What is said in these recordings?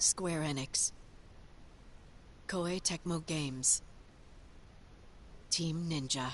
Square Enix. Koei Tecmo Games. Team Ninja.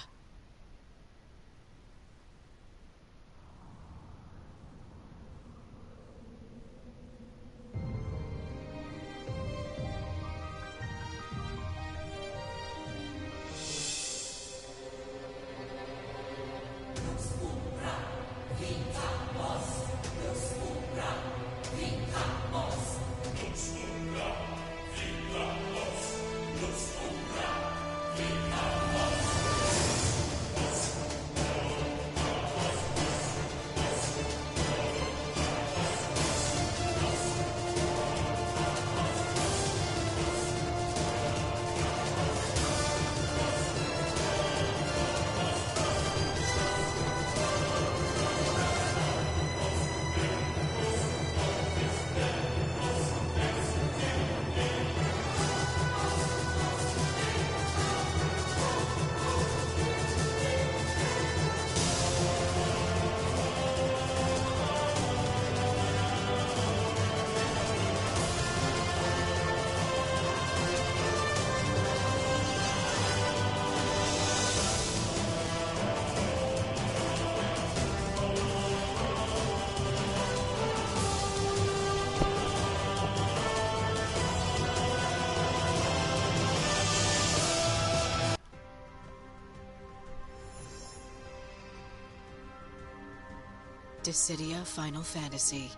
Dissidia Final Fantasy.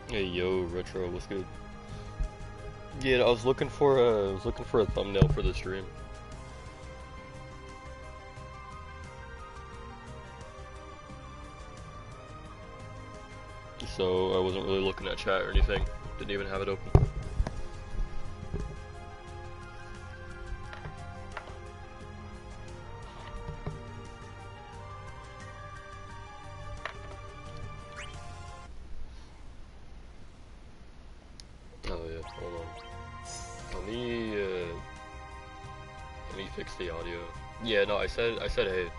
Hey yo, Retro, what's good? Yeah, I was looking for a thumbnail for the stream. So I wasn't really looking at chat or anything. Didn't even have it open. Oh yeah, hold on. Let me fix the audio. Yeah, no, I said hey.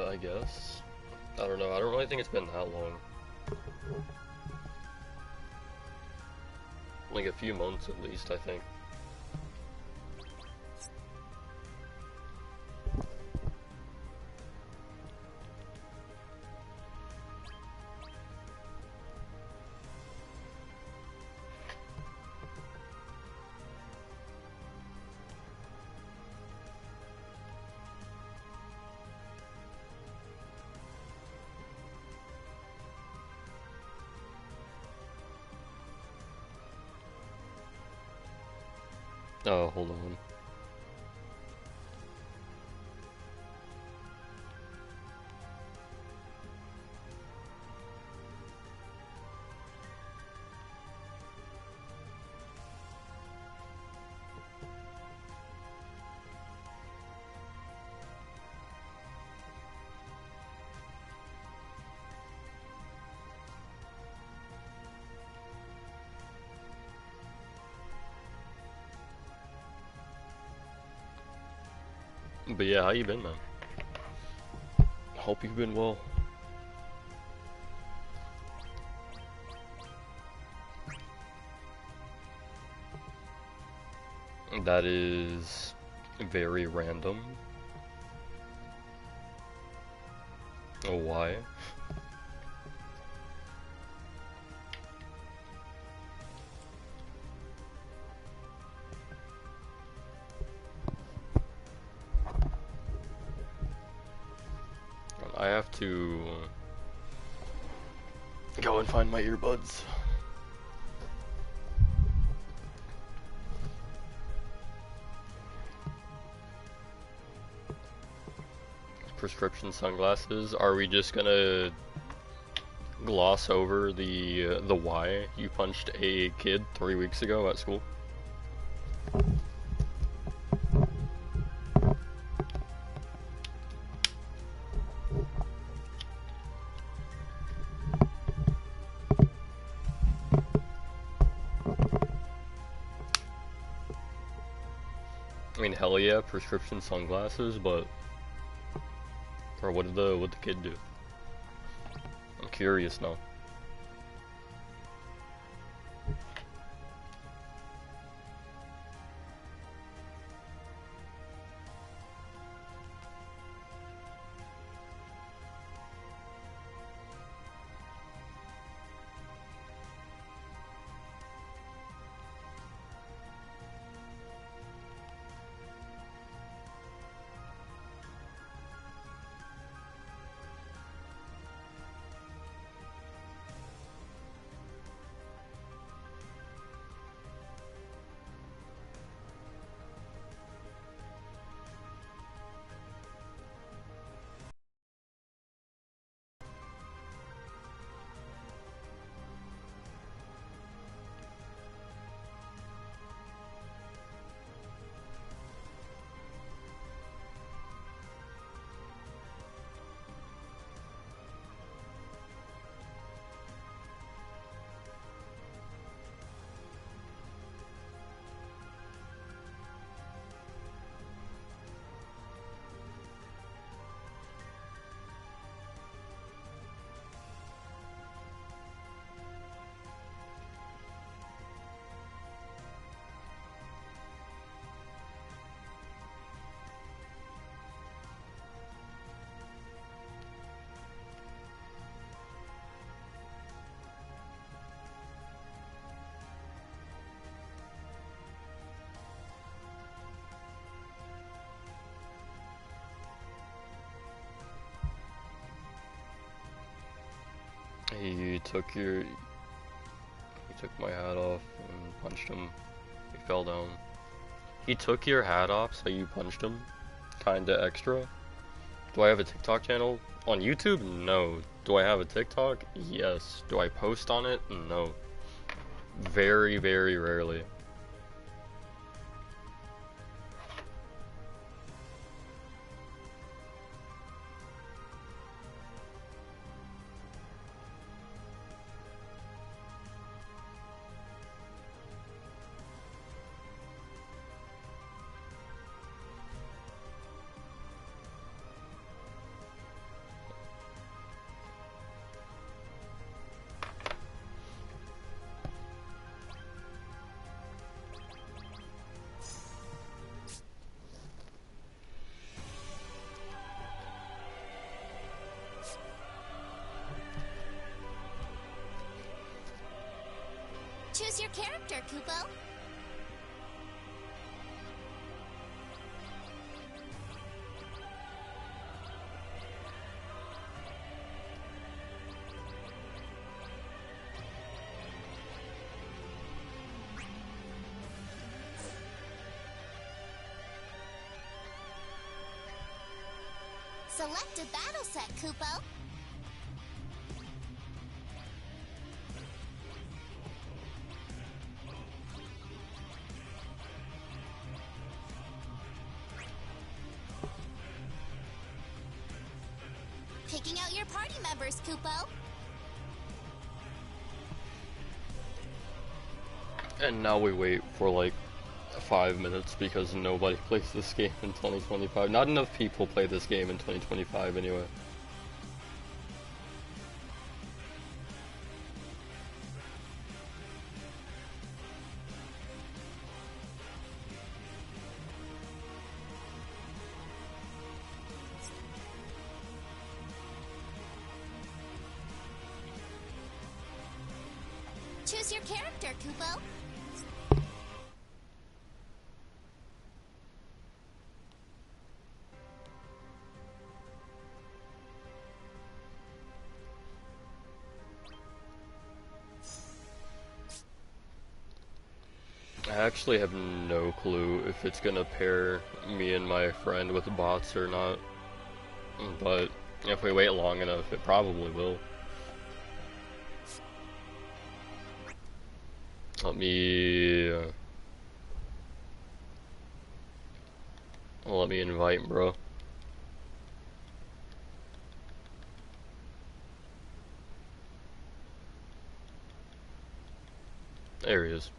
I guess. I don't know. I don't really think it's been that long. Like a few months at least, I think. Oh, hold on. But yeah, how you been, man? Hope you've been well. That is very random. Oh, why? I have to go and find my earbuds. prescription sunglasses, are we just gonna gloss over the why you punched a kid 3 weeks ago at school? I mean, hell yeah, prescription sunglasses, but or what did the kid do? I'm curious now. He took my hat off and punched him. He fell down. He took your hat off, so you punched him? Kinda extra? Do I have a TikTok channel? On YouTube? No. Do I have a TikTok? Yes. Do I post on it? No. Very, very rarely. Choose your character, Kupo. Select a battle set, Kupo. Picking out your party members, Kupo. And now we wait for like 5 minutes because nobody plays this game in 2025. Not enough people play this game in 2025 anyway. Choose your character, Kupo. I actually have no clue if it's gonna pair me and my friend with bots or not. but if we wait long enough, it probably will. Let me invite, bro. There he is.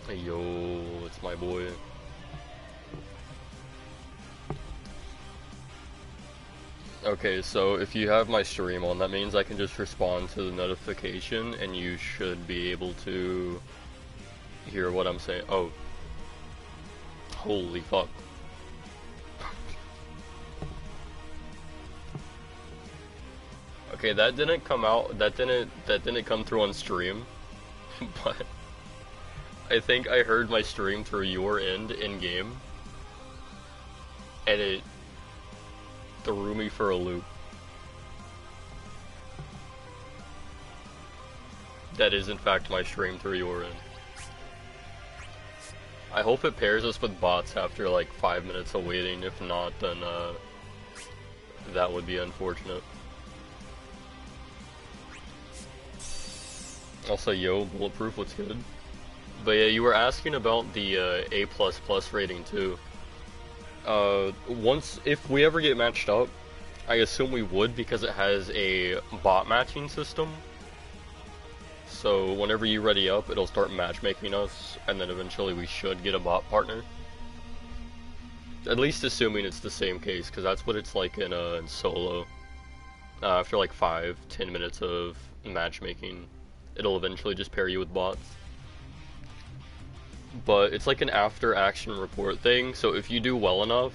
Hey, yo, it's my boy. Okay, so if you have my stream on, that means I can just respond to the notification and you should be able to hear what I'm saying. Oh. Holy fuck. Okay, that didn't come out, that didn't come through on stream, but I think I heard my stream through your end in-game, and it threw me for a loop. That is in fact my stream through your end. I hope it pairs us with bots after like 5 minutes of waiting. If not, then that would be unfortunate. Also, yo, Bulletproof, what's good? But yeah, you were asking about the A++ rating too. If we ever get matched up, I assume we would because it has a bot matching system. So whenever you ready up, it'll start matchmaking us, and then eventually we should get a bot partner. At least assuming it's the same case, because that's what it's like in solo. After like 5-10 minutes of matchmaking, it'll eventually just pair you with bots. But it's like an after action report thing, so if you do well enough,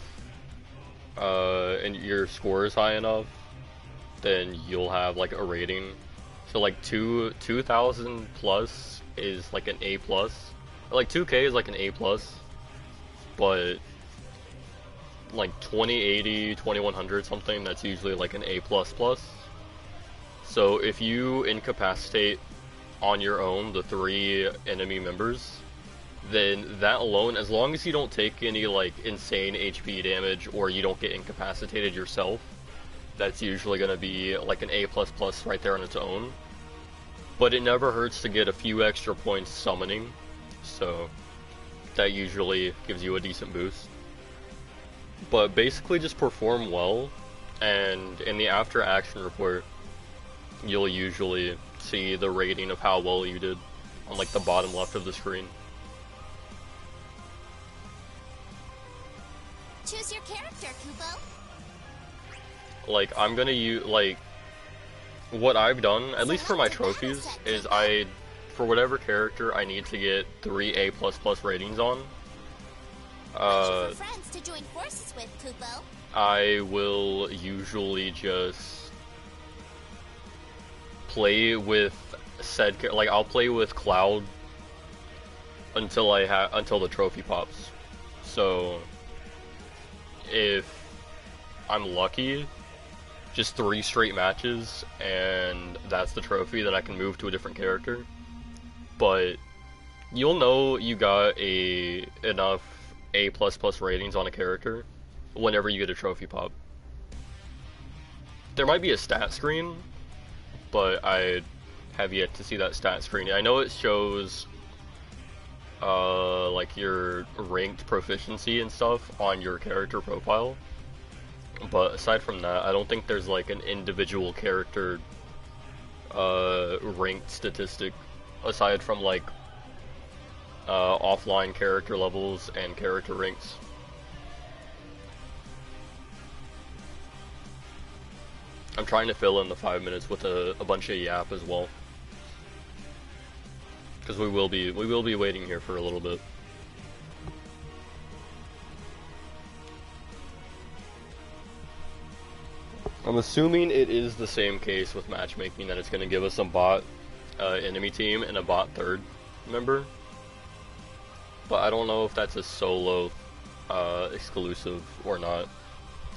and your score is high enough, then you'll have like a rating. So like 2,000 plus is like an A+. Like 2K is like an A+, but like 2080, 2100 something, that's usually like an A++. So if you incapacitate on your own the 3 enemy members, then that alone, as long as you don't take any like insane HP damage or you don't get incapacitated yourself, that's usually going to be like an A++ right there on its own. But it never hurts to get a few extra points summoning, so that usually gives you a decent boost. But basically just perform well, and in the after action report, you'll usually see the rating of how well you did on like the bottom left of the screen. Choose your character, Kupo. Like, I'm gonna use, like, what I've done, at least for my trophies, is for whatever character I need to get 3 A++ ratings on, For friends to join forces with, Kupo. I will usually just play with like, I'll play with Cloud until the trophy pops. So, if I'm lucky, just 3 straight matches, and that's the trophy, then I can move to a different character. But you'll know you got enough A++ ratings on a character whenever you get a trophy pop. There might be a stat screen, but I have yet to see that stat screen. I know it shows like your ranked proficiency and stuff on your character profile, but aside from that, I don't think there's like an individual character ranked statistic aside from like offline character levels and character ranks. I'm trying to fill in the 5 minutes with a bunch of yap as well, because we will be waiting here for a little bit. I'm assuming it is the same case with matchmaking, that it's going to give us a bot enemy team and a bot third member. But I don't know if that's a solo exclusive or not.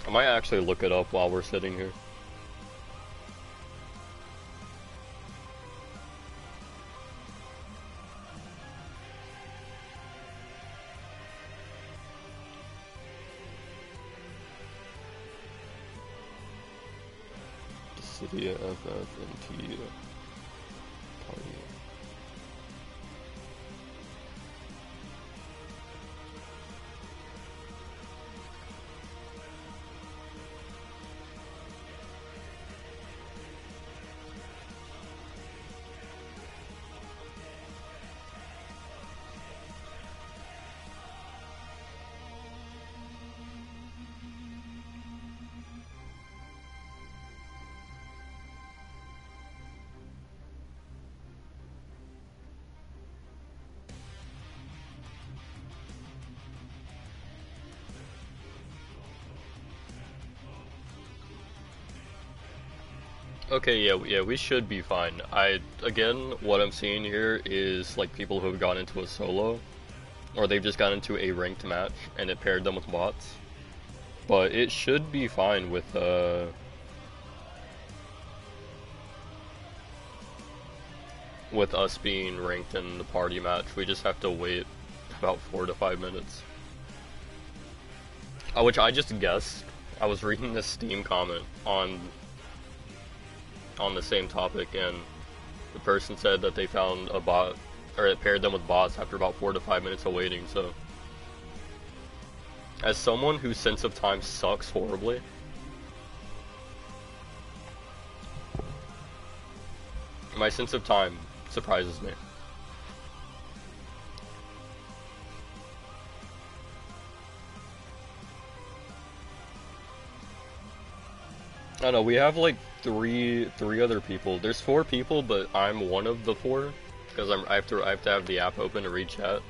I might actually look it up while we're sitting here. DISSIDIA FFNT party. Okay, yeah, we should be fine. Again, what I'm seeing here is like people who have gone into a solo, or they've just gone into a ranked match and it paired them with bots. But it should be fine with us being ranked in the party match. We just have to wait about 4 to 5 minutes. Which I just guessed. I was reading this Steam comment on the same topic, and the person said that they found a bot, or it paired them with bots after about 4 to 5 minutes of waiting. So, as someone whose sense of time sucks horribly, my sense of time surprises me. I don't know, we have like three other people. There's 4 people, but I'm one of the 4 because I have to have the app open to read chat.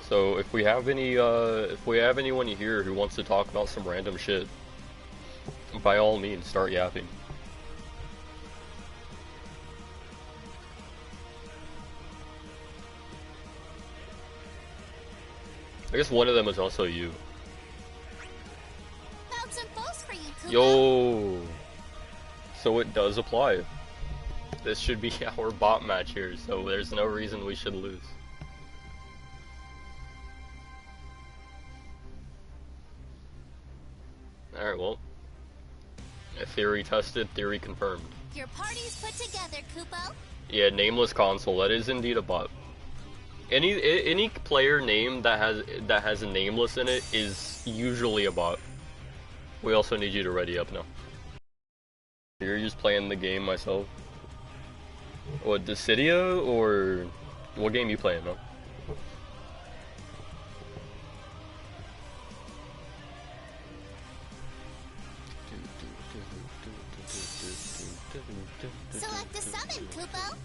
So if we have anyone here who wants to talk about some random shit, by all means start yapping. I guess one of them is also you. Found some foes for you, Kupo. Yo, so it does apply. This should be our bot match here, so there's no reason we should lose. Alright, well, theory tested, theory confirmed. Your party's put together, Kupo. Yeah, nameless console, that is indeed a bot. Any player name that has a nameless in it is usually a bot. We also need you to ready up now. You're just playing the game myself. What, DISSIDIA, or what game you playing, man? Select a summon, Kupo.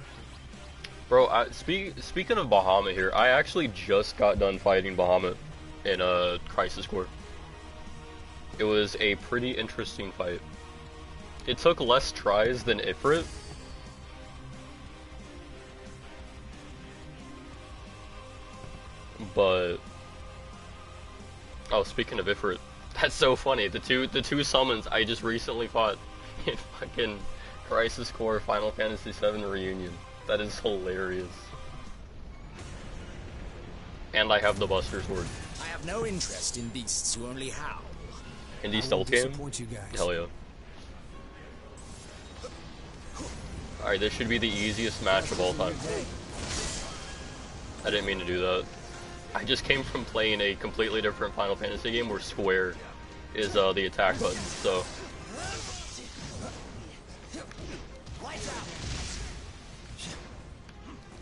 Bro, speaking of Bahamut here, I actually just got done fighting Bahamut in a Crisis Core. It was a pretty interesting fight. It took less tries than Ifrit. But oh, speaking of Ifrit, that's so funny. The two summons I just recently fought in fucking Crisis Core Final Fantasy VII Reunion. That is hilarious. And I have the Buster Sword. I have no interest in beasts who only howl. Indie stealth game? You guys. Hell yeah. Alright, this should be the easiest match of all time. I didn't mean to do that. I just came from playing a completely different Final Fantasy game where square is the attack button, so...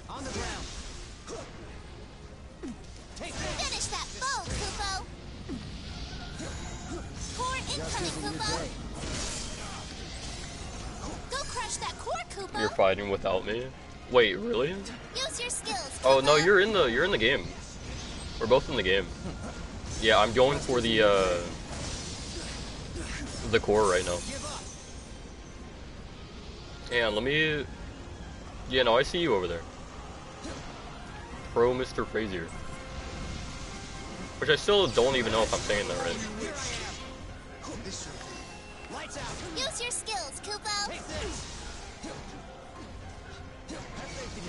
On the ground. Finish that foe, Kupo. Core incoming, Kupo. Go crush that core, Kupo. You're fighting without me? Wait, really? Use your skills, Oh Kupo. no, you're in the game. We're both in the game. Yeah, I'm going for the the core right now. Give up. And let me... Yeah, no, I see you over there. Pro Mr. Frazier. Which I still don't even know if I'm saying that right. Here I am. This should be. Lights out. Use your skills, Kupo. Take this.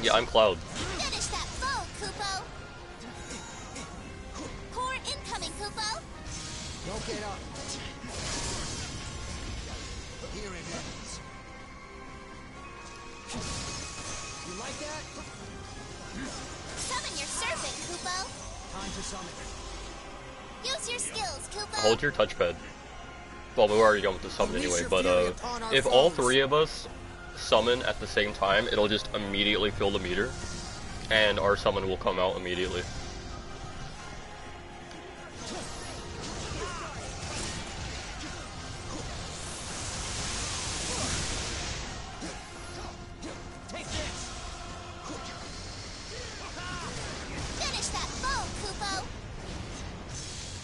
Yeah, I'm Cloud. Finish that foe, Kupo. Core incoming, Kupo. Don't get up. Here it is. You like that? Summon your serpent, Kupo. Time to summon. Use your skills, Kupo. Hold your touchpad. Well, we were already going with the summon anyway, but if all three of us summon at the same time, it'll just immediately fill the meter, and our summon will come out immediately. Take this. Finish that foe, Kupo.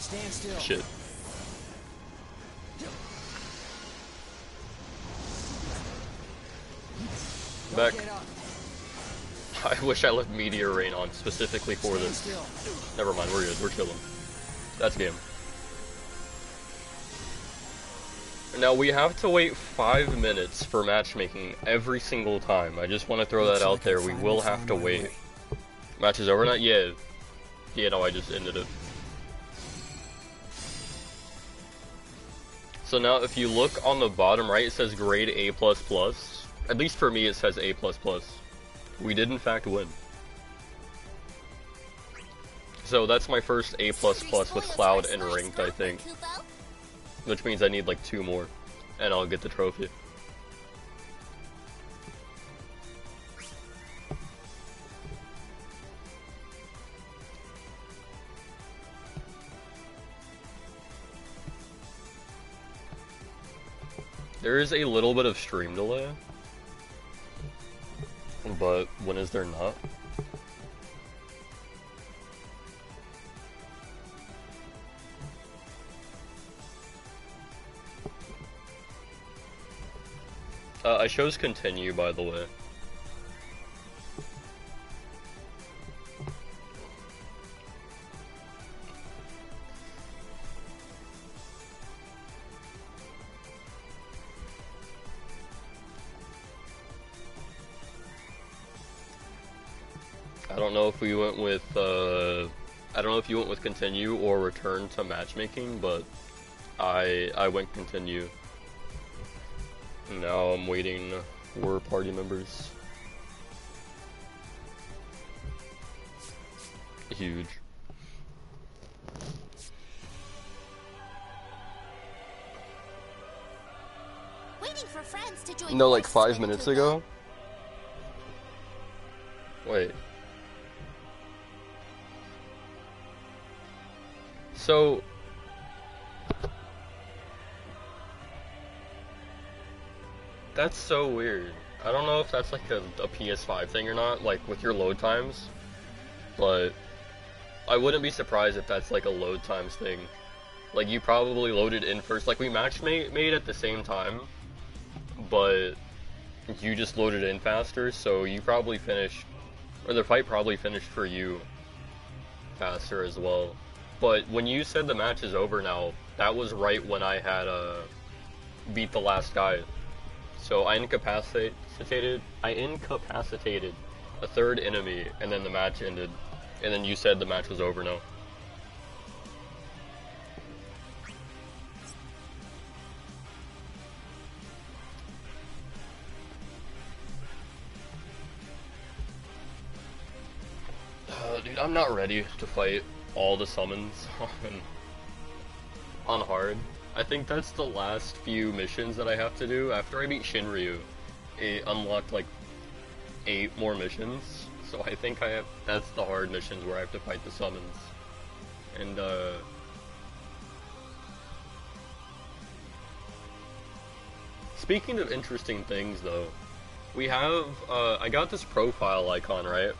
Stand still. Shit. Back. Get up. I wish I left Meteor Rain on specifically for Stand this. still. Never mind, we're good, we're chilling. That's game. Now we have to wait 5 minutes for matchmaking every single time. I just want to throw that out there. We will have to wait. Match is over now? Yeah. Yeah, no, I just ended it. So now if you look on the bottom right, it says grade A++. At least for me, it says A++. We did in fact win. So that's my first A++ with Cloud and Ranked, I think. Which means I need like 2 more, and I'll get the trophy. There is a little bit of stream delay, but when is there not? I chose continue, by the way. I don't know if we went with, I don't know if you went with continue or return to matchmaking, but I went continue. Now I'm waiting for party members. Huge. Waiting for friends to join. No, like forces 5 with minutes Kupo. ago? Wait. So... That's so weird. I don't know if that's like a PS5 thing or not, like with your load times, but I wouldn't be surprised if that's like a load times thing. Like you probably loaded in first, like we made at the same time, but you just loaded in faster, so you probably finished, or the fight probably finished for you faster as well. But when you said the match is over now, that was right when I had beat the last guy. So I incapacitated a third enemy, and then the match ended. And then you said the match was over now. Dude, I'm not ready to fight all the summons on hard. I think that's the last few missions that I have to do. After I beat Shinryu, it unlocked like 8 more missions. So I think that's the hard missions where I have to fight the summons. And speaking of interesting things though, we have, I got this profile icon, right?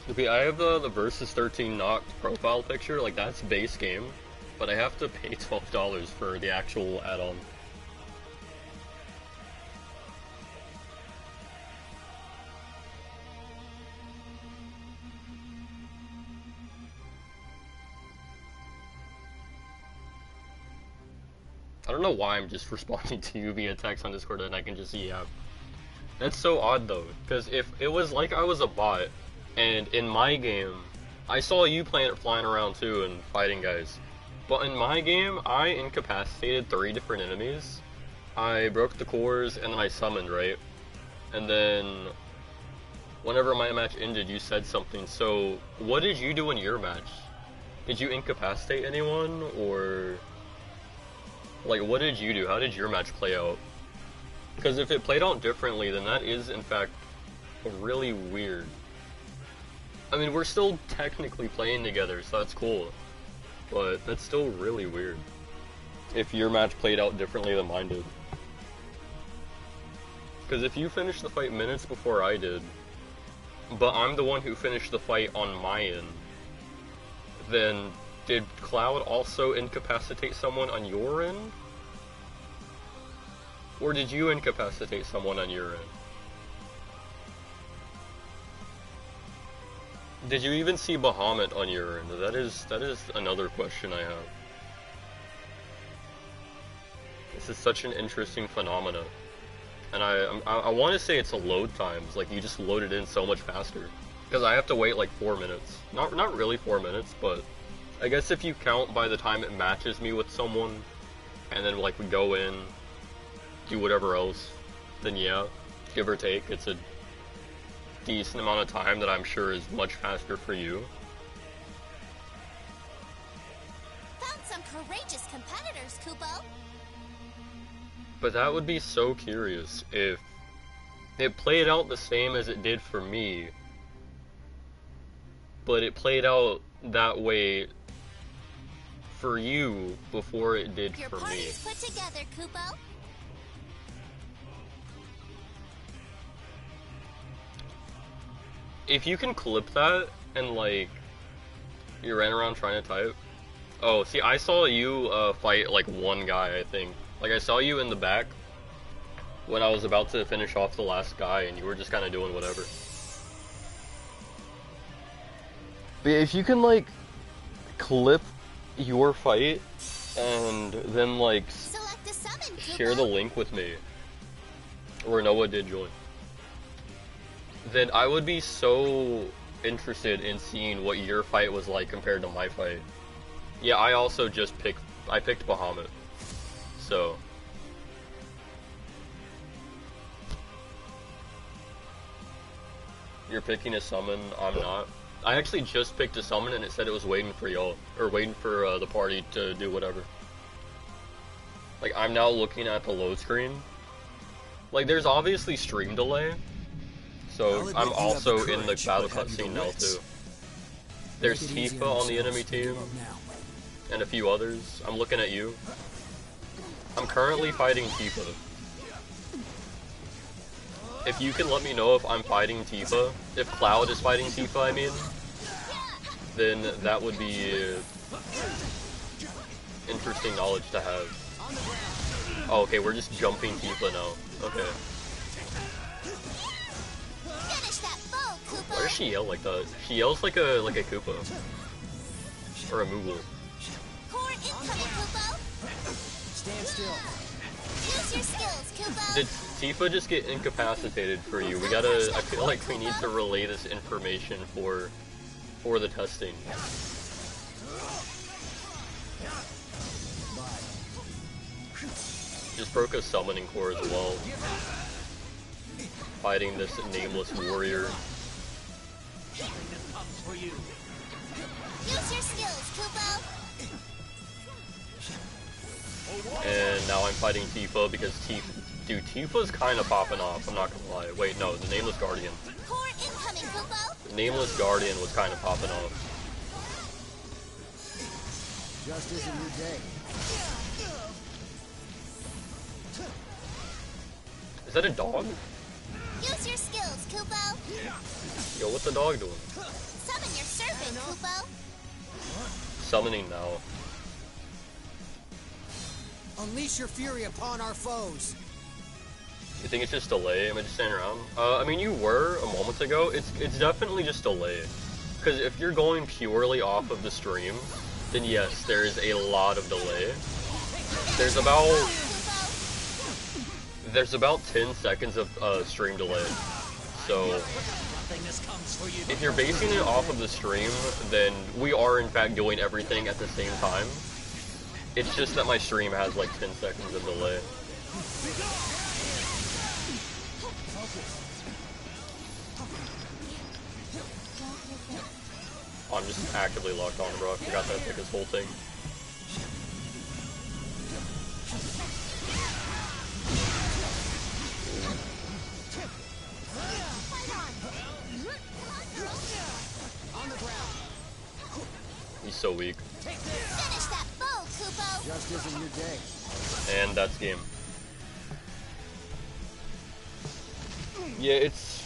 Okay, I have the Versus 13 Knocked profile picture, like that's base game, but I have to pay $12 for the actual add-on. I don't know why I'm just responding to you via text on Discord and I can just see yeah. That's so odd though, because if it was like I was a bot, and in my game, I saw you flying around too and fighting guys, but in my game, I incapacitated 3 different enemies, I broke the cores, and then I summoned, right? And then, whenever my match ended, you said something, so what did you do in your match? Did you incapacitate anyone, or... like, what did you do? How did your match play out? Because if it played out differently, then that is, in fact, really weird. I mean, we're still technically playing together, so that's cool. But that's still really weird. If your match played out differently than mine did. Because if you finished the fight minutes before I did, but I'm the one who finished the fight on my end, then did Cloud also incapacitate someone on your end? Or did you incapacitate someone on your end? Did you even see Bahamut on your end? That is another question I have. This is such an interesting phenomena. And I want to say it's a load times, like you just load it in so much faster. Because I have to wait like 4 minutes. Not really 4 minutes, but I guess if you count by the time it matches me with someone, and then like we go in, do whatever else, then yeah, give or take, it's a decent amount of time that I'm sure is much faster for you. Found some courageous competitors, Kupo. But that would be so curious if it played out the same as it did for me, but it played out that way for you before it did Your for me. party's put together, Kupo. If you can clip that and like you ran around trying to type. Oh, see, I saw you fight like one guy, I think. Like I saw you in the back when I was about to finish off the last guy, and you were just kind of doing whatever. But if you can like clip your fight and then like Select a summon, share the link with me, or Noah did join, then I would be so interested in seeing what your fight was like compared to my fight. Yeah, I also just picked Bahamut. So you're picking a summon, I'm not. I actually just picked a summon and it said it was waiting for y'all, or waiting for the party to do whatever. Like, I'm now looking at the load screen. Like, there's obviously stream delay, so I'm also in the battle cutscene now too. There's Tifa on the enemy team, and a few others. I'm looking at you. I'm currently fighting Tifa. If you can let me know if I'm fighting Tifa, if Cloud is fighting Tifa, I mean, then that would be interesting knowledge to have. Oh, okay, we're just jumping Tifa now. Okay. Why does she yell like that? She yells like a Koopa. Or a Moogle. Core incoming, Kupo. Stand still. Use your skills, Kupo. Did Tifa just get incapacitated for you? We gotta, I feel like we need to relay this information for the testing. Just broke a summoning core as well. Fighting this nameless warrior. Use your skills, Kupo. And now I'm fighting Tifa because Tifa's kind of popping off, I'm not gonna lie. Wait, no, the Nameless Guardian. Core incoming, Kupo. The Nameless Guardian was kind of popping off. Just isn't your day. Is that a dog? Use your skills, Kupo. Yo, what's the dog doing? your serpent, Kupo. Summoning now. Unleash your fury upon our foes. You think it's just delay? Am I just standing around? I mean, you were a moment ago. It's definitely just delay. Because if you're going purely off of the stream, then yes, there is a lot of delay. There's about 10 seconds of stream delay. So if you're basing it off of the stream, then we are in fact doing everything at the same time. It's just that my stream has like 10 seconds of delay. Oh, I'm just actively locked on, bro. I forgot that took this whole thing. He's so weak. Finish that foe, Kupo. Just isn't your day. And that's game. Yeah, it's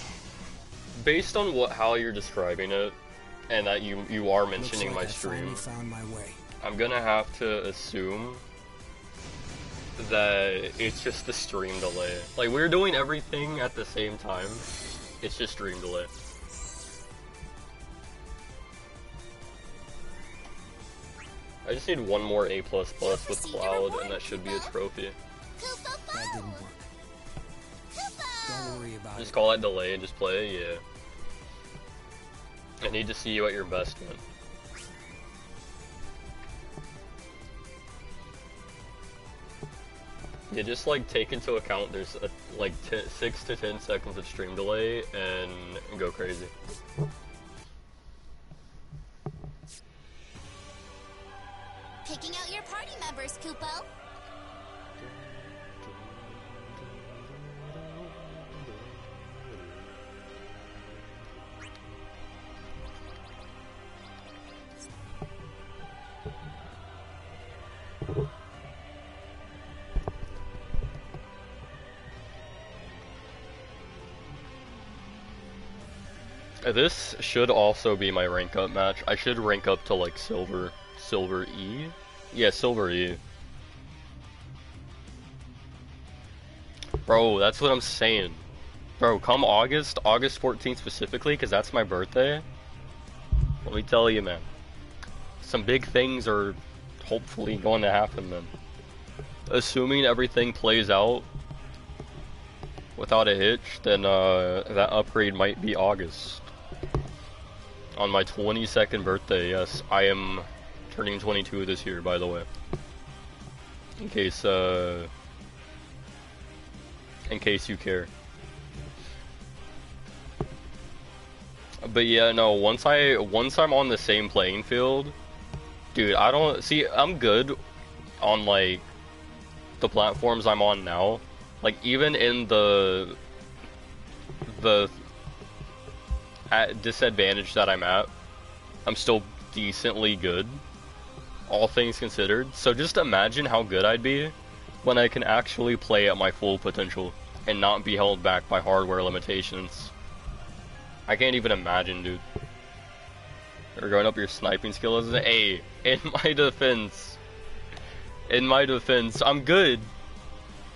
based on how you're describing it, and that you are mentioning my stream. Found my way. I'm gonna have to assume that it's just the stream delay. Like, we're doing everything at the same time. It's just stream delay. I just need one more A++ with Cloud, and that should be a trophy. That didn't work. Don't worry about Just it. call that delay and just play, yeah. I need to see you at your best, man. Yeah, just like take into account there's a, like 6 to 10 seconds of stream delay and go crazy. Picking out your party members, Kupo. This should also be my rank up match. I should rank up to like silver E? Yeah, silver E. Bro, that's what I'm saying. Bro, come August 14th specifically, because that's my birthday. Let me tell you, man. Some big things are hopefully going to happen, man. Assuming everything plays out without a hitch, then that upgrade might be August. On my 22nd birthday, yes. I am turning 22 this year, by the way. In case you care. But yeah, no, once I'm on the same playing field, dude, I'm good on like the platforms I'm on now. Like even in the at disadvantage that I'm at, I'm still decently good, all things considered. So just imagine how good I'd be when I can actually play at my full potential and not be held back by hardware limitations. I can't even imagine, dude. You're going up your sniping skill as an A. In my defense, I'm good.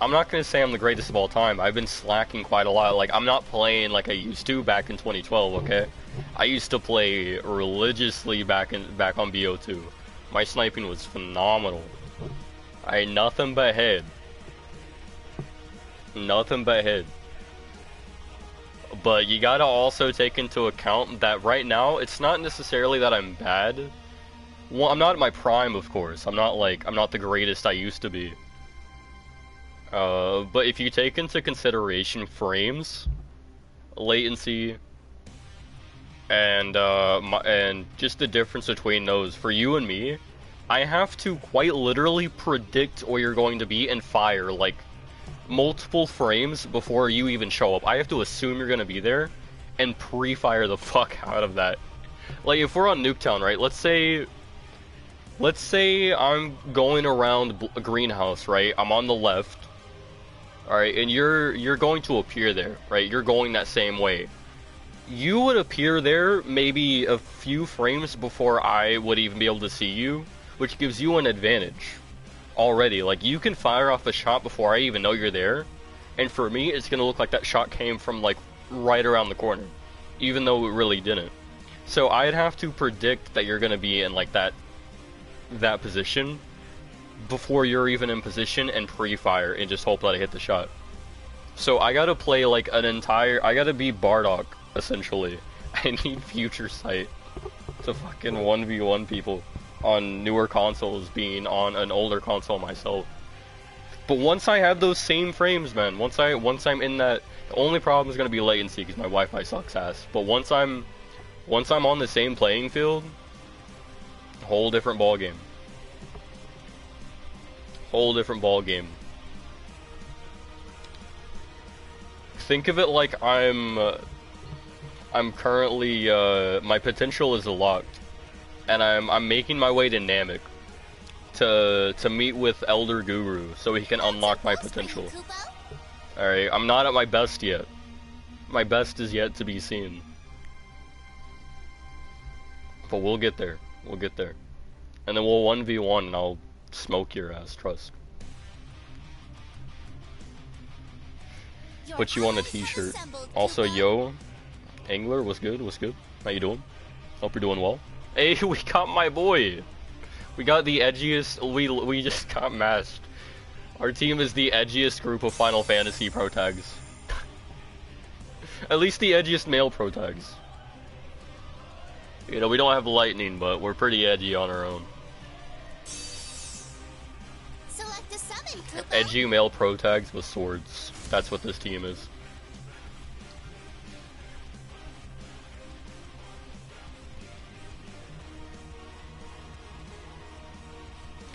I'm not gonna say I'm the greatest of all time. I've been slacking quite a lot. Like, I'm not playing like I used to back in 2012, okay? I used to play religiously back on BO2. My sniping was phenomenal. I had nothing but head. Nothing but head. But you gotta also take into account that right now, it's not necessarily that I'm bad. Well, I'm not at my prime, of course. I'm not the greatest I used to be. But if you take into consideration frames, latency, and just the difference between those, for you and me, I have to quite literally predict where you're going to be and fire, like, multiple frames before you even show up. I have to assume you're going to be there, and pre-fire the fuck out of that. Like, if we're on Nuketown, right, let's say I'm going around a greenhouse, right, I'm on the left, alright, and you're going to appear there, right? You're going that same way. you would appear there maybe a few frames before I would even be able to see you, which gives you an advantage already. Like, you can fire off a shot before I even know you're there, and for me, it's gonna look like that shot came from, like, right around the corner, even though it really didn't. So I'd have to predict that you're gonna be in, like, that position before you're even in position and pre-fire and just hope that I hit the shot. So I gotta play, like, I gotta be Bardock, essentially. I need future sight to fucking 1v1 people on newer consoles being on an older console myself. But once I have those same frames, man, once I'm in that, the only problem is gonna be latency because my Wi-Fi sucks ass. But once I'm on the same playing field, whole different ball game. Whole different ball game. Think of it like I'm currently my potential is locked, and I'm making my way to Namek to meet with Elder Guru so he can unlock my potential. All right, I'm not at my best yet. My best is yet to be seen. But we'll get there. We'll get there. And then we'll 1v1 and I'll smoke your ass, trust. Put you on a t-shirt. Also, yo, Angler, what's good? What's good? How you doing? Hope you're doing well. Hey, we got my boy. We got the edgiest. We just got matched. Our team is the edgiest group of Final Fantasy pro tags. At least the edgiest male pro tags. You know, we don't have lightning, but we're pretty edgy on our own. Select a summon, Kupo. Edgy male pro tags with swords. That's what this team is.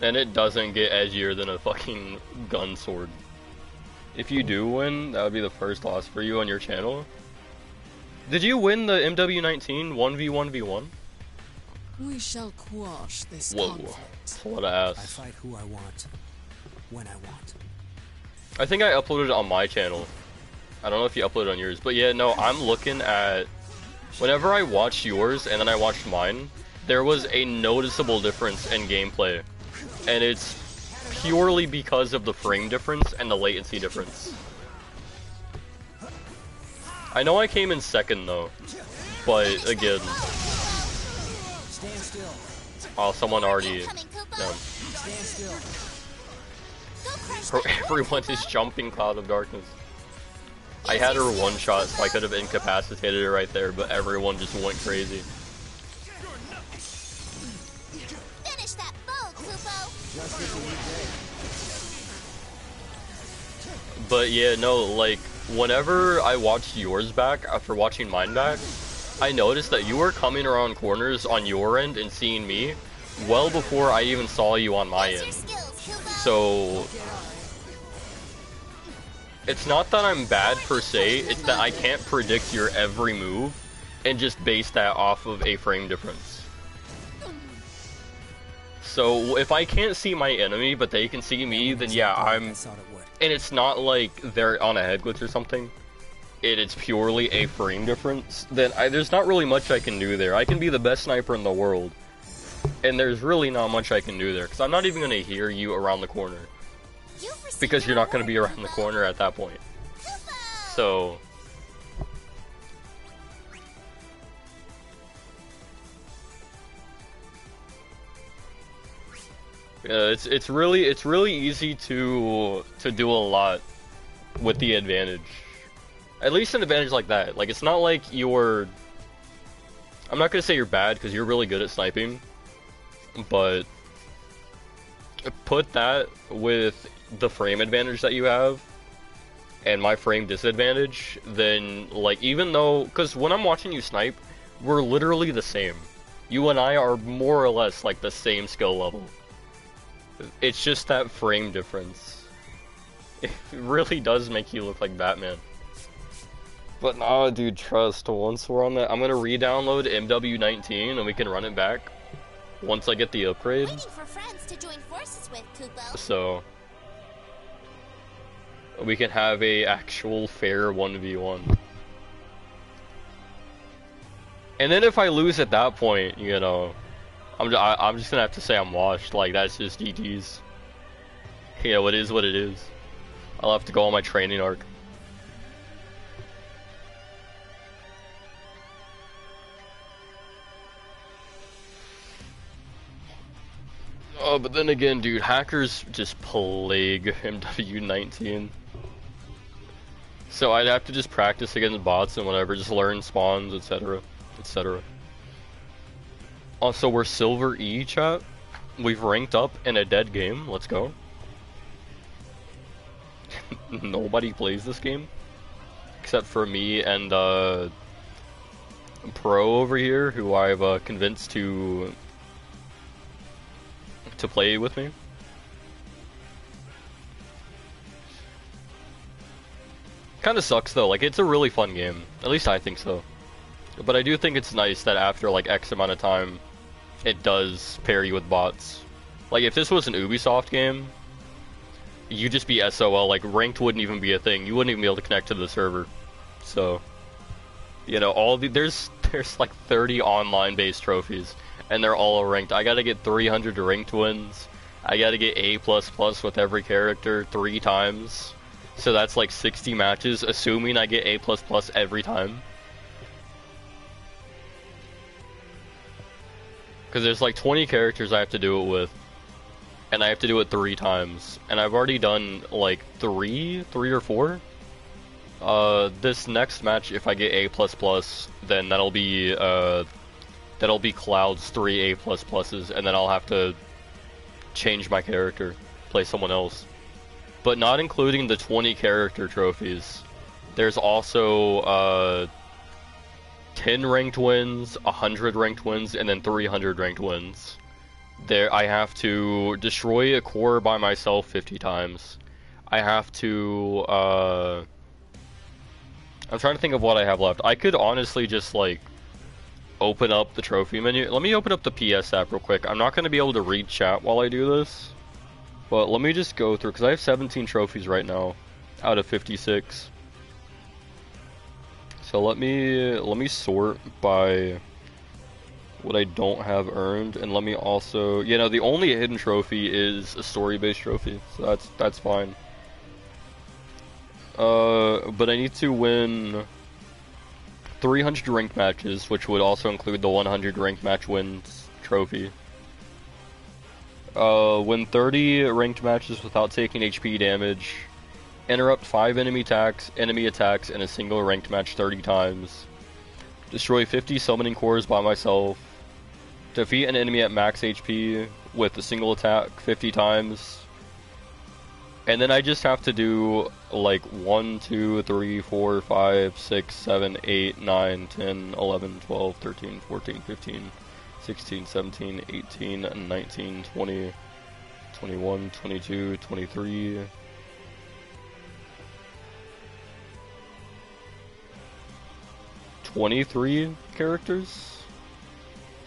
And it doesn't get edgier than a fucking gun sword. If you do win, that would be the first loss for you on your channel. Did you win the MW19 1v1v1? We shall quash this Whoa, conflict. that's a lot of ass. I fight who I want, when I want. I think I uploaded it on my channel. I don't know if you uploaded on yours, but yeah, no, I'm looking at... Whenever I watched yours and then I watched mine, there was a noticeable difference in gameplay. And it's purely because of the frame difference and the latency difference. I know I came in second though, but again... Stand still. Oh, someone already... Incoming, Kupo. No. Stand still. Go crush that Everyone is jumping Cloud of Darkness. I had her one shot, so I could have incapacitated her right there, but everyone just went crazy. Finish that foe, Kupo. Just as a new day. But yeah, no, like, whenever I watched yours back, after watching mine back, I noticed that you were coming around corners on your end and seeing me well before I even saw you on my Use your end. skills, Kupo. So, it's not that I'm bad per se, it's that I can't predict your every move and just base that off of a frame difference. So, if I can't see my enemy, but they can see me, then yeah, I'm... I thought it would. And it's not like they're on a head glitch or something. It's purely a frame difference. Then there's not really much I can do there. I can be the best sniper in the world, and there's really not much I can do there because I'm not even gonna hear you around the corner You've received because you're an not gonna be award, around the Kupo. corner at that point. Kupo. So yeah, it's really easy to do a lot with the advantage. At least an advantage like that. Like, it's not like you're... I'm not gonna say you're bad, because you're really good at sniping. But... put that with the frame advantage that you have, and my frame disadvantage, then, like, even though... Because when I'm watching you snipe, we're literally the same. You and I are more or less, like, the same skill level. It's just that frame difference. It really does make you look like Batman. But nah, dude, trust. Once we're on that, I'm gonna re-download MW19 and we can run it back once I get the upgrade. Waiting for friends to join forces with, Kupo. So we can have a actual fair 1v1. And then if I lose at that point, you know, I'm just gonna have to say I'm washed. Like, that's just GG's. You know, it is what it is. I'll have to go on my training arc. Oh, but then again, dude, hackers just plague MW19. So I'd have to just practice against bots and whatever, just learn spawns, etc., etc. Also, we're Silver E, chat. We've ranked up in a dead game. Let's go. Nobody plays this game except for me and Pro over here, who I've convinced to play with me. Kind of sucks though. Like, it's a really fun game. At least I think so. But I do think it's nice that after like X amount of time, it does pair you with bots. Like, if this was an Ubisoft game, you'd just be SOL. Like, ranked wouldn't even be a thing. You wouldn't even be able to connect to the server. So, you know, there's like 30 online-based trophies, and they're all ranked. I gotta get 300 ranked wins. I gotta get A++ with every character 3 times. So that's like 60 matches, assuming I get A++ every time. Because there's like 20 characters I have to do it with, and I have to do it 3 times. And I've already done like 3 or 4. This next match, if I get A++, then that'll be Cloud's 3 A++s, and then I'll have to change my character, play someone else. But not including the 20 character trophies, there's also 10 ranked wins, 100 ranked wins, and then 300 ranked wins. There, I have to destroy a core by myself 50 times. I have to, I'm trying to think of what I have left. I could honestly just, like, open up the trophy menu. Let me open up the PS app real quick. I'm not going to be able to read chat while I do this. But let me just go through, because I have 17 trophies right now, out of 56. So let me sort by what I don't have earned, and let me also, you know, the only hidden trophy is a story-based trophy, so that's fine. But I need to win 300 ranked matches, which would also include the 100 ranked match wins trophy. Win 30 ranked matches without taking HP damage. Interrupt 5 enemy attacks in a single ranked match 30 times. Destroy 50 summoning cores by myself. Defeat an enemy at max HP with a single attack 50 times. And then I just have to do like 1, 2, 3, 4, 5, 6, 7, 8, 9, 10, 11, 12, 13, 14, 15, 16, 17, 18, 19, 20, 21, 22, 23. 23 characters.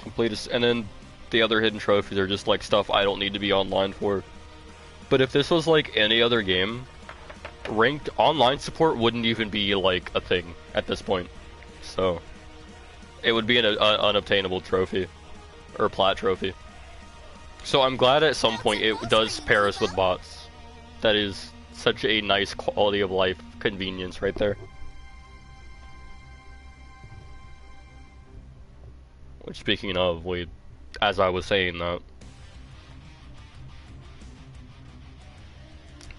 Complete, and then the other hidden trophies are just like stuff I don't need to be online for. But if this was like any other game, ranked online support wouldn't even be like a thing at this point. So it would be an unobtainable trophy, or plat trophy. So I'm glad at some point it does pair us with bots. That is such a nice quality of life convenience right there. Which, speaking of, as I was saying that.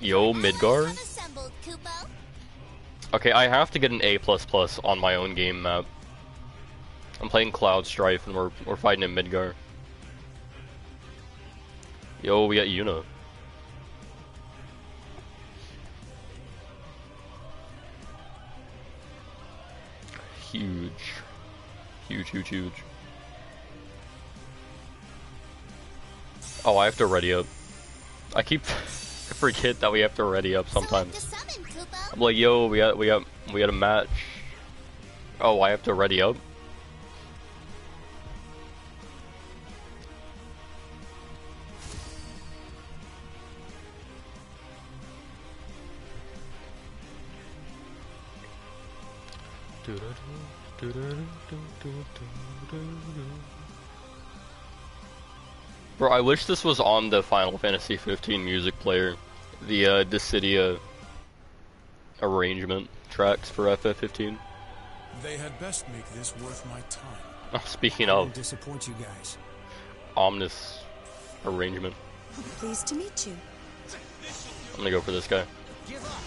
Yo, Midgar? Okay, I have to get an A++ on my own game map. I'm playing Cloud Strife and we're fighting in Midgar. Yo, we got Yuna. Huge. Huge, huge, huge. Oh, I have to ready up. I keep forget that we have to ready up sometimes. I'm like, yo, we got a match. Oh, I have to ready up. Bro, I wish this was on the Final Fantasy 15 music player. The Dissidia arrangement tracks for FF15. They had best make this worth my time. Oh, speaking I of, won't disappoint you guys. ominous arrangement. Pleased to meet you. I'm gonna go for this guy. Give up.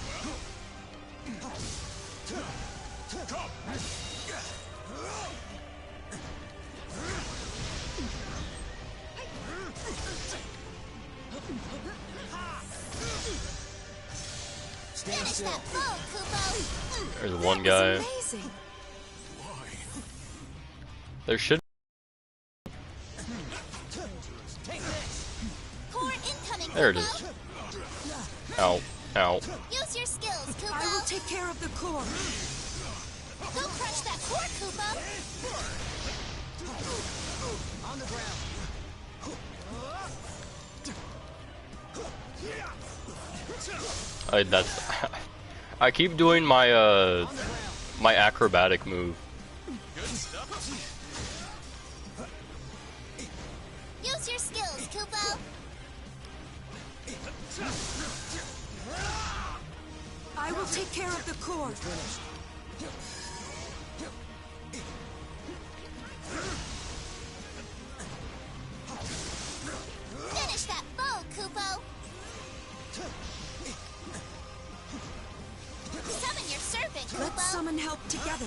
Stand Finish still. that foe, Kupo. There's one guy. Amazing. There should. Take this. Core incoming, There it Kupo. is. Ow. Ow. Use your skills, Kupo. I will take care of the core. Go crush that core, Kupo. On the ground. That's. I keep doing my my acrobatic move. Use your skills, Kupo. I will take care of the core. Finish that foe, Kupo. Summon your servant, Let's Kupo. summon help together.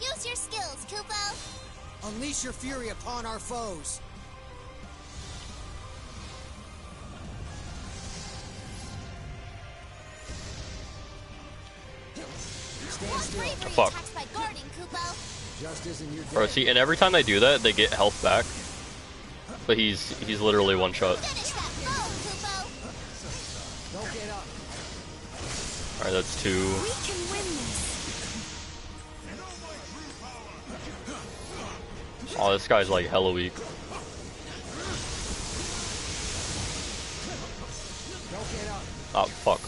Use your skills, Kupo. Unleash your fury upon our foes. Stand still. Bravery Fuck. attacks by guarding, Kupo. Justice in your Bro, day. see, and every time they do that, they get health back. But he's literally one shot. Finish that foe, Kupo. Don't get up. Alright, that's two. We can win this. Oh, this guy's like hella weak. Don't get up. Oh, fuck.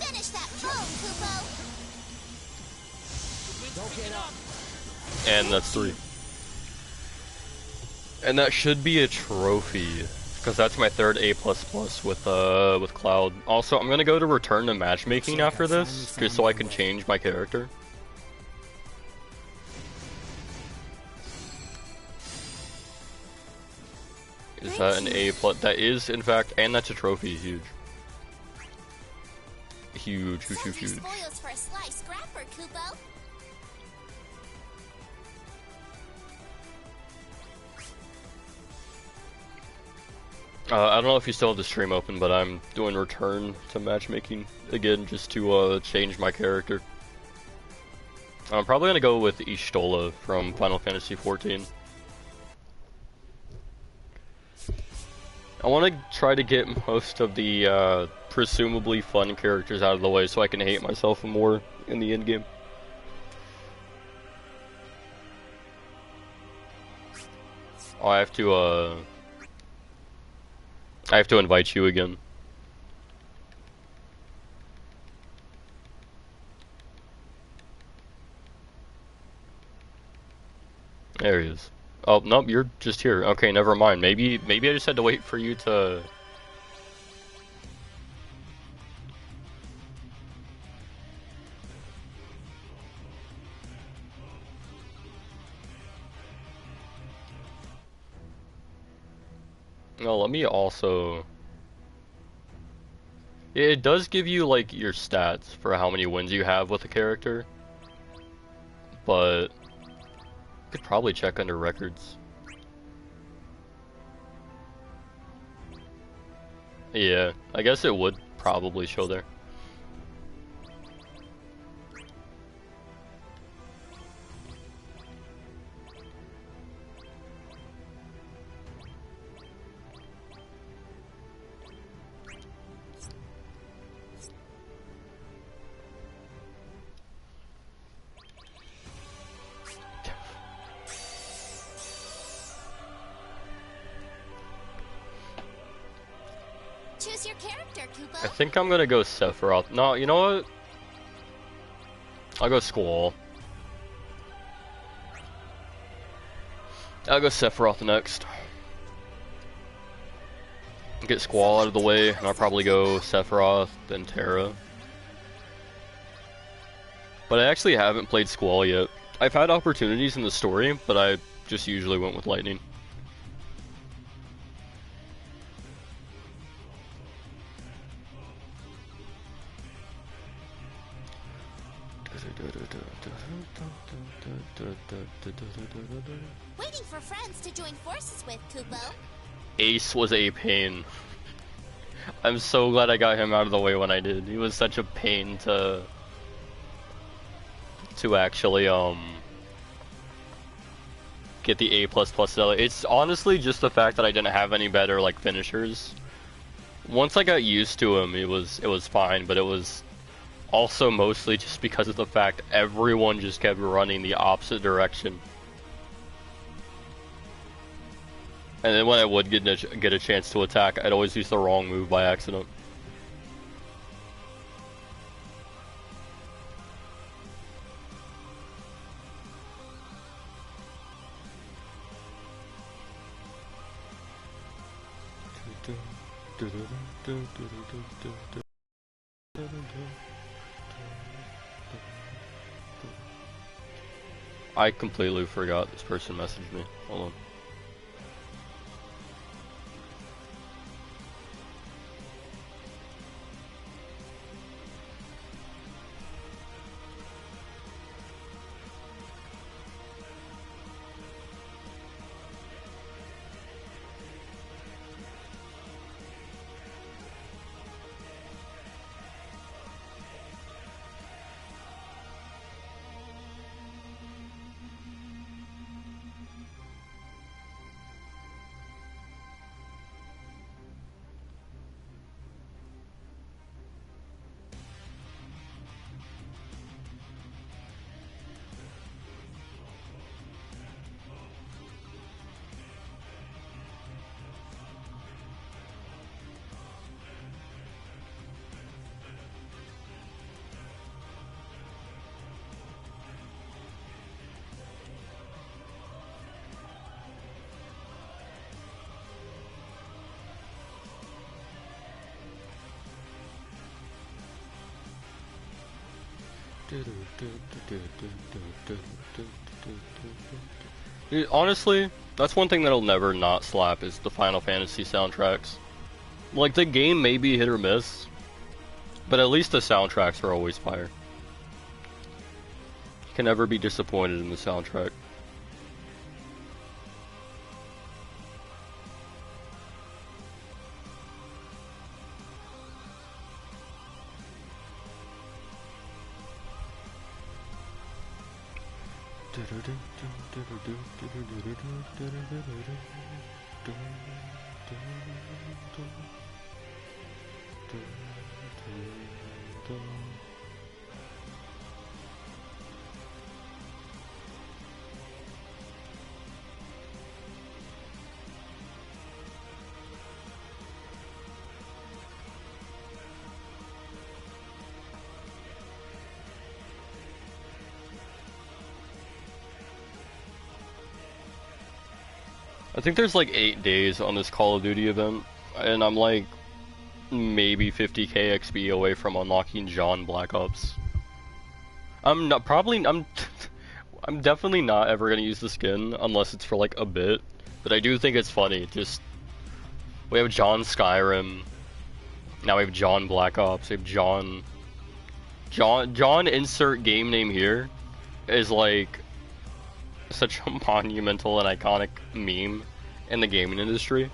Finish that foe, Kupo. Don't get up. And that's three. And that should be a trophy. Because that's my third A++ with Cloud. Also, I'm gonna go to return to matchmaking after this, just so I can change my character. Is that an A+? That is, in fact, and that's a trophy. Huge. Huge, huge, huge, Send your huge. spoils for a slice scrapper, Kupo. I don't know if you still have the stream open, but I'm doing return to matchmaking again, just to change my character. I'm probably gonna go with Ishtola from Final Fantasy XIV. I want to try to get most of the presumably fun characters out of the way, so I can hate myself more in the end game. Oh, I have to invite you again. There he is. Oh, nope, you're just here. Okay, never mind. Maybe I just had to wait for you to... No, let me also... It does give you, like, your stats for how many wins you have with a character. But... You could probably check under records. Yeah, I guess it would probably show there. Choose your character, I Kupo. think I'm gonna go Sephiroth. No, you know what? I'll go Squall. I'll go Sephiroth next. Get Squall out of the way, and I'll probably go Sephiroth, then Terra. But I actually haven't played Squall yet. I've had opportunities in the story, but I just usually went with Lightning. Waiting for friends to join forces with, Kupo. Ace was a pain. I'm so glad I got him out of the way when I did. He was such a pain to actually get the A++ Stella. It's honestly just the fact that I didn't have any better like finishers. Once I got used to him, it was fine, but it was also mostly just because of the fact everyone just kept running the opposite direction. And then when I would get a chance to attack, I'd always use the wrong move by accident. I completely forgot this person messaged me. Hold on. Dude, honestly, that's one thing that'll never not slap is the Final Fantasy soundtracks. Like, the game may be hit or miss, but at least the soundtracks are always fire. You can never be disappointed in the soundtrack. I think there's like 8 days on this Call of Duty event, and I'm like maybe 50k XP away from unlocking John Black Ops. I'm definitely not ever gonna use the skin unless it's for like a bit, but I do think it's funny. Just we have John Skyrim, now we have John Black Ops, we have John insert game name here is like such a monumental and iconic meme in the gaming industry.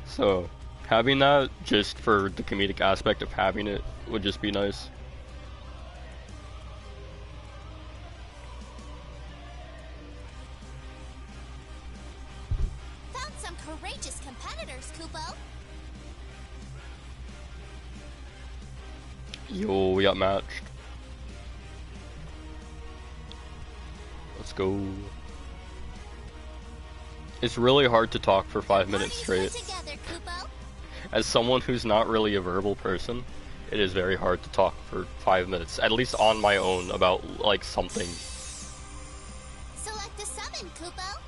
So having that just for the comedic aspect of having it would just be nice. Found some courageous competitors, Kupo. Yo, we got matched. Let's go. It's really hard to talk for 5 minutes straight. Together, Kupo. As someone who's not really a verbal person, it is very hard to talk for 5 minutes, at least on my own, about like something. Select a summon, Kupo.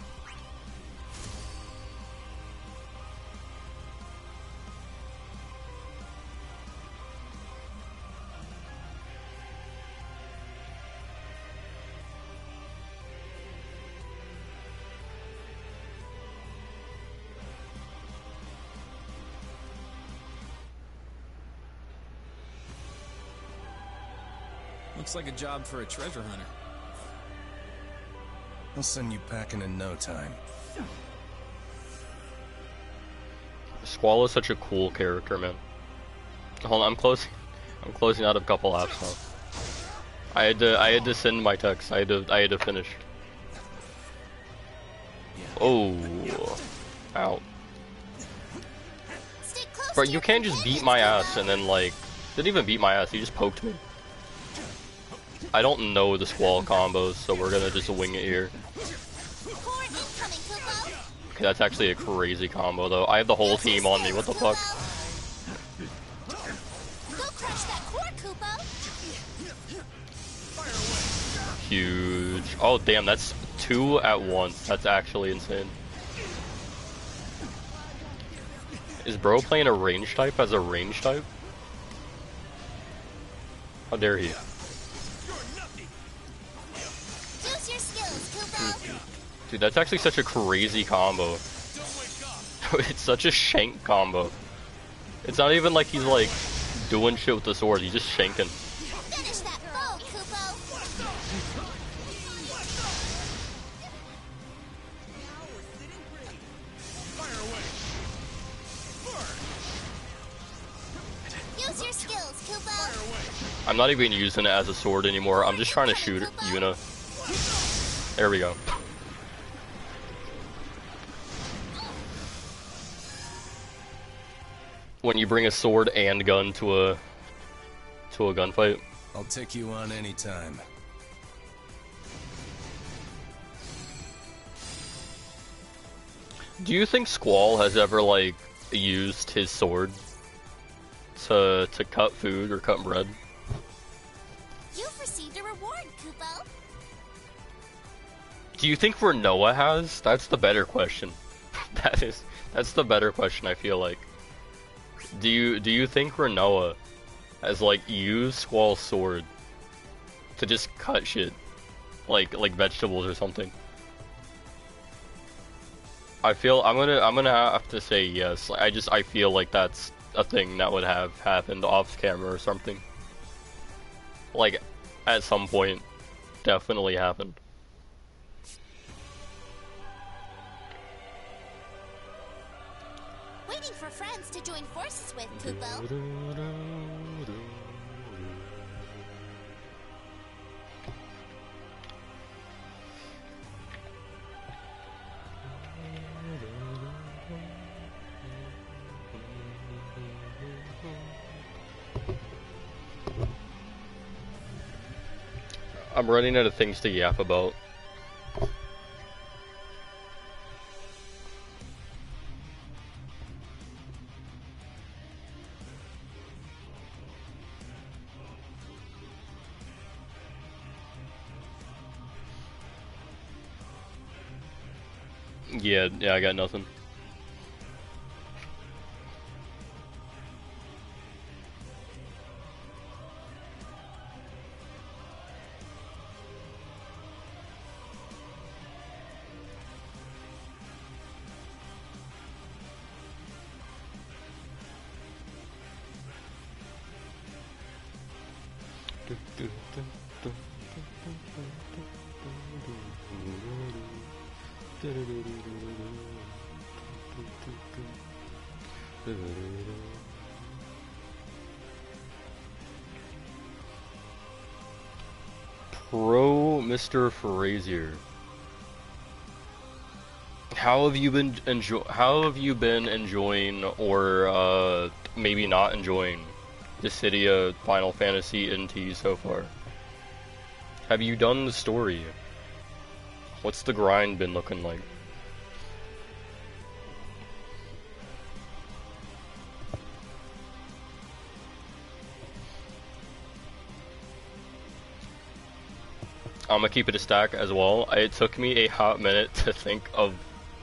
Looks like a job for a treasure hunter. We'll send you packing in no time. Squall is such a cool character, man. Hold on, I'm closing out a couple apps now. I had to send my text. I had to finish. Oh, ow. Stay close Bro, to you your can't just beat companions, my Kupo. ass and then like, didn't even beat my ass. You just poked me. I don't know the Squall combos, so we're gonna just wing it here. Core incoming, Kupo. Okay, that's actually a crazy combo though. I have the whole team on me. What the fuck? Go crush that core, Kupo. Huge. Oh damn, that's 2 at once. That's actually insane. Is bro playing a range type as a range type? How dare he? Use your skills, Kupo. Dude, that's actually such a crazy combo. It's such a shank combo. It's not even like he's like doing shit with the sword, he's just shanking. Finish that foe, Kupo. Use your skills, Kupo. I'm not even using it as a sword anymore, I'm just trying to shoot Yuna. There we go. When you bring a sword and gun to a gunfight. I'll take you on anytime. Do you think Squall has ever like used his sword to cut food or cut bread? You've received a reward, Kupo. Do you think Renoa has? That's the better question. That's the better question, I feel like. Do you think Renoa has like used Squall's sword to just cut shit? Like vegetables or something? I feel I'm gonna have to say yes. I feel like that's a thing that would have happened off camera or something. Like at some point, definitely happened. Waiting for friends to join forces with, Kupo. I'm running out of things to yap about. Yeah, I got nothing. Pro Mr. Frazier. How have you been enjoying or maybe not enjoying Dissidia Final Fantasy NT so far? Have you done the story? What's the grind been looking like? I'm gonna keep it a stack as well. It took me a hot minute to think of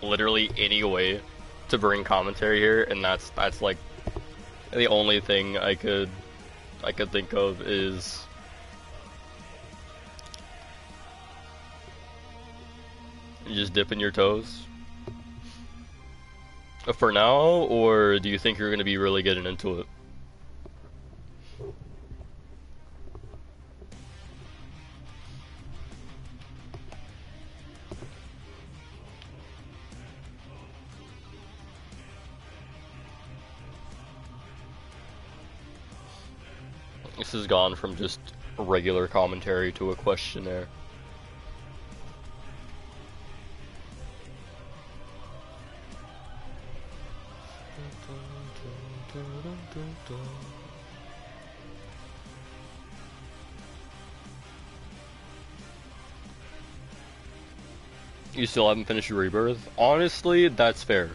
literally any way to bring commentary here, and that's like the only thing I could think of is just dipping your toes for now, or do you think you're gonna be really getting into it? This has gone from just regular commentary to a questionnaire. You still haven't finished your Rebirth? Honestly, that's fair.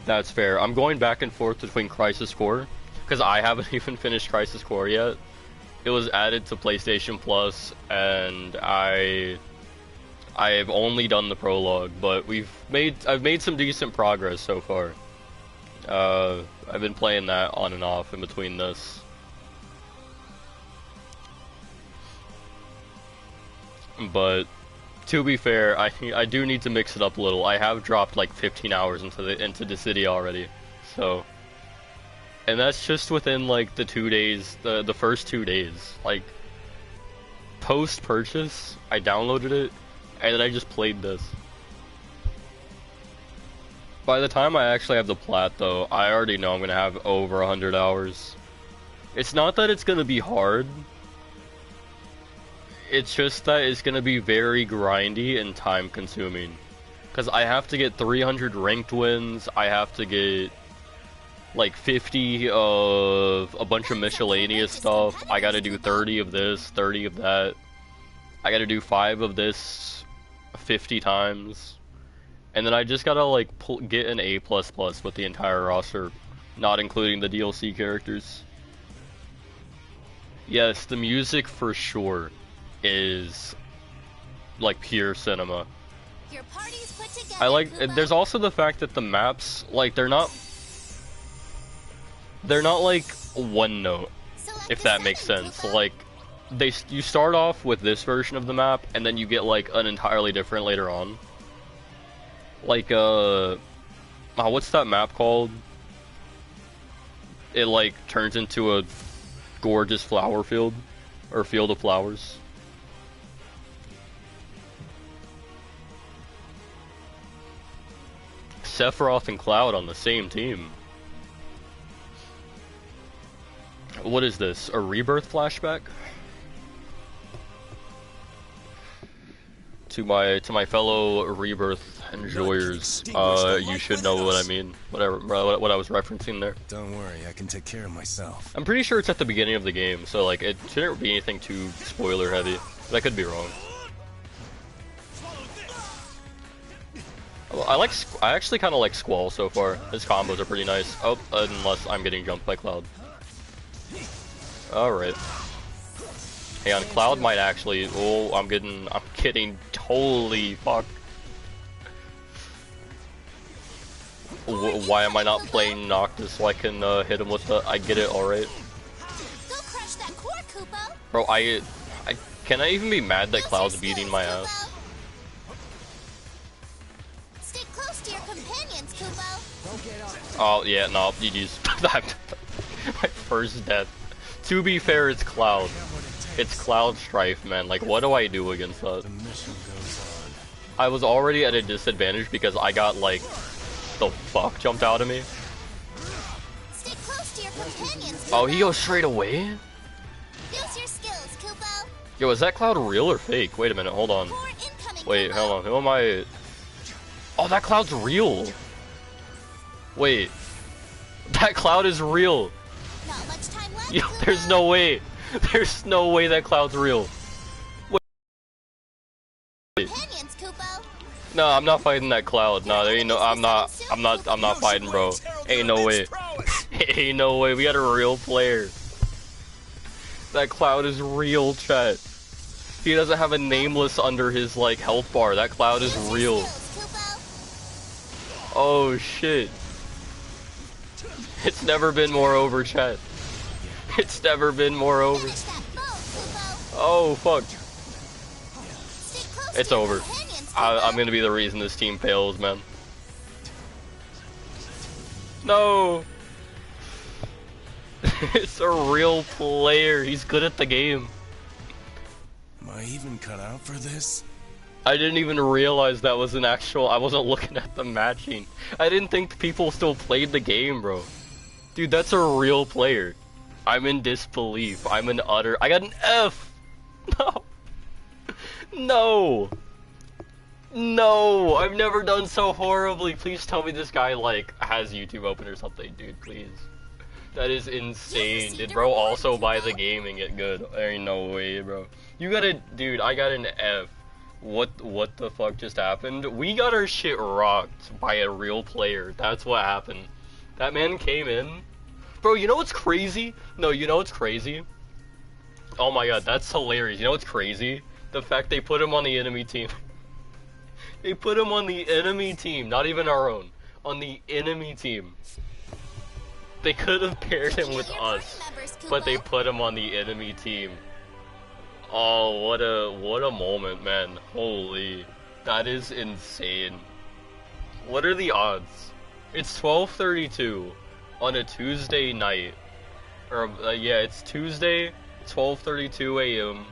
That's fair. I'm going back and forth between Crisis Core, because I haven't even finished Crisis Core yet. It was added to PlayStation Plus, and I've only done the prologue, but I've made some decent progress so far. I've been playing that on and off in between this. But to be fair, I do need to mix it up a little. I have dropped like 15 hours into Dissidia already, so, and that's just within like the 2 days, the first 2 days. Like post purchase, I downloaded it, and then I just played this. By the time I actually have the plat, though, I already know I'm gonna have over 100 hours. It's not that it's gonna be hard. It's just that it's gonna be very grindy and time consuming. Cause I have to get 300 ranked wins, I have to get like 50 of a bunch of miscellaneous stuff, I gotta do 30 of this, 30 of that, I gotta do 5 of this 50 times, and then I just gotta like get an A++ with the entire roster, not including the DLC characters. Yes, the music for sure is like pure cinema. Your party's put together, I like. Kubo. There's also the fact that the maps, like, they're not like one note, Select if the that makes setting, sense. Kubo. Like, you start off with this version of the map, and then you get like an entirely different later on. Like, what's that map called? It like turns into a gorgeous flower field, or field of flowers. Sephiroth and Cloud on the same team. What is this? A Rebirth flashback? To my fellow Rebirth enjoyers, you should know what I mean. Whatever, what I was referencing there. Don't worry, I can take care of myself. I'm pretty sure it's at the beginning of the game, so like it shouldn't be anything too spoiler heavy. But I could be wrong. I actually kind of like Squall so far. His combos are pretty nice. Oh, unless I'm getting jumped by Cloud. Alright. Hey, on Cloud might actually. Oh, I'm getting totally fucked. Why am I not playing Noctis so I can hit him with the? I get it. Alright. Go crush that core, Kubo. Bro, can I even be mad that Cloud's beating my ass? Stay close to your companions, Kubo. Oh yeah, no, GG's. My first death. To be fair, it's Cloud. It's Cloud Strife, man. Like, what do I do against that? The mission goes on. I was already at a disadvantage because I got, like, the fuck jumped out of me. Stay close to your companions, Kubo. Oh, he goes straight away? Use your skills, Kubo. Yo, is that Cloud real or fake? Wait a minute, hold on. Core incoming, Wait, Kubo. hold on, who am I? Oh, that Cloud's real! Wait. That Cloud is real! Not much time left, Yo, Kubo. there's no way! There's no way that Cloud's real. Wait. Companions, Kubo. No, I'm not fighting that Cloud. No, there ain't no. I'm not fighting, bro. Ain't no way. Ain't no way. We got a real player. That Cloud is real, chat. He doesn't have a nameless under his, like, health bar. That cloud is real. Oh, shit. It's never been more over, chat. It's never been more over. Oh, fuck. It's over. I'm gonna be the reason this team fails, man. No! It's a real player. He's good at the game. Am I even cut out for this? I didn't even realize that was an actual... I wasn't looking at the matching. I didn't think people still played the game, bro. Dude, that's a real player. I'm in disbelief. I'm in utter... I got an F! No! No! No! I've never done so horribly. Please tell me this guy, like, has YouTube open or something, dude, please. That is insane. Did bro also buy the game and get good? There ain't no way, bro. You got a... Dude, I got an F. What the fuck just happened? We got our shit rocked by a real player. That's what happened. That man came in. Bro, you know what's crazy? No, you know what's crazy? Oh my god, that's hilarious. You know what's crazy? The fact they put him on the enemy team. They put him on the enemy team, not even our own. On the enemy team. They could have paired him with us, but they put him on the enemy team. Oh, what a moment, man. Holy. That is insane. What are the odds? It's 12:32 on a Tuesday night. Or, yeah, it's Tuesday, 12:32 a.m.,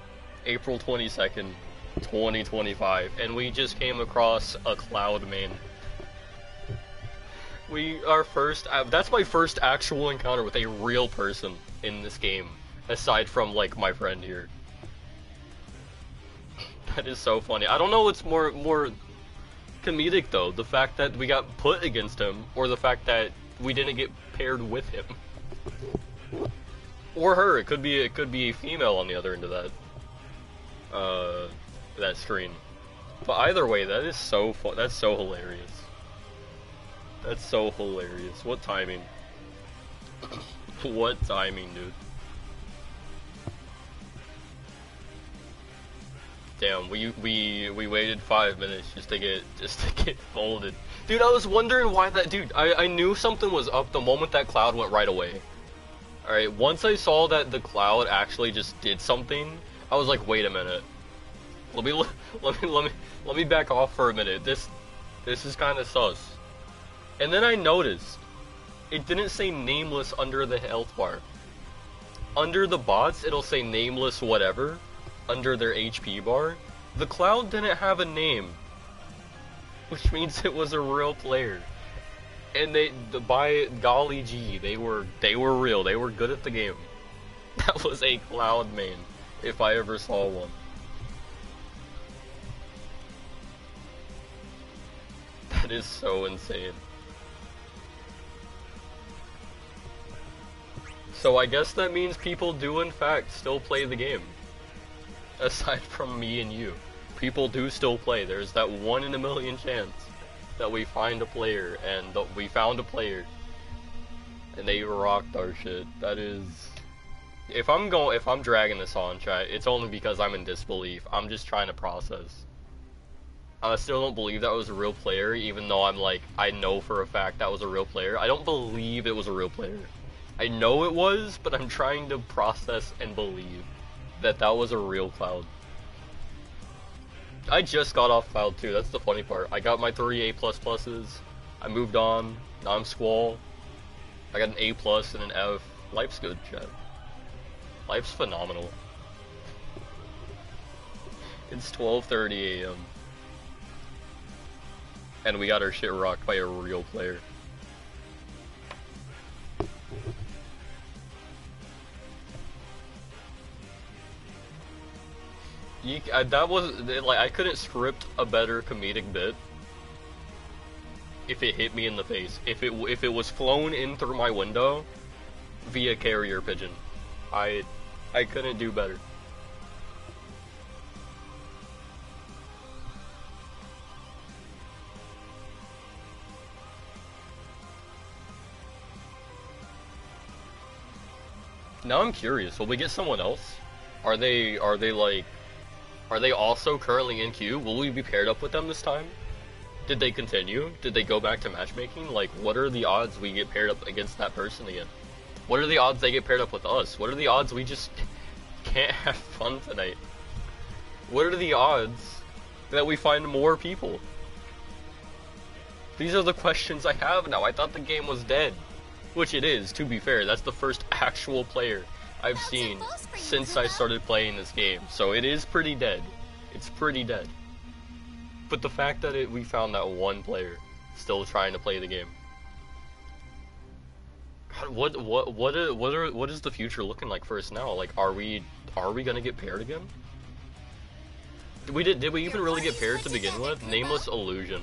April 22nd, 2025. And we just came across a cloud main. That's my first actual encounter with a real person in this game. Aside from, like, my friend here. That is so funny. I don't know what's more comedic though, the fact that we got put against him, or the fact that we didn't get paired with him, or her. It could be a female on the other end of that screen. But either way, that is so fun. That's so hilarious. That's so hilarious. What timing? What timing, dude? Damn, we waited 5 minutes just to get folded. Dude, I was wondering why that dude, I knew something was up the moment that cloud went right away. Alright, once I saw that the cloud actually just did something, I was like, wait a minute. Let me back off for a minute. This is kinda sus. And then I noticed it didn't say nameless under the health bar. Under the bots it'll say nameless whatever. Under their HP bar, the cloud didn't have a name, which means it was a real player. And by golly gee, they were real. They were good at the game. That was a cloud main, if I ever saw one. That is so insane. So I guess that means people do in fact still play the game. Aside from me and you, people do still play. There's that 1 in a million chance that we find a player, and we found a player, and they rocked our shit. That is, if I'm dragging this on, chat, it's only because I'm in disbelief. I'm just trying to process. I still don't believe that was a real player, even though I'm like, I know for a fact that was a real player. I don't believe it was a real player. I know it was, but I'm trying to process and believe that was a real cloud. I just got off cloud 2, that's the funny part. I got my 3 A++s, I moved on, now I'm Squall. I got an A+ and an F. Life's good, chat. Life's phenomenal. It's 12:30 a.m. and we got our shit rocked by a real player. That was like, I couldn't script a better comedic bit if it hit me in the face. If it was flown in through my window via carrier pigeon, I couldn't do better. Now I'm curious. Will we get someone else? Are they like? Are they also currently in queue? Will we be paired up with them this time? Did they continue? Did they go back to matchmaking? Like, what are the odds we get paired up against that person again? What are the odds they get paired up with us? What are the odds we just can't have fun tonight? What are the odds that we find more people? These are the questions I have now. I thought the game was dead. Which it is, to be fair. That's the first actual player I've seen since I started playing this game. So it is pretty dead. It's pretty dead. But the fact that we found that one player still trying to play the game. God, what is the future looking like for us now? Like, are we gonna get paired again? Did we even really get paired to begin with? Nameless Illusion.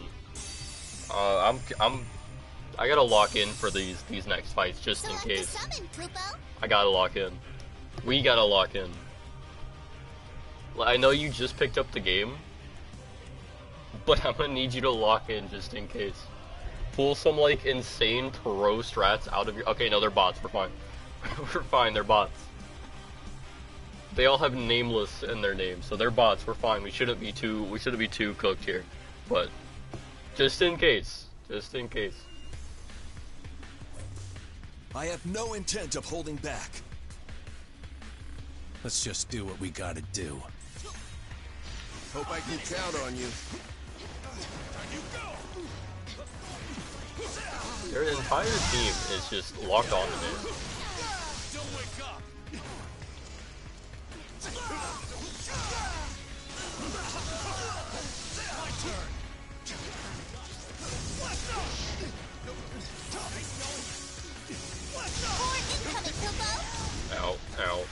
I gotta lock in for these next fights just in case. I gotta lock in. We gotta lock in. I know you just picked up the game, but I'm gonna need you to lock in just in case. Pull some like insane pro strats out of your. Okay, no, they're bots. We're fine. We're fine. They're bots. They all have nameless in their name, so they're bots. We're fine. We shouldn't be too cooked here, but just in case. Just in case. I have no intent of holding back. Let's just do what we gotta do. Hope I can count on you. Their entire team is just locked on to me. Ow, ow.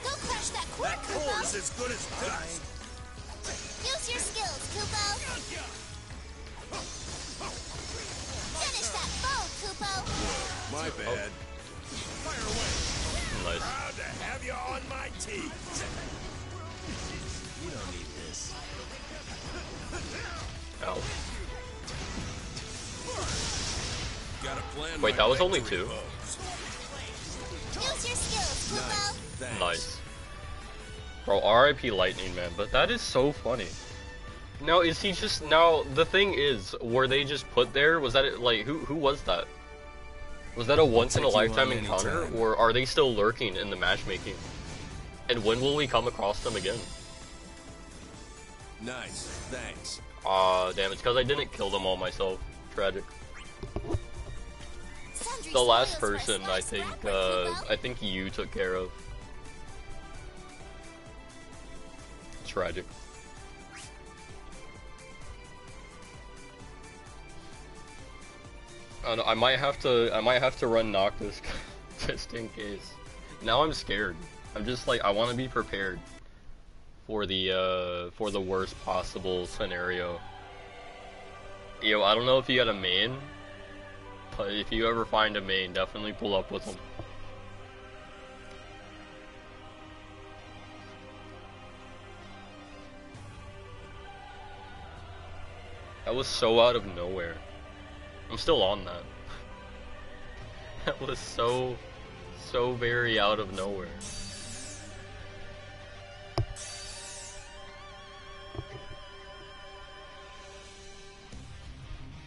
Go crush that core, That core's as good as done. Use your skills, Kupo. Finish that foe, Kupo. My bad. Fire away. Nice. Proud to have you on my team. You don't need this. Ow. Gotta plan. Wait, my that was only victory 2? pose. Use your skills, Kupo. Thanks. Nice. Bro, RIP Lightning Man, but that is so funny. Now, is he just, now, the thing is, were they just put there? Was that, like, who was that? Was that a once-in-a-lifetime take you on encounter, anytime. or are they still lurking in the matchmaking? And when will we come across them again? Nice. Thanks. Aw, damn, it's because I didn't kill them all myself. Tragic. Sundry The last spoils for a person, slice I think you took care of. Tragic. I might have to run Noctis just in case. Now I'm scared. I'm just like, I want to be prepared for the worst possible scenario. Yo, I don't know if you got a main, but if you ever find a main, definitely pull up with them. That was so out of nowhere. I'm still on that. That was so very out of nowhere.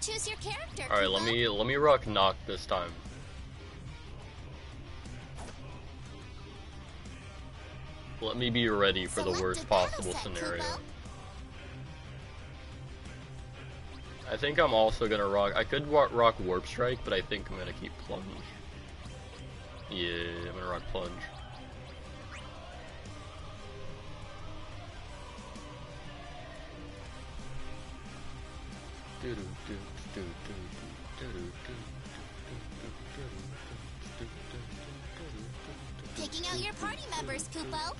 Choose your character. All right, Kupo. let me rock knock this time. Let me be ready for the Select worst a battle possible set, scenario. Kupo. I think I'm also gonna rock. I could rock Warp Strike, but I think I'm gonna keep Plunge. Yeah, I'm gonna rock Plunge. Taking out your party members, Kupo.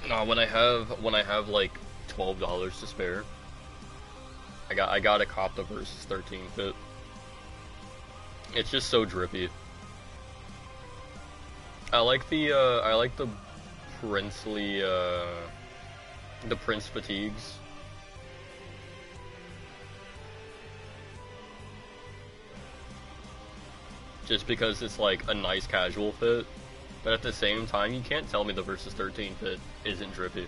No, when I have like $12 to spare, I gotta cop the versus 13 fit. It's just so drippy. I like the princely the Prince Fatigues. Just because it's like a nice casual fit, but at the same time, you can't tell me the Versus 13 fit isn't drippy.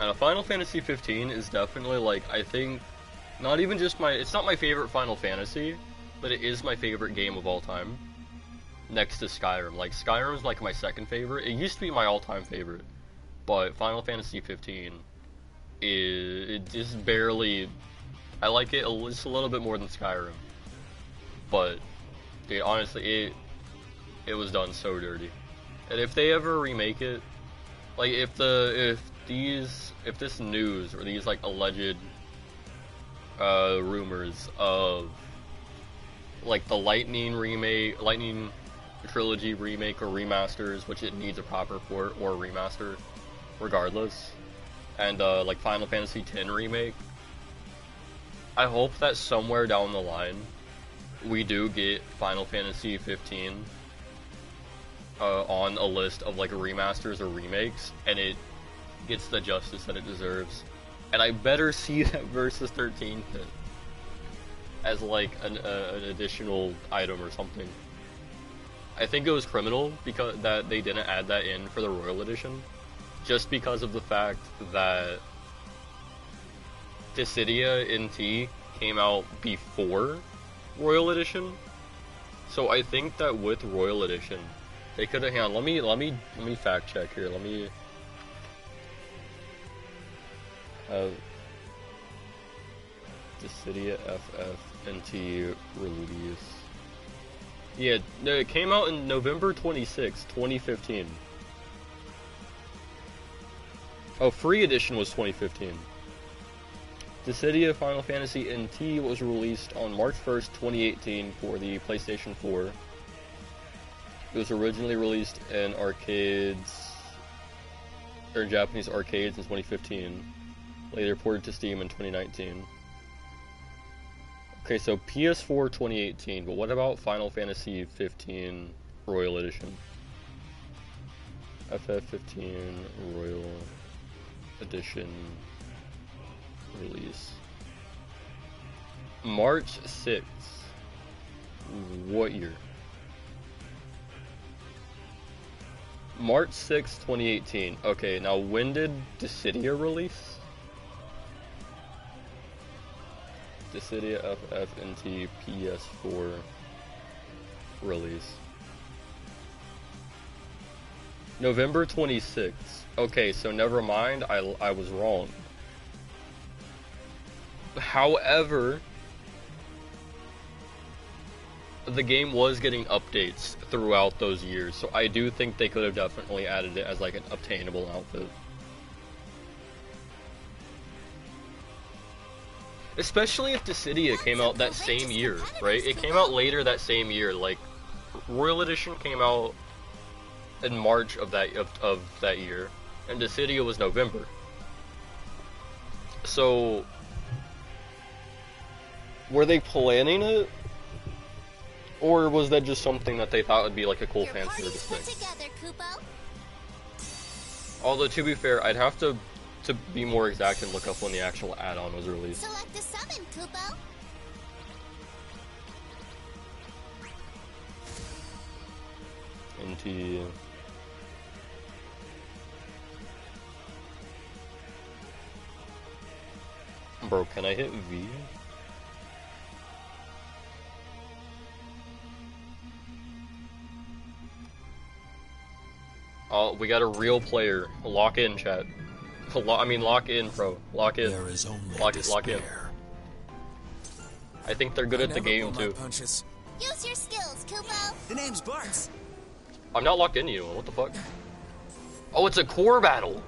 And Final Fantasy 15 is definitely, like, I think, not even just it's not my favorite Final Fantasy, but it is my favorite game of all time. Next to Skyrim. Like, Skyrim's like my second favorite. It used to be my all-time favorite. But Final Fantasy 15 it just barely, I like it just a little bit more than Skyrim. But, dude, honestly, it was done so dirty. And if they ever remake it, like, if this news, or these, like, alleged, rumors of, like, the Lightning Trilogy remake or remasters, which it needs a proper port or remaster, regardless, and, like, Final Fantasy X remake, I hope that somewhere down the line, we do get Final Fantasy 15, on a list of, like, remasters or remakes, and it gets the justice that it deserves. And I better see that Versus 13 hit as, like, an additional item or something. I think it was criminal because that they didn't add that in for the Royal Edition, just because of the fact that Dissidia NT came out before Royal Edition. So I think that with Royal Edition, they could have. Hang on, let me fact check here. Let me. Dissidia FFNT release. Yeah, no, it came out in November 26, 2015. Oh, free edition was 2015. Dissidia Final Fantasy NT was released on March 1st, 2018 for the PlayStation 4. It was originally released in arcades, or in Japanese arcades in 2015. Later ported to Steam in 2019. Okay, so PS4 2018, but what about Final Fantasy 15 Royal Edition? FF15 Royal Edition release. March 6th. What year? March 6th, 2018. Okay, now when did Dissidia release? Dissidia FFNT PS4 release. November 26th. Okay, so never mind, I was wrong. However, the game was getting updates throughout those years, so I do think they could have definitely added it as like an obtainable outfit. Especially if Dissidia came out that same year, right? It came out later that same year. Like, Royal Edition came out in March of that year, and Dissidia was November. So, were they planning it, or was that just something that they thought would be like a cool fan service thing? Although, to be fair, I'd have to be more exact and look up when the actual add-on was released. Select the summon, Kupo. NT. Bro, can I hit V? Oh, we got a real player. Lock in, chat. Lock in, bro. Lock in. There is only Lock in. despair. I think they're good at the game, too. Punches. Use your skills, Kupo. The name's Bart. I'm not locked into you. What the fuck? Oh, it's a core battle.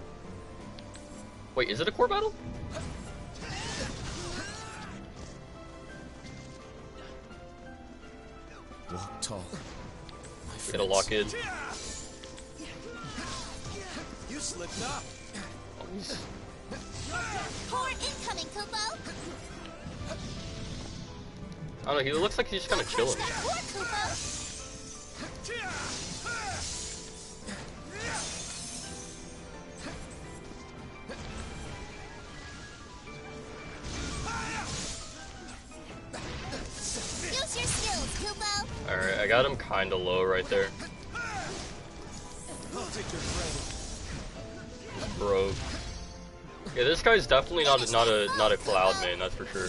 Wait, is it a core battle? Walk tall. My Gotta lock in. You slipped up. Core incoming, Kupo. I don't know, he looks like he's just kind of chilling. That core, Kupo. Use your skills, Kupo. Alright, I got him kinda low right there. I'll take your friend. Bro. Yeah, this guy's definitely not a cloud main, that's for sure.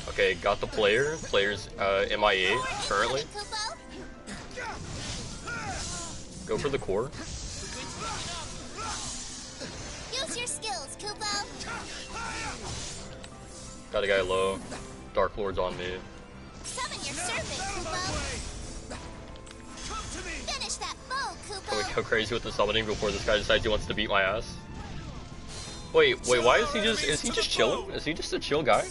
Okay, got the player. Player's MIA currently. Kupo. Go for the core. Use your skills, Kupo. Got a guy low. Dark Lord's on me. Summon your serpent, Kupo. Finish that foe, Can we Kupo. go crazy with the summoning before this guy decides he wants to beat my ass? Wait, why is he just chilling? Is he just a chill guy?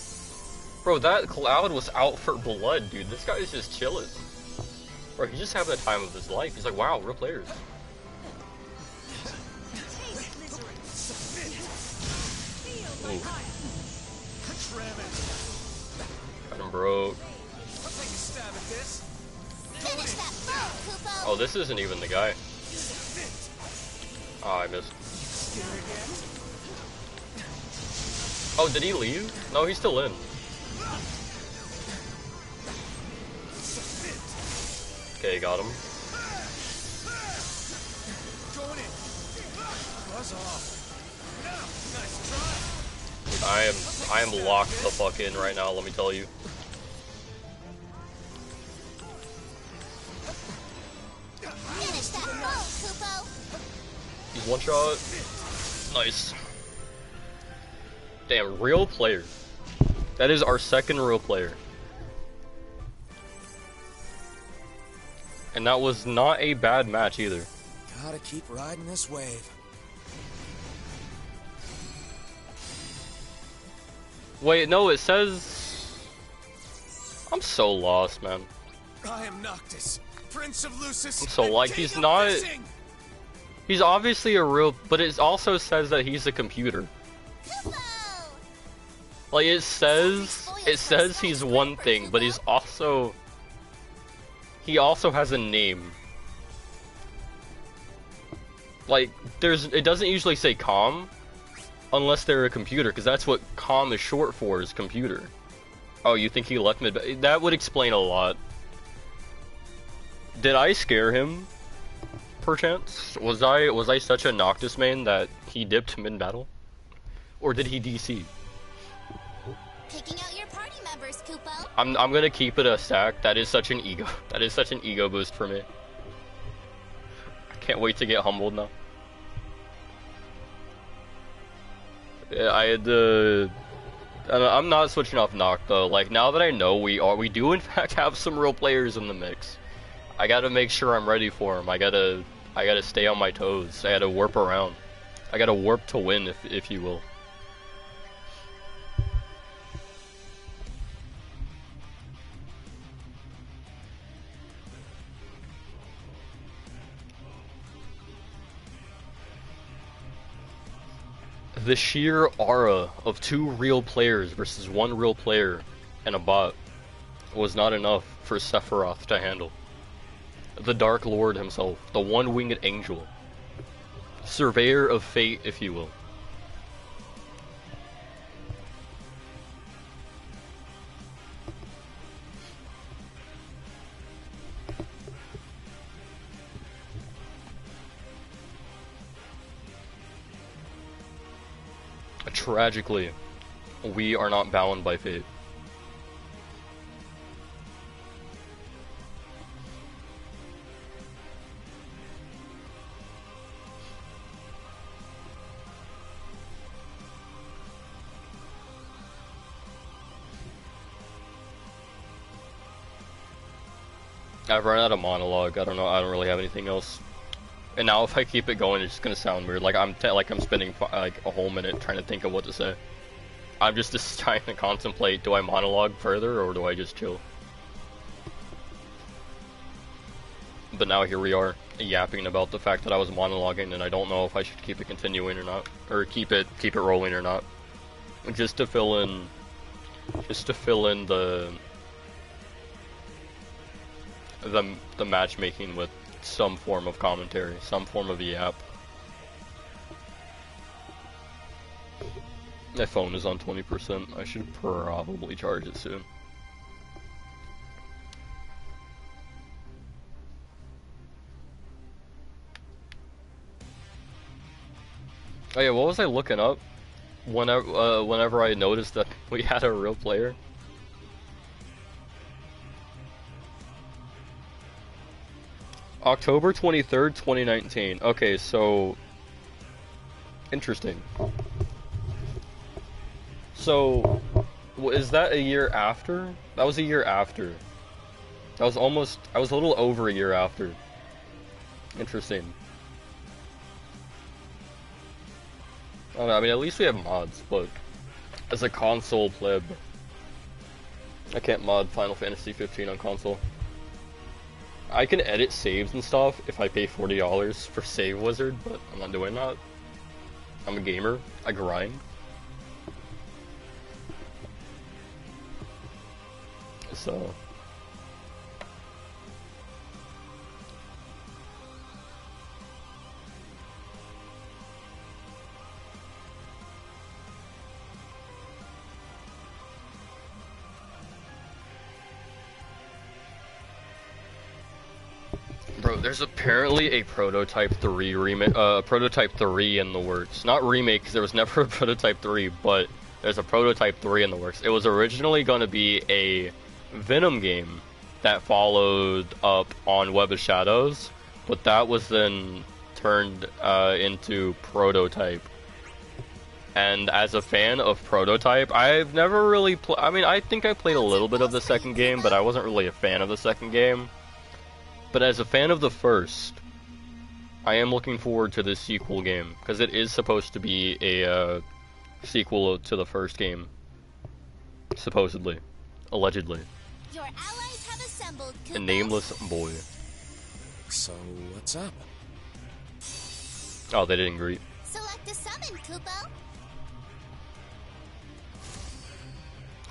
Bro, that Cloud was out for blood, dude. This guy is just chilling. Bro, he's just having the time of his life. He's like, wow, real players. Ooh. Got him broke. I'll take a stab at this. Finish that foe, Kupo. Oh, this isn't even the guy. Oh, I missed. Oh, did he leave? No, he's still in. Okay, got him. Going in. Buzz off. Nice try. I am locked the fuck in right now, let me tell you. Finish that foe, Kupo. He's one shot. Nice. Damn, real player. That is our second real player. And that was not a bad match either. Gotta keep riding this wave. Wait, no, it says... I'm so lost, man. I am Noctis, Prince of Lucis. I'm so and like, King he's of not... Fishing. He's obviously a real... But it also says that he's a computer. Kupo. Like, it says he's one thing, but he's also... He also has a name. Like, it doesn't usually say com, unless they're a computer, because that's what com is short for, is computer. Oh, you think he left mid? That would explain a lot. Did I scare him? Perchance? Was I such a Noctis main that he dipped mid battle? Or did he DC? Picking out your party members, Kupo. I'm gonna keep it a stack. That is such an ego. That is such an ego boost for me. I can't wait to get humbled now. Yeah, I had to... I'm not switching off Noct though. Like, now that I know we do in fact have some real players in the mix, I gotta make sure I'm ready for them. I gotta stay on my toes. I gotta warp around. I gotta warp to win, if you will. The sheer aura of two real players versus one real player and a bot was not enough for Sephiroth to handle. The Dark Lord himself, the one-winged angel, surveyor of fate, if you will. Tragically, we are not bound by fate. I've run out of monologue. I don't know. I don't really have anything else. And now if I keep it going, it's just gonna sound weird. Like I'm spending like a whole minute trying to think of what to say. I'm just trying to contemplate: do I monologue further or do I just chill? But now here we are, yapping about the fact that I was monologuing, and I don't know if I should keep it continuing or not, or keep it rolling or not. Just to fill in just to fill in the matchmaking with some form of commentary, some form of yap. My phone is on 20%. I should probably charge it soon. Oh yeah, what was I looking up? Whenever I noticed that we had a real player. October 23rd, 2019. Okay, so interesting. So is that a year after? That was a year after. That was almost, I was a little over a year after. Interesting. I don't know, I mean, at least we have mods, but as a console pleb, I can't mod Final Fantasy 15 on console. I can edit saves and stuff if I pay $40 for Save Wizard, but I'm not doing that. I'm a gamer. I grind. So... Bro, there's apparently a Prototype 3 remake, Prototype 3 in the works. Not remake, because there was never a Prototype 3, but there's a Prototype 3 in the works. It was originally going to be a Venom game that followed up on Web of Shadows, but that was then turned into Prototype. And as a fan of Prototype, I've never really I mean, I think I played a little bit of the second game, but I wasn't really a fan of the second game. But as a fan of the first, I am looking forward to this sequel game, because it is supposed to be a sequel to the first game. Supposedly. Allegedly. Your allies have assembled, A Kupo. nameless boy. So, what's up? Oh, they didn't greet. Select a summon, Kupo.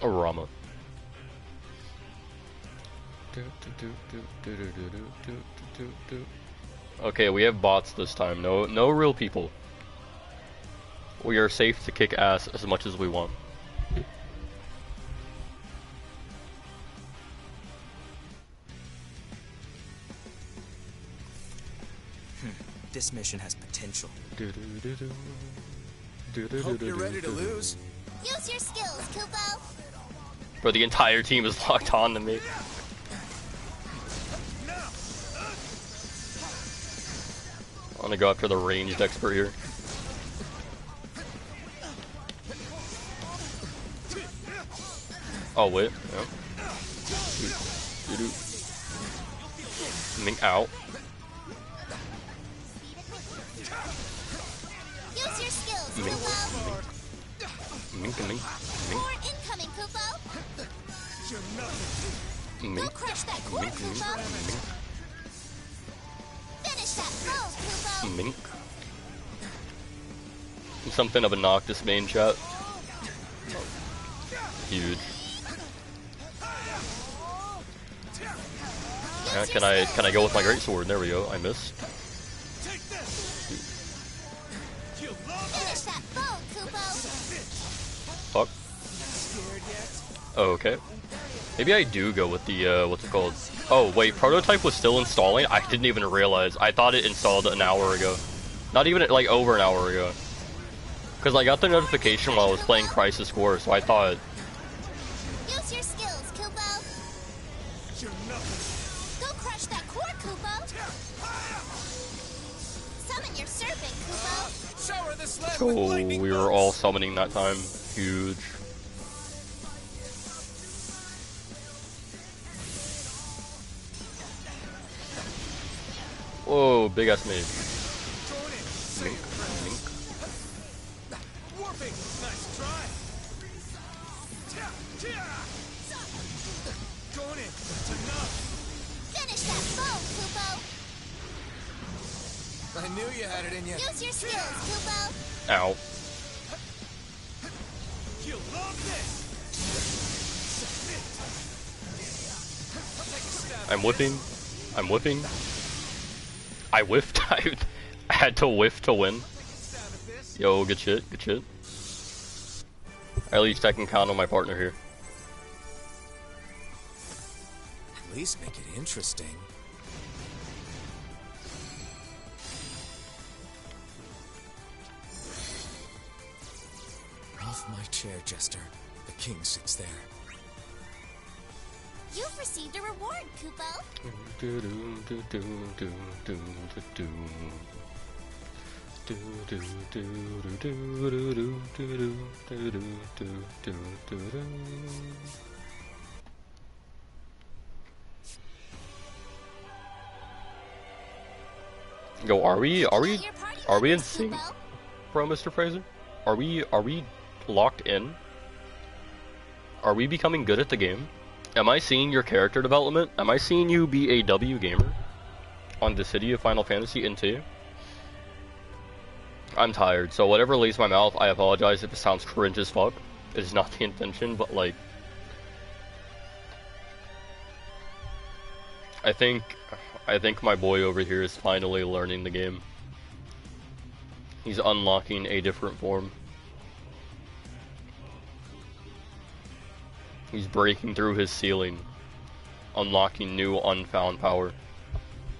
A Rama. Okay, we have bots this time. No real people. We are safe to kick ass as much as we want. This mission has potential. Hope you're ready to lose. Use your skills, Kupo. Bro, the entire team is locked on to me. I'm gonna go after the ranged expert here. Oh wait, yeah. Mink out. Use your skills, Mink. Kupo. Mink. More incoming, Kupo. Go Mink. crush that core, Kupo. Finish that foe, Kupo. Mink. Something of a Noctis main chat. Huge. Yeah, can I go with my greatsword? There we go. I missed. Finish that foe, Kupo. Fuck. Oh, okay. Maybe I do go with the what's it called? Oh wait, Prototype was still installing? I didn't even realize. I thought it installed an hour ago. Not even like over an hour ago. Cause I got the notification while I was playing Crisis Core, so I thought. Use your skills, Kupo. Go crush that core, Kupo. Summon your serpent, Kupo. Shower the sled Oh, with lightning we were all summoning that time. Huge. Whoa, big ass mage. Join in. Say Mink. it, friends. Mink. Warping. Nice try. Going in. That's enough. Finish that foe, Kupo. I knew you had it in you. Use your skills, Kupo. Ow. You'll love this. I'm whiffing. I'm whiffing. I whiffed. I had to whiff to win. Yo, good shit, good shit. At least I can count on my partner here. At least make it interesting. Off my chair, Jester. The king sits there. You've received a reward, Kupo. Yo, are we in Kupo. sync, bro, Mr. Fraser? Are we locked in? Are we becoming good at the game? Am I seeing your character development? Am I seeing you be a W gamer on Dissidia Final Fantasy N2? I'm tired, so whatever leaves my mouth, I apologize if it sounds cringe as fuck. It's not the intention, but like, I think my boy over here is finally learning the game. He's unlocking a different form. He's breaking through his ceiling, unlocking new unfound power,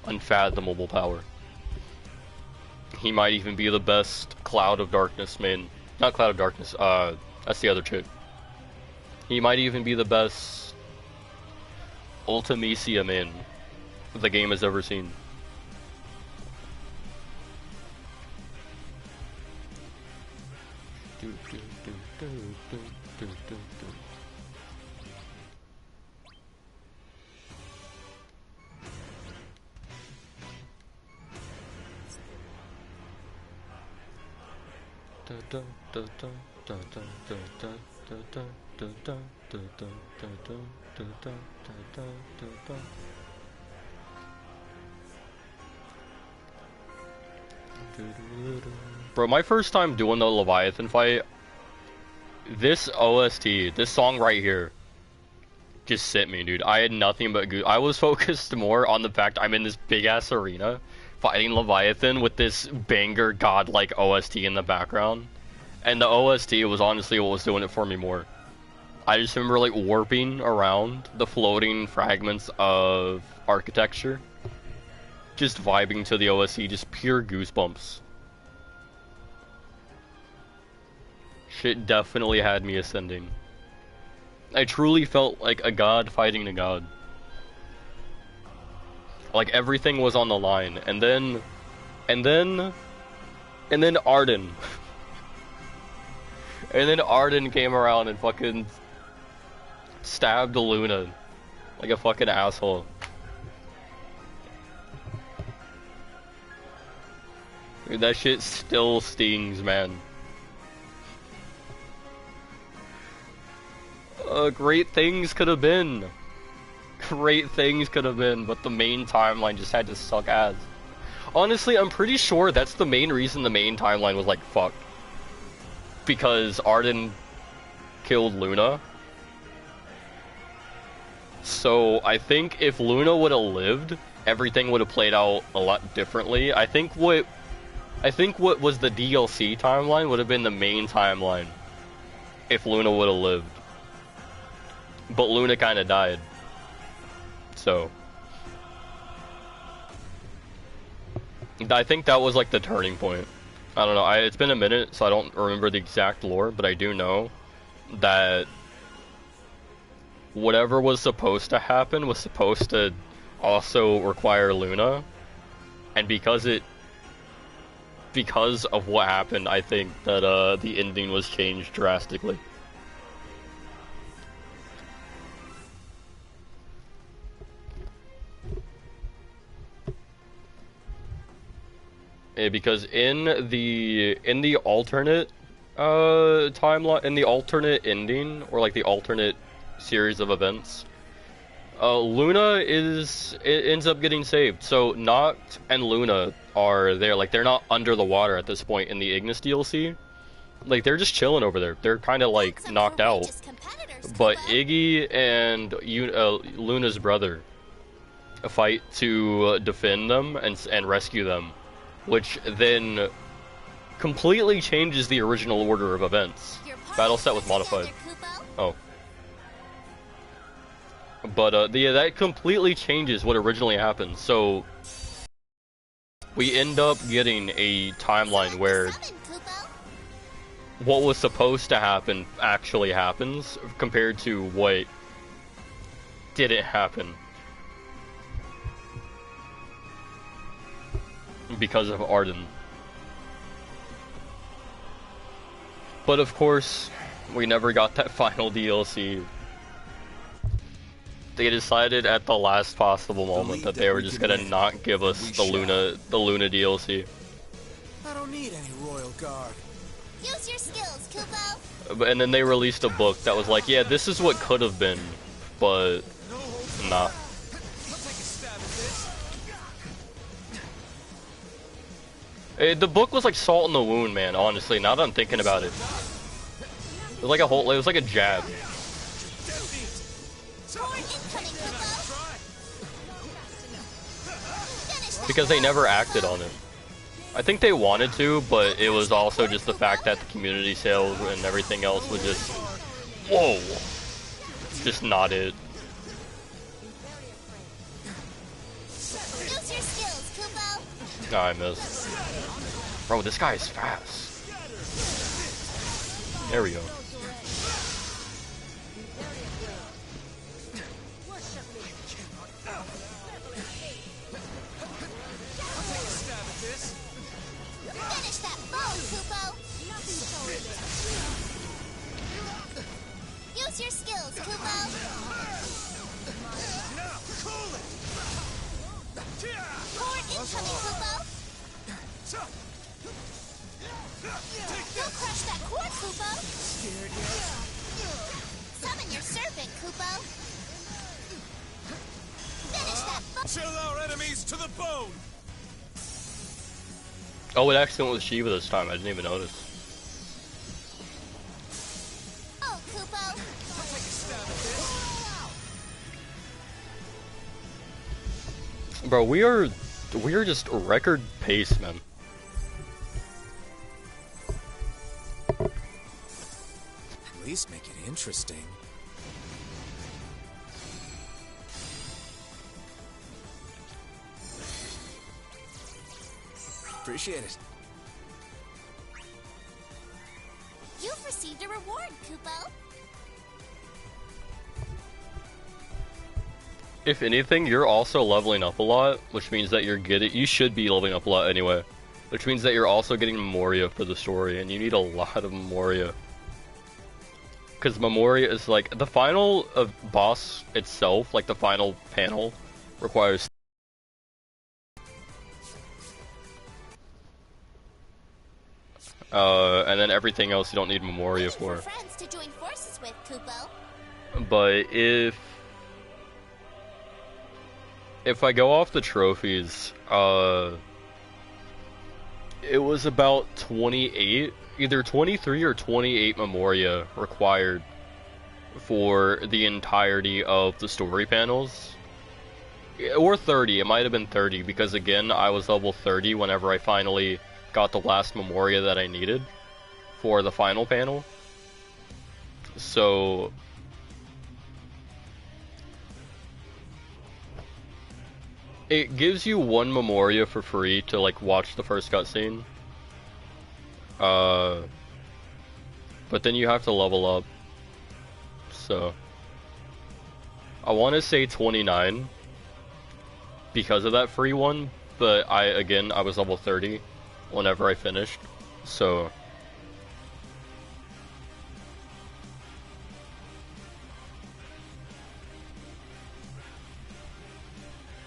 unfathomable power. He might even be the best Cloud of Darkness main. Not Cloud of Darkness, that's the other chick. He might even be the best Ultimecia main the game has ever seen. Bro, my first time doing the Leviathan fight, this OST, this song right here, just sent me, dude. I had nothing but good. I was focused more on the fact I'm in this big ass arena fighting Leviathan with this banger godlike OST in the background. And the OST was honestly what was doing it for me more. I just remember like warping around the floating fragments of architecture. Just vibing to the OST, just pure goosebumps. Shit definitely had me ascending. I truly felt like a god fighting a god. Like everything was on the line, and then Arden. And then Arden came around and fucking stabbed Luna like a fucking asshole. Dude, that shit still stings, man. Great things could have been. Great things could have been, but the main timeline just had to suck ass. Honestly, I'm pretty sure that's the main reason the main timeline was like fucked. Because Arden killed Luna. So I think if Luna would have lived, everything would have played out a lot differently. I think what was the DLC timeline would have been the main timeline if Luna would have lived. But Luna kind of died. So I think that was like the turning point. I don't know, it's been a minute, so I don't remember the exact lore, but I do know that whatever was supposed to happen was supposed to also require Luna, and because of what happened, I think that the ending was changed drastically. Because in the alternate timeline, in the alternate ending, or like the alternate series of events, Luna ends up getting saved. So Noct and Luna are there, like they're not under the water at this point in the Ignis DLC. Like they're just chilling over there. They're kind of like knocked out. But Iggy and Luna's brother fight to defend them and rescue them, which then completely changes the original order of events. Battle set was modified. Oh. But yeah, that completely changes what originally happened. So we end up getting a timeline where what was supposed to happen actually happens compared to what didn't happen because of Arden. But of course, we never got that final DLC. They decided at the last possible moment that they were just gonna not give us the Luna DLC. I don't need any royal guard. Use your skills, Kupo. And then they released a book that was like, yeah, this is what could have been, but nah. The book was like salt in the wound, man, honestly, now that I'm thinking about it. It was like it was like a jab. Because they never acted on it. I think they wanted to, but it was also just the fact that the community sales and everything else was just, whoa, just not it. Use your skills, Kupo. Oh, I missed. Bro, this guy is fast. There we go. Finish that bone, Kupo. Use your skills, Kupo. Core incoming, Kupo. Go crush that core, Kupo. Summon your serpent, Kupo. Finish that bone. Chill our enemies to the bone! Oh, it actually went with Shiva this time, I didn't even notice. Oh, Kupo. Bro, we are just record pace, man. At least make it interesting. Appreciate it. You've received a reward, Kupo. If anything, you're also leveling up a lot, which means that you should be leveling up a lot anyway. Which means that you're also getting Memoria for the story, and you need a lot of Memoria. Because Memoria is like, the final boss itself, like the final panel, requires and then everything else you don't need Memoria for. Friends to join forces with, Kupo. But if I go off the trophies, it was about 28, either 23 or 28 Memoria required for the entirety of the story panels. Or 30, it might have been 30, because again, I was level 30 whenever I finally got the last Memoria that I needed for the final panel. So it gives you one Memoria for free to like watch the first cutscene. But then you have to level up. So I want to say 29 because of that free one, but I was level 30 whenever I finished. So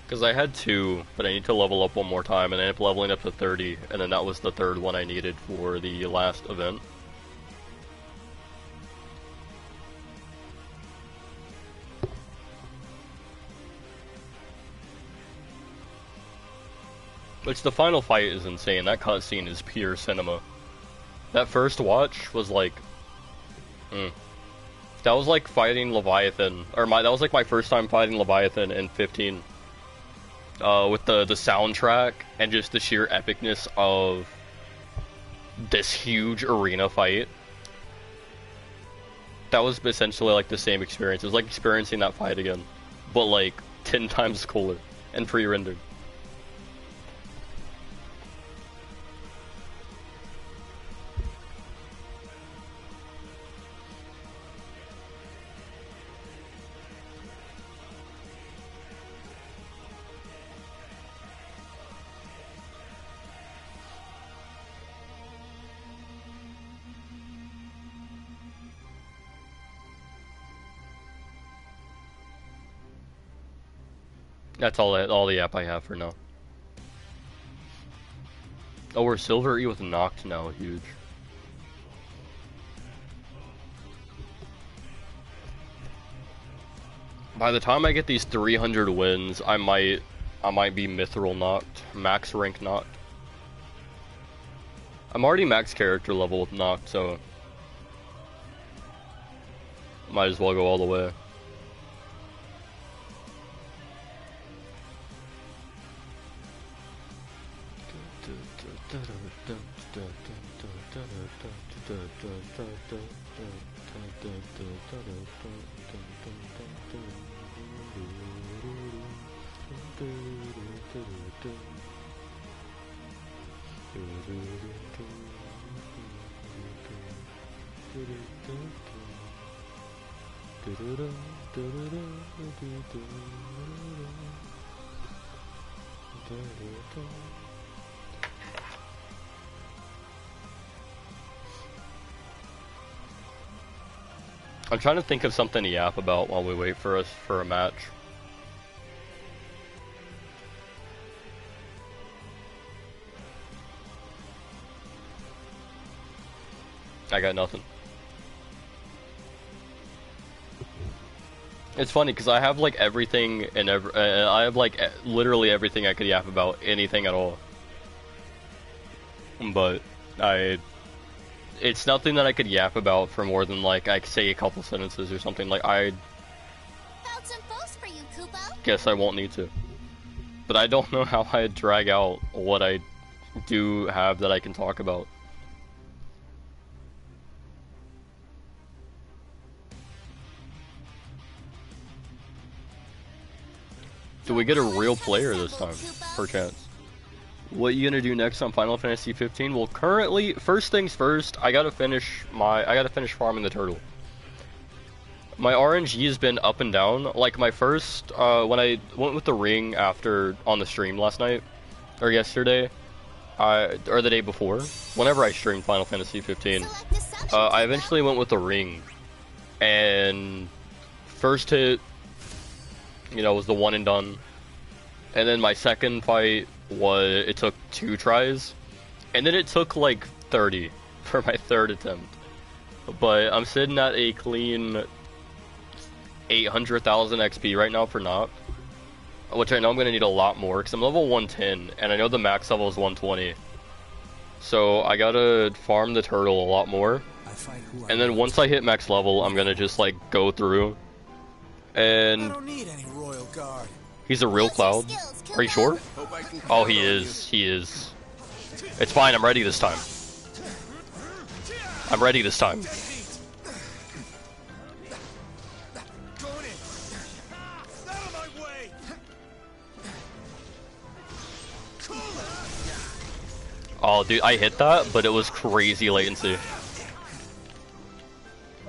because I had 2, but I need to level up one more time, and I ended up leveling up to 30, and then that was the third one I needed for the last event. Which the final fight is insane. That cutscene is pure cinema. That first watch was like, that was like fighting Leviathan, or that was like my first time fighting Leviathan in 15. with the soundtrack and just the sheer epicness of this huge arena fight. That was essentially like the same experience. It was like experiencing that fight again, but like 10 times cooler and pre-rendered. That's all the app I have for now. Oh, we're Silver E with Noct now, huge. By the time I get these 300 wins, I might be Mithril Noct, max rank Noct. I'm already max character level with Noct, so might as well go all the way. I'm trying to think of something to yap about while we wait for a match. I got nothing. It's funny because I have like everything and I have like literally everything I could yap about, anything at all. But it's nothing that I could yap about for more than like I could say a couple sentences or something. Like I Found some foes for you, Kupo. guess I won't need to. But I don't know how I'd drag out what I do have that I can talk about. Do we get a real player this time, perchance? What you gonna do next on Final Fantasy 15? Well, currently, first things first, I gotta finish farming the turtle. My RNG has been up and down. Like my first, when I went with the ring on the stream last night, or yesterday, or the day before, whenever I streamed Final Fantasy 15, I eventually went with the ring, and first hit, was the one and done. And then my second fight it took 2 tries. And then it took like 30 for my third attempt. But I'm sitting at a clean 800,000 XP right now for Noct. Which I know I'm going to need a lot more because I'm level 110 and I know the max level is 120. So I gotta farm the turtle a lot more. And then once I hit max level, I'm going to just like go through. And I don't need any royal guard. He's a real Cloud. Are you sure? Oh, he is. He is. It's fine. I'm ready this time. I'm ready this time. Oh, dude, I hit that, but it was crazy latency.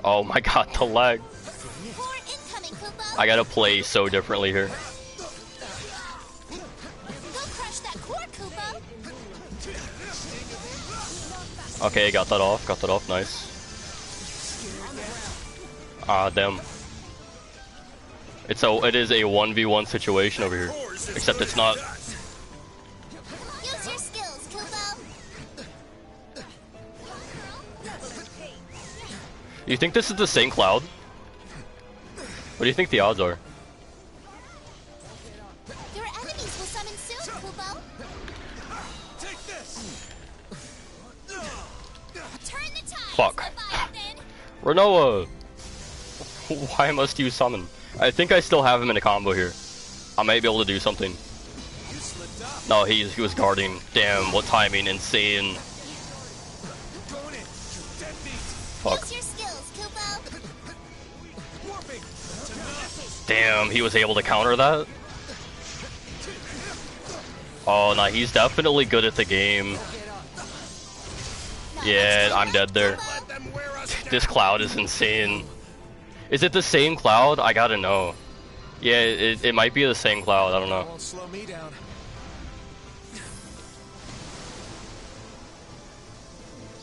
Oh my god, the lag. I gotta play so differently here. Okay, got that off, nice. Ah, damn. It is a 1v1 situation over here. Except it's not. Use your skills, Kupo. You think this is the same Cloud? What do you think the odds are? Your enemies will summon soon, Kupo. Take this. Turn the tide. Fuck. Renoa! Why must you summon? I think I still have him in a combo here. I might be able to do something. No, he was guarding. Damn, what timing, insane. Going in. Dead meat. Fuck. Use your skills, Kupo. Warping. Damn, he was able to counter that? Oh, nah, he's definitely good at the game. Yeah, I'm dead there. Let them wear us down. This cloud is insane. Is it the same cloud? I gotta know. Yeah, it might be the same cloud, I don't know. Won't slow me down.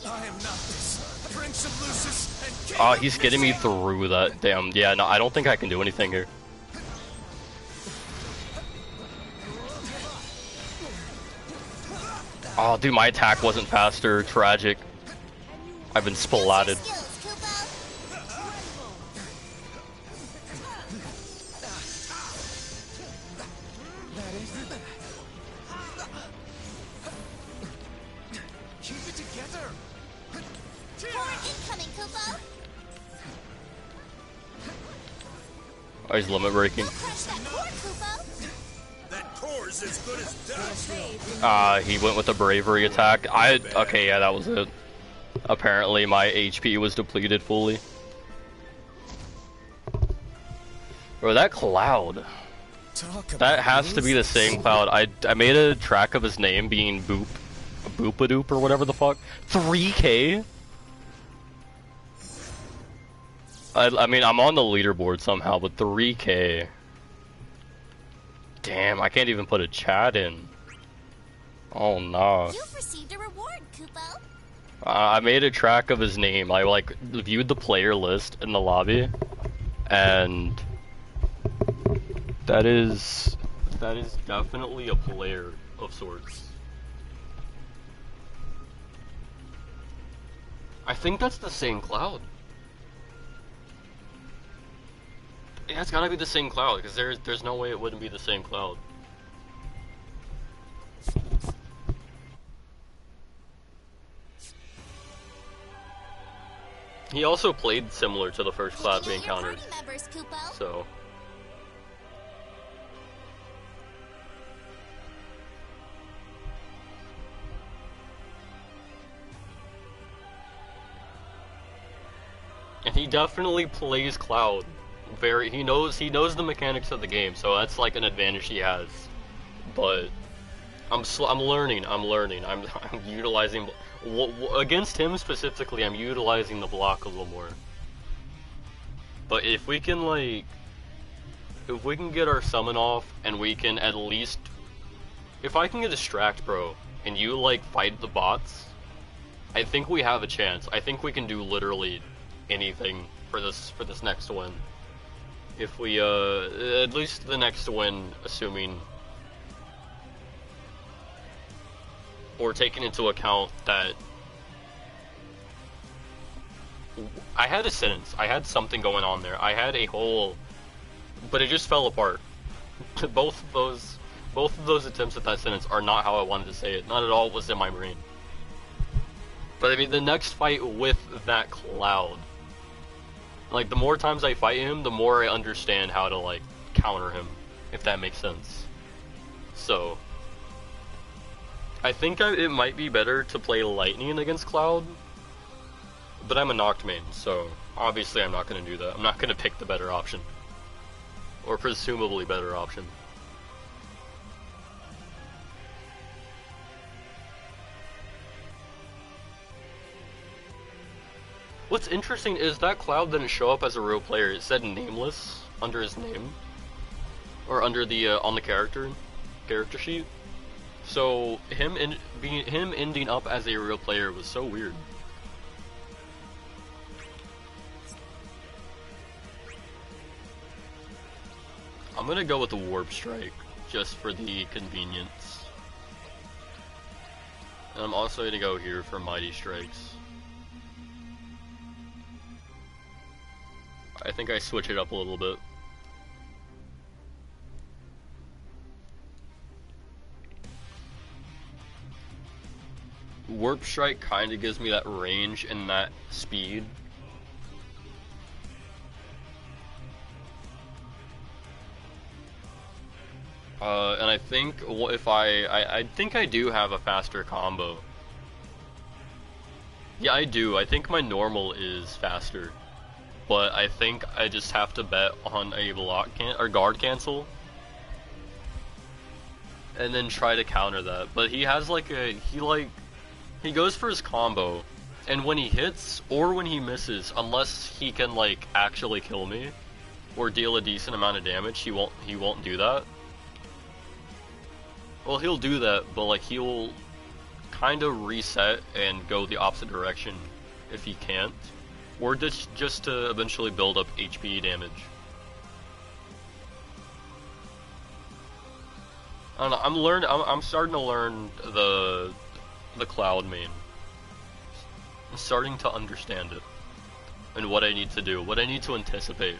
I am not this. Prince of Lucis and King Oh, of he's getting me Prison. through that. Damn, yeah, no, I don't think I can do anything here. Oh, dude, my attack wasn't faster. Tragic. I've been splatted. Use your skills, Kupo. Keep it together. Core incoming, Kupo. Oh, he's limit breaking. Don't crush that core, Kupo. That core's as good as done. He went with a bravery attack. Okay, yeah, that was it. Apparently my HP was depleted fully. Bro, that cloud. Talk about That has to be the same cloud. I made a track of his name being Boopadoop or whatever the fuck. 3K? I mean, I'm on the leaderboard somehow, but 3K. Damn, I can't even put a chat in. Oh no. You've received a reward, Kupo. I made a track of his name. I like viewed the player list in the lobby, and that is definitely a player of sorts. I think that's the same cloud. Yeah, it's gotta be the same cloud, because there's no way it wouldn't be the same cloud. He also played similar to the first cloud we Looking at your encountered, party members, Kupo. so... And he definitely plays Cloud. He knows the mechanics of the game, so that's like an advantage he has. But I'm learning. I'm utilizing against him specifically. I'm utilizing the block a little more. But if we can get our summon off, and we can at least, if I can get distract, bro, and you like fight the bots, I think we have a chance. I think we can do literally anything for this next win. If we at least the next win, assuming or taking into account that I had a sentence, I had something going on there. I had a whole, but it just fell apart. Both of those attempts at that sentence are not how I wanted to say it. Not at all was in my brain. But I mean, the next fight with that cloud, like, the more times I fight him, the more I understand how to, like, counter him, if that makes sense. So, I think it might be better to play Lightning against Cloud, but I'm a knocked main, so obviously I'm not going to do that. I'm not going to pick the better option, or presumably better option. What's interesting is that Cloud didn't show up as a real player. It said nameless under his name, or under the on the character sheet. So him ending up as a real player was so weird. I'm gonna go with the Warp Strike just for the convenience, and I'm also gonna go here for Mighty Strikes. I think I switch it up a little bit. Warp Strike kind of gives me that range and that speed. And I think if I think I do have a faster combo. Yeah, I do. I think my normal is faster, but I think I just have to bet on a block or guard cancel, and then try to counter that. But he has like he goes for his combo, and when he hits or when he misses, unless he can like actually kill me or deal a decent amount of damage, he won't do that. Well, he'll do that, but like he'll kind of reset and go the opposite direction if he can't, or just to eventually build up HP damage. I don't know, I'm starting to learn the Cloud main. I'm starting to understand it and what I need to do, what I need to anticipate.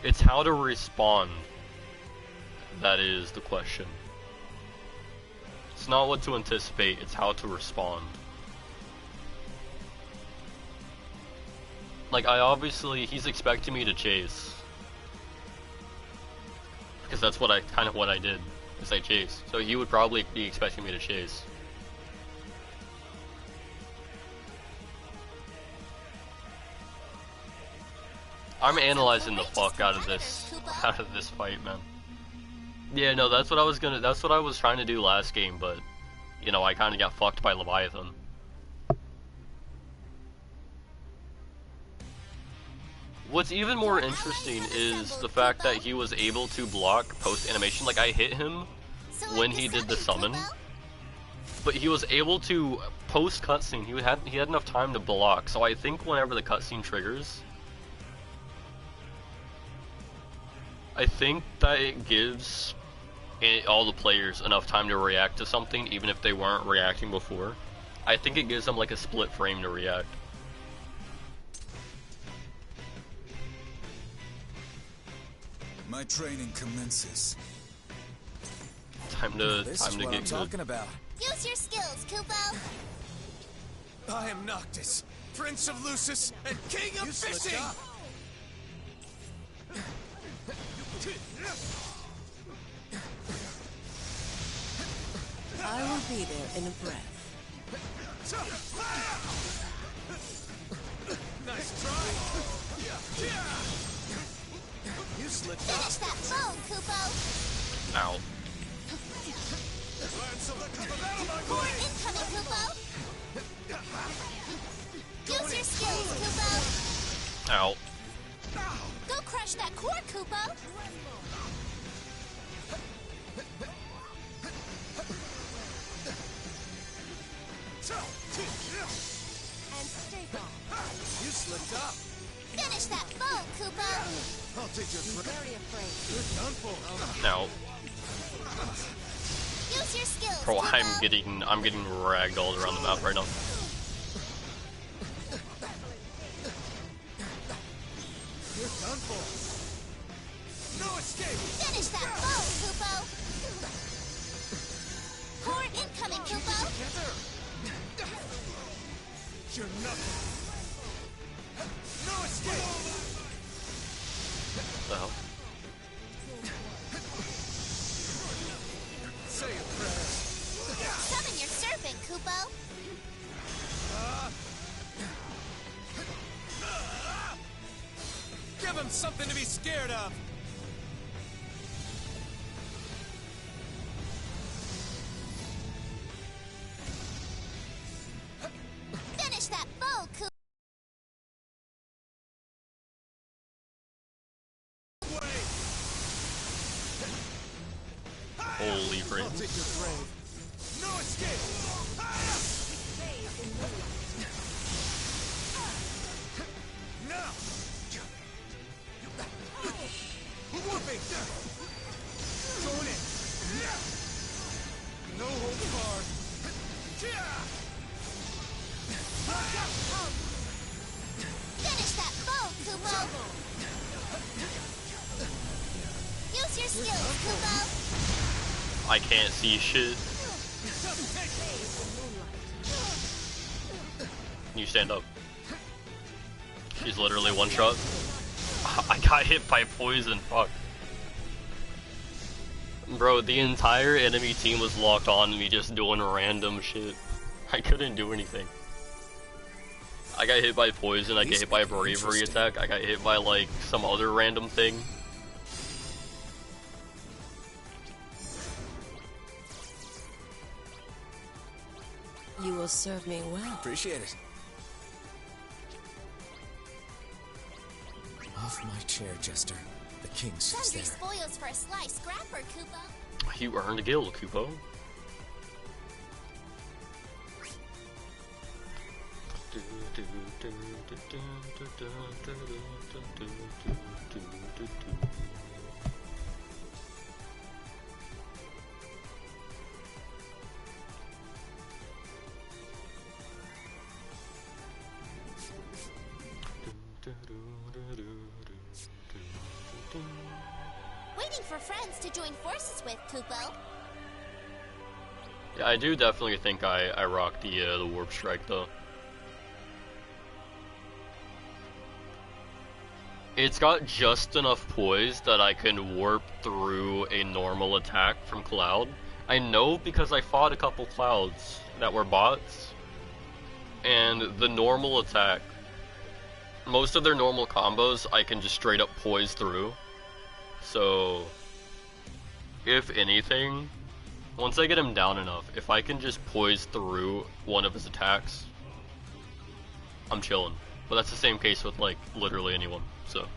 It's how to respond that is the question. It's not what to anticipate, it's how to respond. Like, he's expecting me to chase. Because that's what I did, is I chased. So he would probably be expecting me to chase. I'm analyzing the fuck out of this fight, man. Yeah, no, that's what I was trying to do last game, but you know, I kind of got fucked by Leviathan. What's even more interesting is the fact that he was able to block post animation. Like, I hit him when he did the summon, but he was able to post cutscene. He had enough time to block. So I think whenever the cutscene triggers, I think that it gives all the players enough time to react to something, even if they weren't reacting before. I think it gives them like a split frame to react. My training commences. Time to This is what I'm get talking good. about. Use your skills, Kupo. I am Noctis, Prince of Lucis and King of Fishing! I will be there in a breath. Nice try! You slipped Finish up! that phone, Kupo. Ow. Learn some battle, my More boy! incoming, Kupo. Use your skills, Kupo. Ow. Go crush that core, Kupo. And stay gone. You slipped up! Finish that phone, Kupo. I'll take your Very afraid. You're done for. Ow. Use your skills, Bro, Kupo. I'm getting ragdolled around the map right now. You're done for. No escape! Finish that phone, Kupo. Core incoming, Kupo. You're nothing. No escape! What the hell? Say your prayers. Summon your serpent, Kupo. Give him something to be scared of! Finish that foe, Kupo. Holy frick. I'll take your grave. No escape! Now! Whooping! Going in! No holds barred! Finish that foe, Kupo. Use your skills, Kupo. I can't see shit. Can you stand up? She's literally one shot. I got hit by poison, fuck. Bro, the entire enemy team was locked on to me just doing random shit. I couldn't do anything. I got hit by poison, I got hit by a bravery attack, I got hit by like some other random thing. You will serve me well. Appreciate it. Off my chair, Jester. The king sits Sundry there. spoils for a sly scrapper, Koopa. You earned a guild, Kupo. Waiting for friends to join forces with, Kupo. Yeah, I do definitely think I rock the warp strike though. It's got just enough poise that I can warp through a normal attack from Cloud. I know because I fought a couple Clouds that were bots, and the normal attack, most of their normal combos I can just straight up poise through. So, if anything, once I get him down enough, if I can just poise through one of his attacks, I'm chilling. But that's the same case with like literally anyone, so.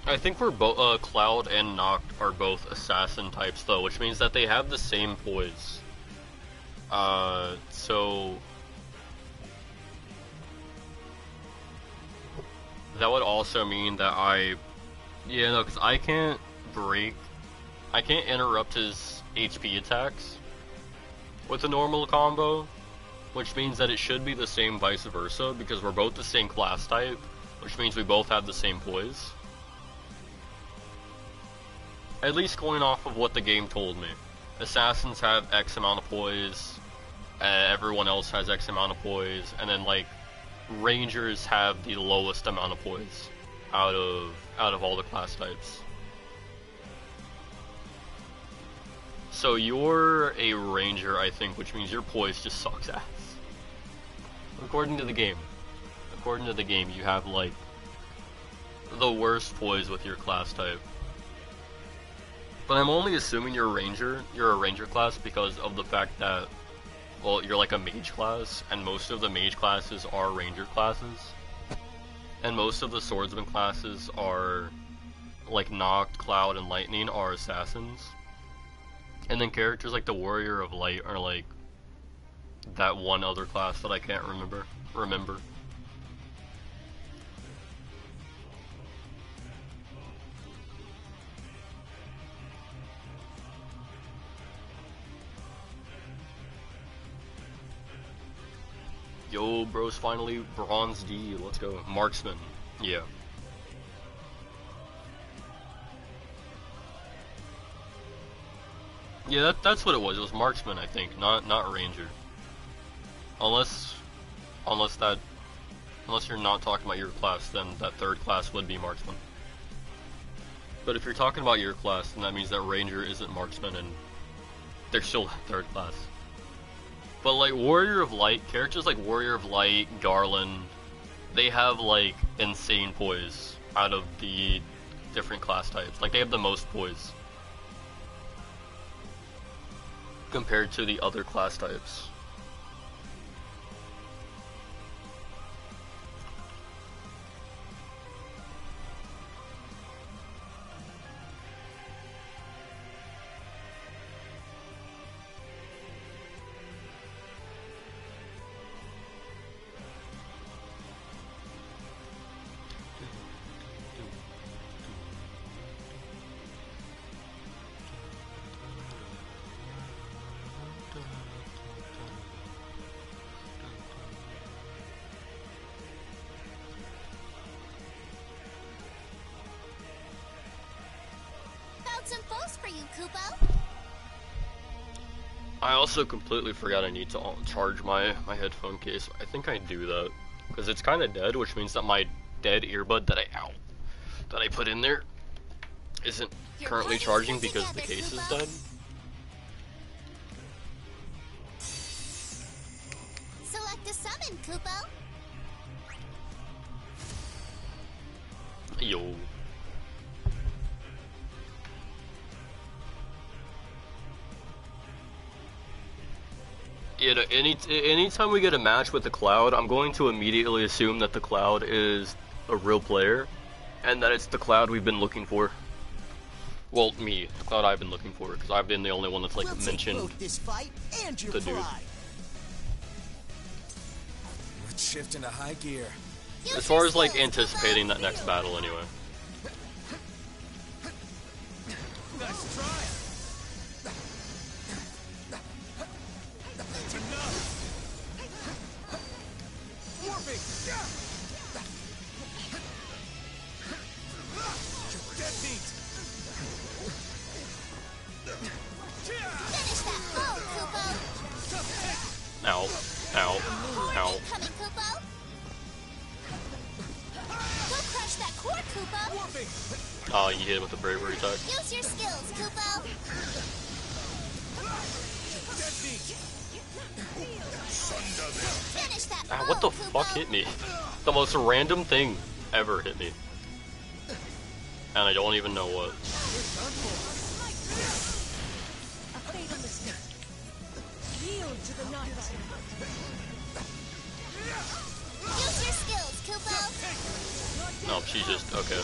I think we're both, Cloud and Noct are both assassin types though, which means that they have the same poise. So that would also mean that because I can't interrupt his HP attacks with a normal combo, which means that it should be the same vice versa, because we're both the same class type, which means we both have the same poise. At least going off of what the game told me. Assassins have X amount of poise, everyone else has X amount of poise, and then like Rangers have the lowest amount of poise out of all the class types. So you're a Ranger, I think, which means your poise just sucks ass. According to the game. According to the game, you have like the worst poise with your class type. But I'm only assuming you're a ranger class because of the fact that, well, you're like a mage class, and most of the mage classes are ranger classes. And most of the swordsman classes are, like Noct, Cloud, and Lightning are assassins. And then characters like the Warrior of Light are like that one other class that I can't remember. Yo, bro's finally bronze D. Let's go. Marksman. Yeah. Yeah, that's what it was. It was marksman, I think, not ranger. Unless you're not talking about your class, then that third class would be marksman. But if you're talking about your class, then that means that ranger isn't marksman, and they're still third class. But like Warrior of Light, characters like Warrior of Light, Garland, they have like insane poise out of the different class types. Like they have the most poise compared to the other class types. for you, Kupo. I also completely forgot I need to charge my headphone case. I think I do that because it's kind of dead, which means that my dead earbud that I put in there isn't currently charging because the case is dead. Select a summon, Kupo. Yo. Yeah, anytime we get a match with the Cloud, I'm going to immediately assume that the Cloud is a real player, and that it's the Cloud we've been looking for. Well, me, the Cloud I've been looking for, because I've been the only one that's like mentioned both this fight and your the dude. pride. Let's shift into high gear. As far as like anticipating that next battle, anyway. Nice try. That's enough. Warping. Dead meat. Finish that blow, Kupo. Ow. Ow. Ow. Coming, Kupo. Go crush that core, Kupo. Warping. Oh, you hit with the bravery attack. Use your skills, Kupo. Dead meat. Finish that blow, Ah, what the Kupo. fuck hit me? The most random thing ever hit me. And I don't even know what. A fatal mistake. Yield to the knight. Use your skills, Kupo. No, she's just okay.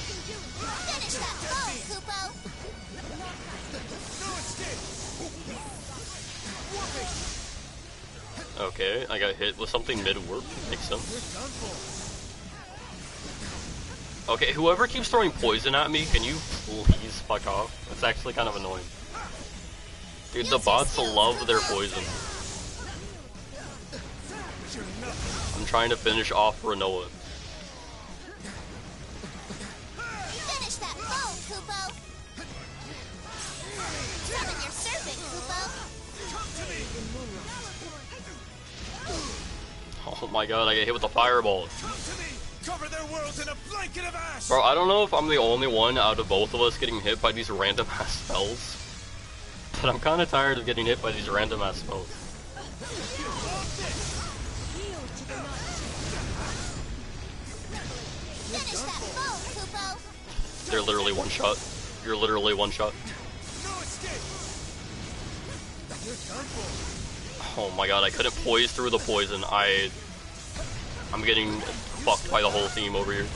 Finish that blow, Kupo. No escape. Warping. Okay, I got hit with something mid-warp. Makes sense. Done for. Okay, whoever keeps throwing poison at me, can you please fuck off? That's actually kind of annoying. Dude, the bots love their poison. I'm trying to finish off Renoa. Finish that blow, Kupo. Summon your servant, Kupo. Oh my god, I get hit with a fireball. Come to me. Cover their world in a blanket of ash. Bro, I don't know if I'm the only one out of both of us getting hit by these random ass spells. But I'm kind of tired of getting hit by these random ass spells. Yield to the knight. Finish that blow, Kupo. They're literally one shot. You're literally one shot. No escape. You're done for. Oh my god, I couldn't poise through the poison. I'm getting fucked by the whole team over here.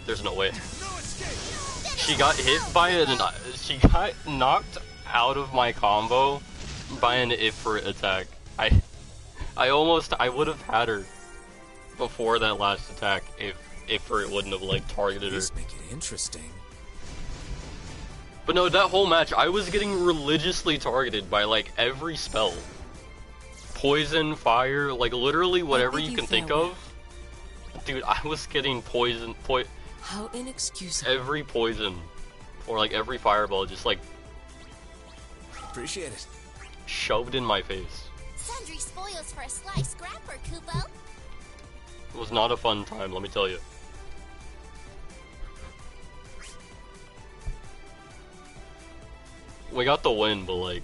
There's no way. No escape. She got hit by it and she got knocked out of my combo by an Ifrit attack. I would have had her before that last attack if Ifrit wouldn't have like targeted her. This make it interesting. But no, that whole match I was getting religiously targeted by like every spell. Poison, fire, like literally whatever you can think of. Dude, I was getting How inexcusable. every poison or like every fireball just like Appreciate it. shoved in my face. Sundry spoils for a sly scrapper, Kupo. It was not a fun time, let me tell you. We got the win, but like,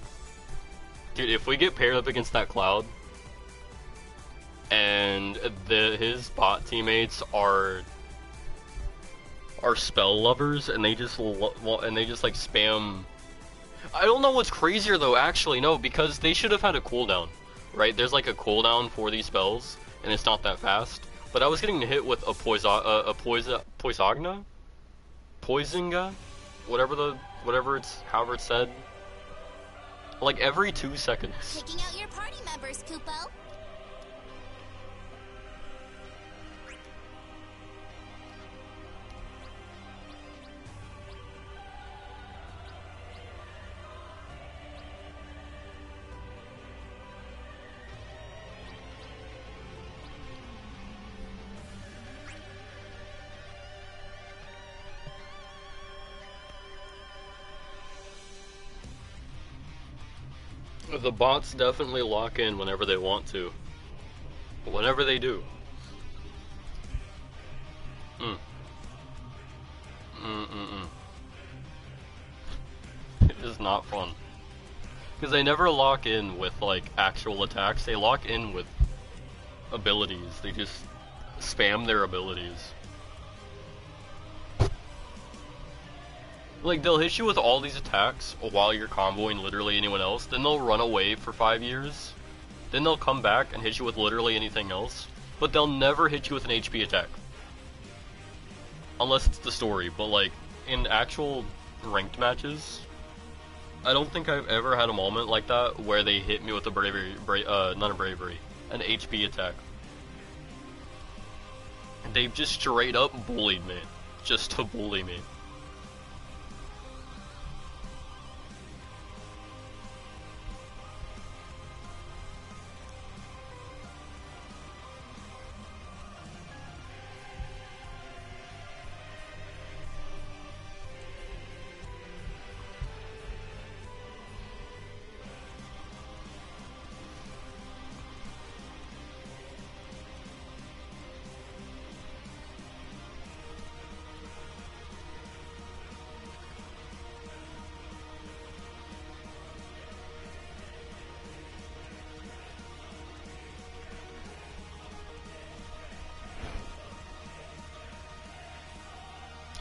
dude, if we get paired up against that Cloud, and his bot teammates are spell lovers, and they just like spam. I don't know what's crazier though. Actually, no, because they should have had a cooldown, right? There's like a cooldown for these spells, and it's not that fast. But I was getting hit with a Poisogna, whatever it's however it's said, like every 2 seconds. Picking out your party members, Kupo. The bots definitely lock in whenever they want to. Whenever they do. It is not fun. Because they never lock in with, like, actual attacks. They lock in with abilities. They just spam their abilities. Like, they'll hit you with all these attacks while you're comboing literally anyone else. Then they'll run away for 5 years. Then they'll come back and hit you with literally anything else. But they'll never hit you with an HP attack. Unless it's the story. But, like, in actual ranked matches, I don't think I've ever had a moment like that where they hit me with a not a bravery, an HP attack. They've just straight up bullied me. Just to bully me.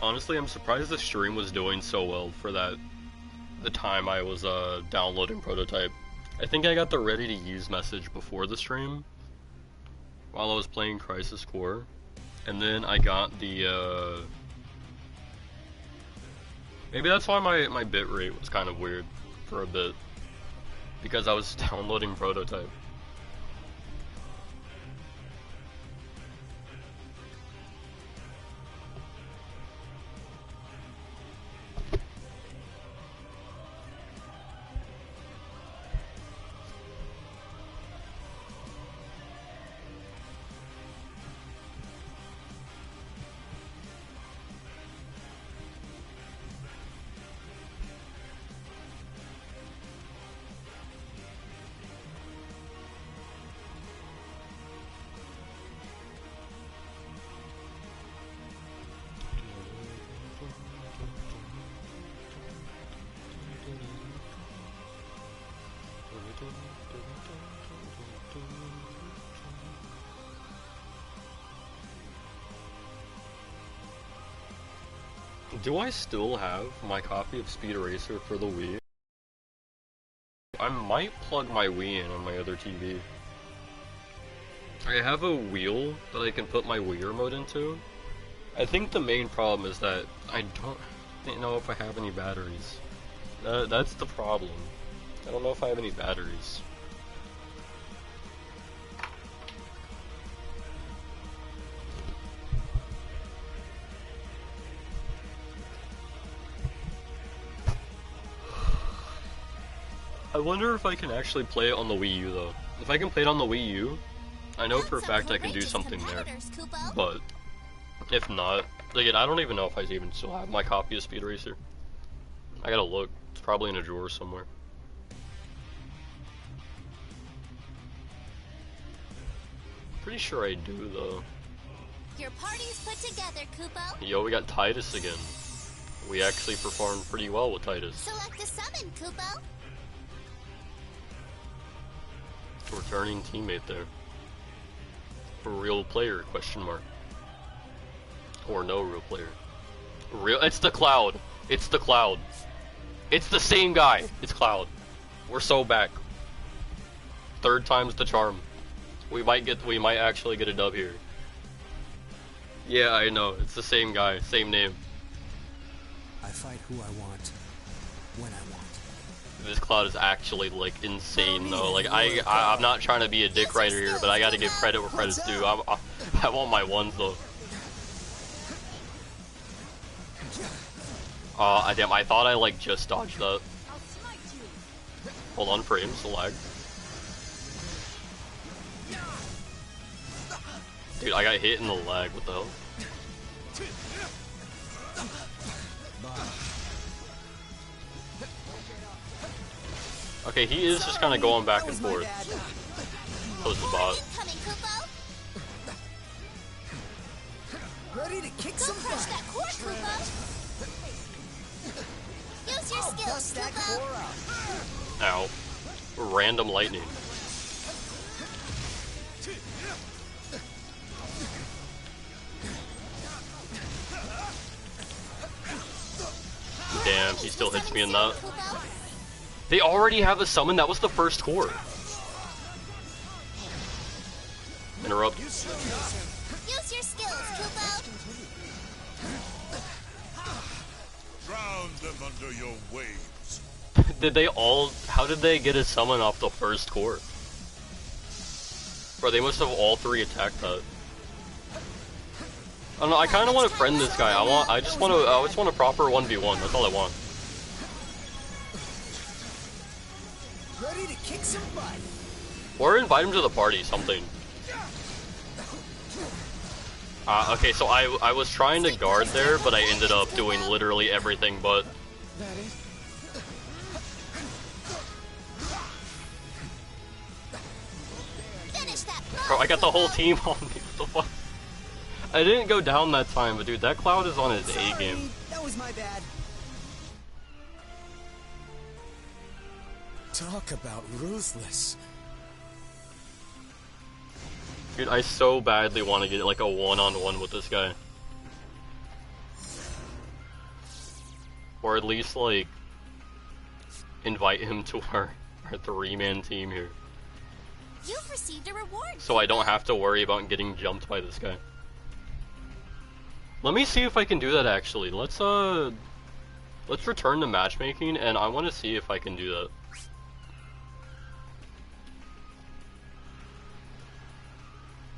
Honestly, I'm surprised the stream was doing so well for the time I was downloading Prototype. I think I got the ready to use message before the stream while I was playing Crisis Core, and then I got the maybe that's why my bitrate was kind of weird for a bit, because I was downloading Prototype. Do I still have my copy of Speed Racer for the Wii? I might plug my Wii in on my other TV. I have a wheel that I can put my Wii remote into. I think the main problem is that I don't know if I have any batteries. That's the problem. I don't know if I have any batteries. I wonder if I can actually play it on the Wii U though. If I can play it on the Wii U, I know for a fact I can do something there. But if not, again, I don't even know if I even still have my copy of Speed Racer. I gotta look. It's probably in a drawer somewhere. Pretty sure I do though. Your party's put together, Kupo. Yo, we got Titus again. We actually performed pretty well with Titus. Select a summon, Kupo. Returning teammate there. A real player, question mark. Or no real player. It's the Cloud. It's the Cloud. It's the same guy. It's Cloud. We're so back. Third time's the charm. We might actually get a dub here. Yeah, I know. It's the same guy, same name. I fight who I want, when I want. This Cloud is actually like insane though. Like I'm not trying to be a dick writer here, but I gotta give credit where credit's due. I want my ones though. Damn, I thought I like just dodged that. Hold on, frames, the lag. Dude, I got hit in the lag, what the hell? Okay, he is just kind of going back and forth. Close the bot. Incoming, Kupo. Ready to kick Go some crush butt. that core, Kupo. Use your skills, Bust that Kupo. core out. Ow. Random lightning. Damn, he still hits me in that. Kupo. They already have a summon, that was the first core. Interrupt. Use your skills, Kupo. Drown them under your waves. Did they all, how did they get a summon off the first core? Bro, they must have all three attacked that. I don't know, I kinda wanna friend this guy. I just want a proper 1v1, that's all I want. Ready to kick some butt. Or invite him to the party, something. Okay, so I was trying to guard there, but I ended up doing literally everything but. That is. Finish that. Bro, I got the whole team on me, what the fuck? I didn't go down that time, but dude, that Cloud is on his A game. That was my bad. Talk about ruthless. Dude, I so badly want to get like a one-on-one with this guy. Or at least like invite him to our three-man team here. You've received a reward. So I don't have to worry about getting jumped by this guy. Let me see if I can do that actually. Let's return to matchmaking and I want to see if I can do that.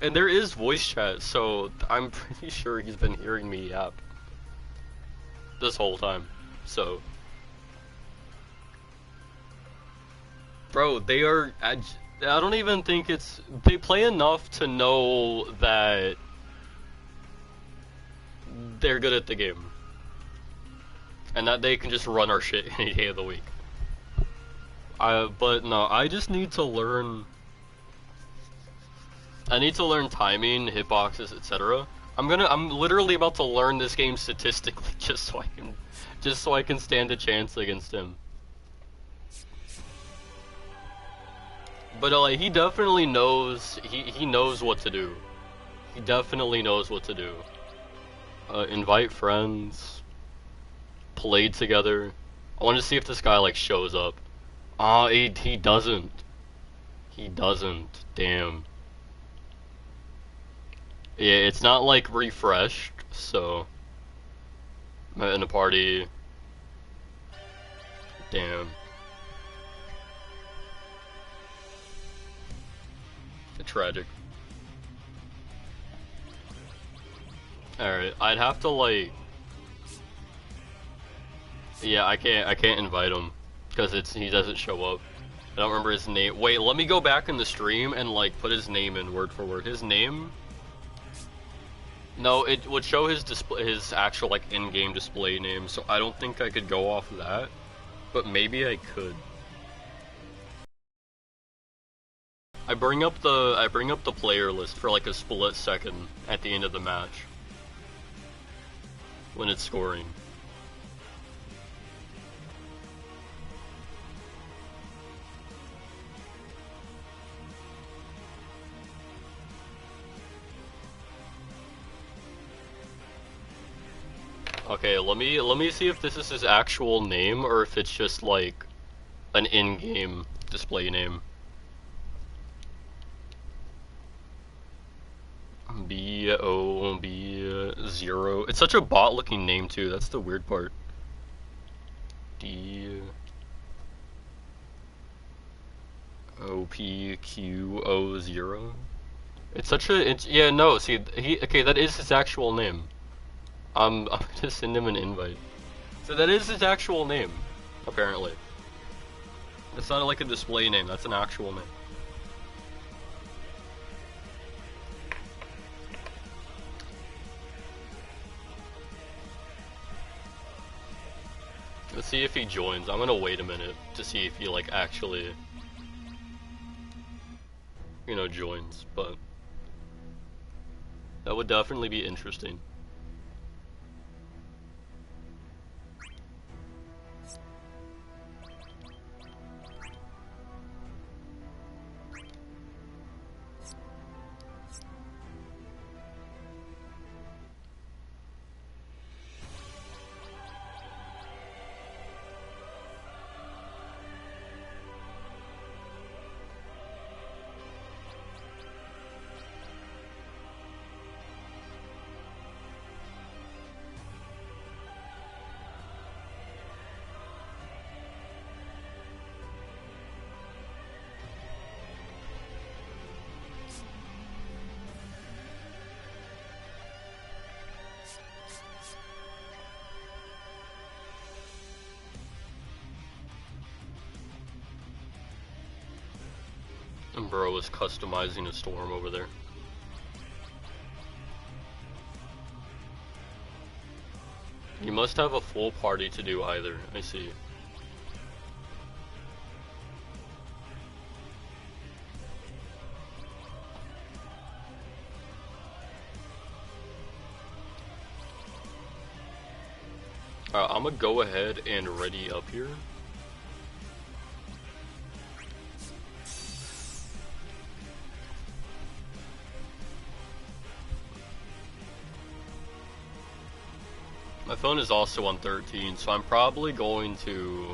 And there is voice chat, so I'm pretty sure he's been hearing me yap this whole time. So, bro, they are. I don't even think it's. They play enough to know that they're good at the game, and that they can just run our shit any day of the week. But no, I just need to learn. I need to learn timing, hitboxes, etc. I'm literally about to learn this game statistically just so I can stand a chance against him. But like he definitely knows he knows what to do. He definitely knows what to do. Invite friends, play together. I want to see if this guy like shows up. He doesn't. He doesn't. Damn. Yeah, it's not like refreshed, so in a party. Damn. Tragic. Alright, I'd have to like. Yeah, I can't invite him because he doesn't show up. I don't remember his name. Wait, let me go back in the stream and like put his name in word for word. His name. No, it would show his actual like in-game display name, so I don't think I could go off of that, but maybe I could. I bring up the player list for like a split second at the end of the match when it's scoring. Okay, let me see if this is his actual name or if it's just like an in-game display name. B-O-B-0. It's such a bot-looking name too. That's the weird part. D-O-P-Q-O-0. It's such a. Yeah, no. See, okay. That is his actual name. I'm gonna send him an invite. So that is his actual name, apparently. It's not like a display name, that's an actual name. Let's see if he joins. I'm gonna wait a minute to see if he like actually, you know, joins, but that would definitely be interesting. And bro is customizing a storm over there. You must have a full party to do either, I see. Alright, I'm gonna go ahead and ready up here. My phone is also on 13, so I'm probably going to...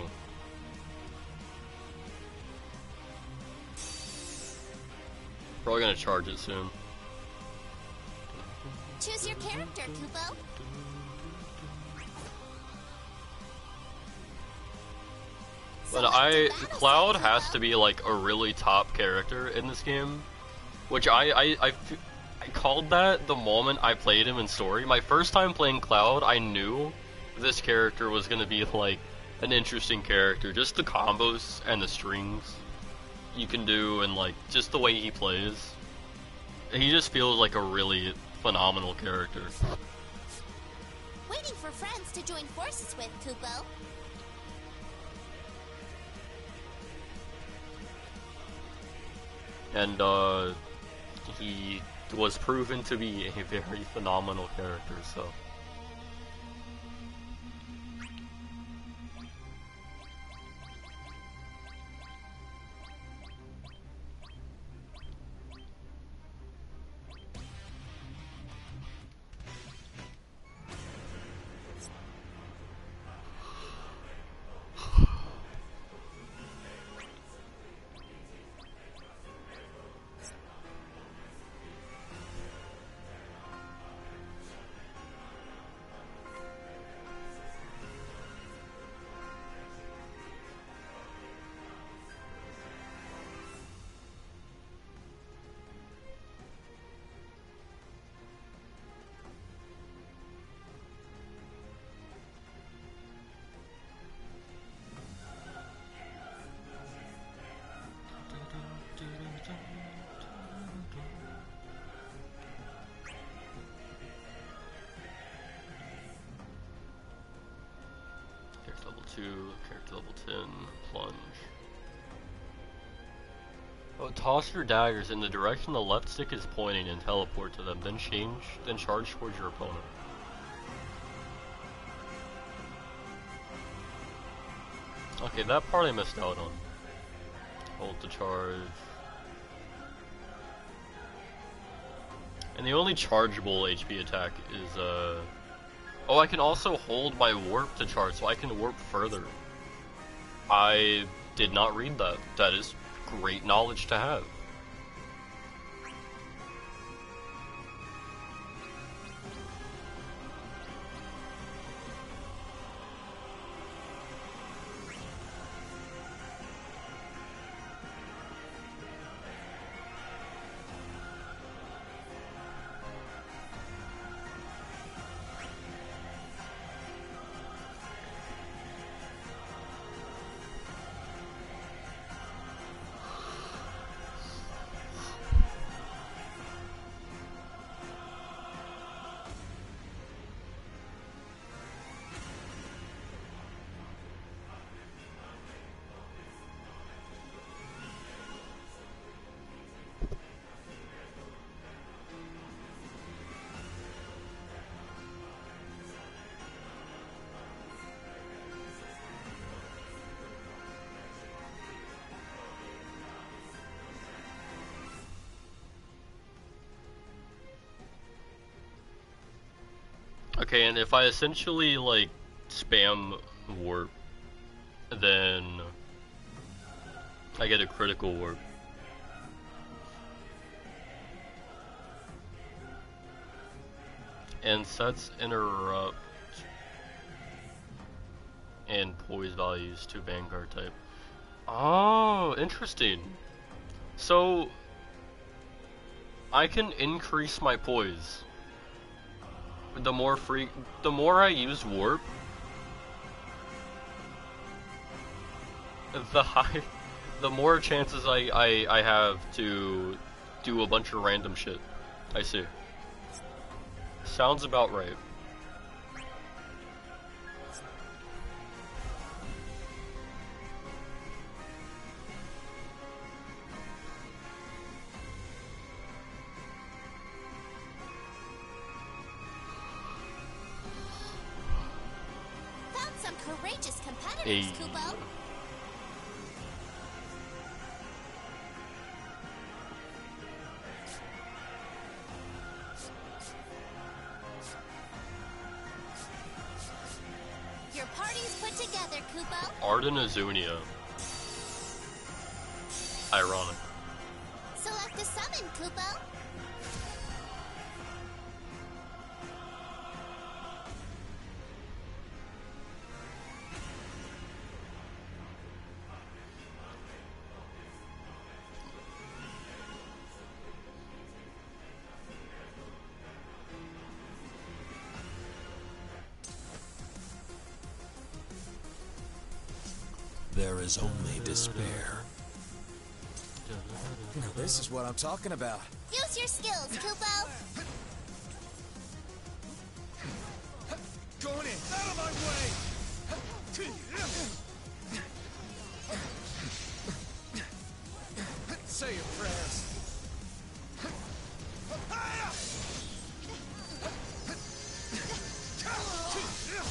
Probably gonna charge it soon. Choose your character, Kubo. But Cloud has to be like a really top character in this game, which I called that the moment I played him in story. My first time playing Cloud, I knew this character was gonna be like an interesting character. Just the combos and the strings you can do, and like just the way he plays. He just feels like a really phenomenal character. Waiting for friends to join forces with, Kubo. And he was proven to be a very phenomenal character, so. Character level 2, character level 10, plunge. Oh, toss your daggers in the direction the left stick is pointing and teleport to them, then charge towards your opponent. Okay, that part I missed out on. Hold to charge. And the only chargeable HP attack is, oh, I can also hold my warp to charge, so I can warp further. I did not read that. That is great knowledge to have. Okay, and if I essentially like spam warp, then I get a critical warp. And sets interrupt and poise values to Vanguard type. Oh, interesting. So I can increase my poise. The more I use warp, the more chances I have to do a bunch of random shit. I see. Sounds about right. Found some courageous competitors, Hey. Kubo. Your party's put together, Kubo. Arden Azunia. Ironic. Select a summon, Kubo. There is only despair. Now this is what I'm talking about. Use your skills, Kubo. Going in. Out of my way! Say your prayers.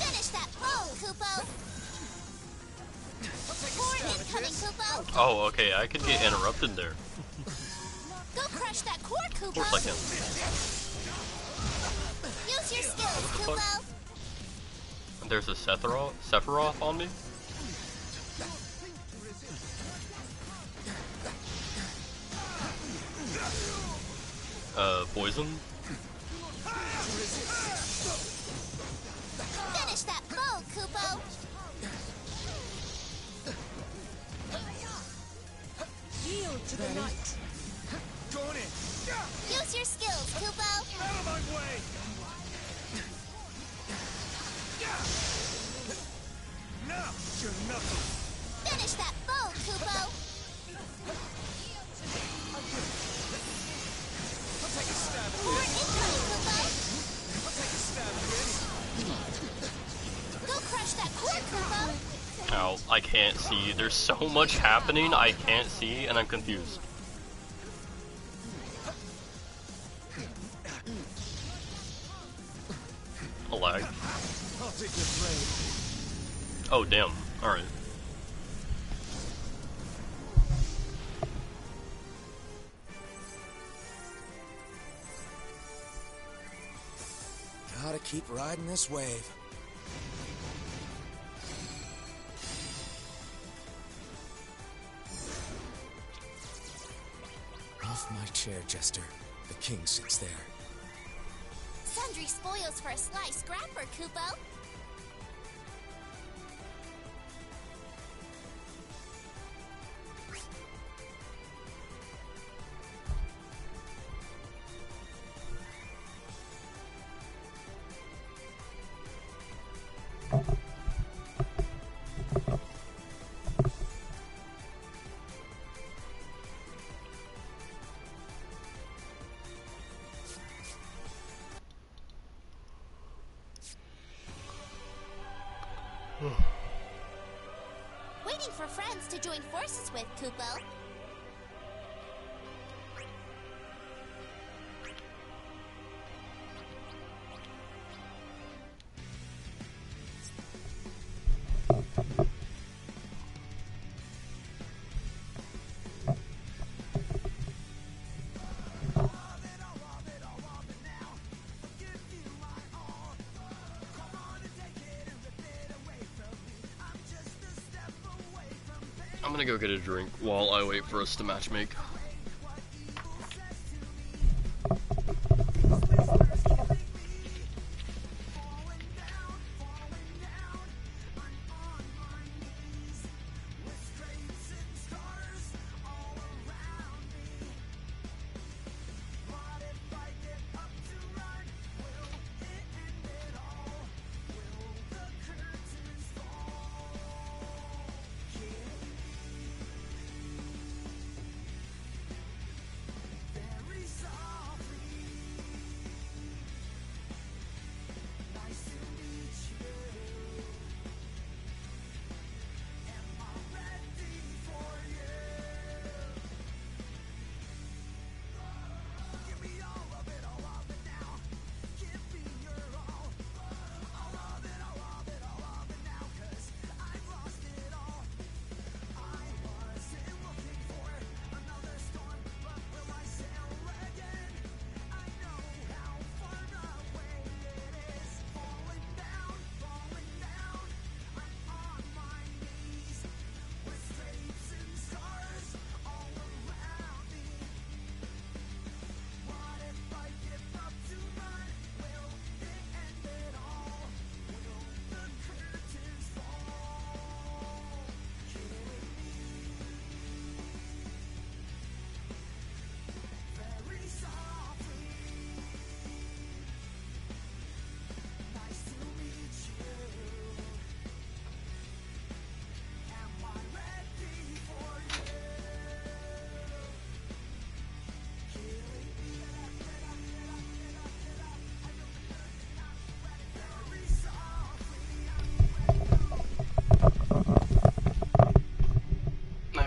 Finish that roll, Kubo. Core incoming, Kubo. Oh, okay, I could get interrupted there. Go crush that core, Of Kubo. course I can. Use your skills, What the Kubo. fuck? There's a Sephiroth on me? Poison? Finish that roll, Kubo. Yield to the night. Going in. Use your skills, Kubo. Out of my way! Now you're nothing. Finish that roll, Kubo. I'll take a stab at Core this. incoming, Kubo. I'll take a stab at this. Go crush that core, Kubo. Ow, I can't see. There's so much happening, I can't see, and I'm confused. A lag. I'll take your blade. Oh, damn. Alright. Gotta keep riding this wave. Off my chair, Jester. The king sits there. Sundry spoils for a sly scrapper, Kubo. Waiting for friends to join forces with, Kubo. gonna go get a drink while I wait for us to matchmake.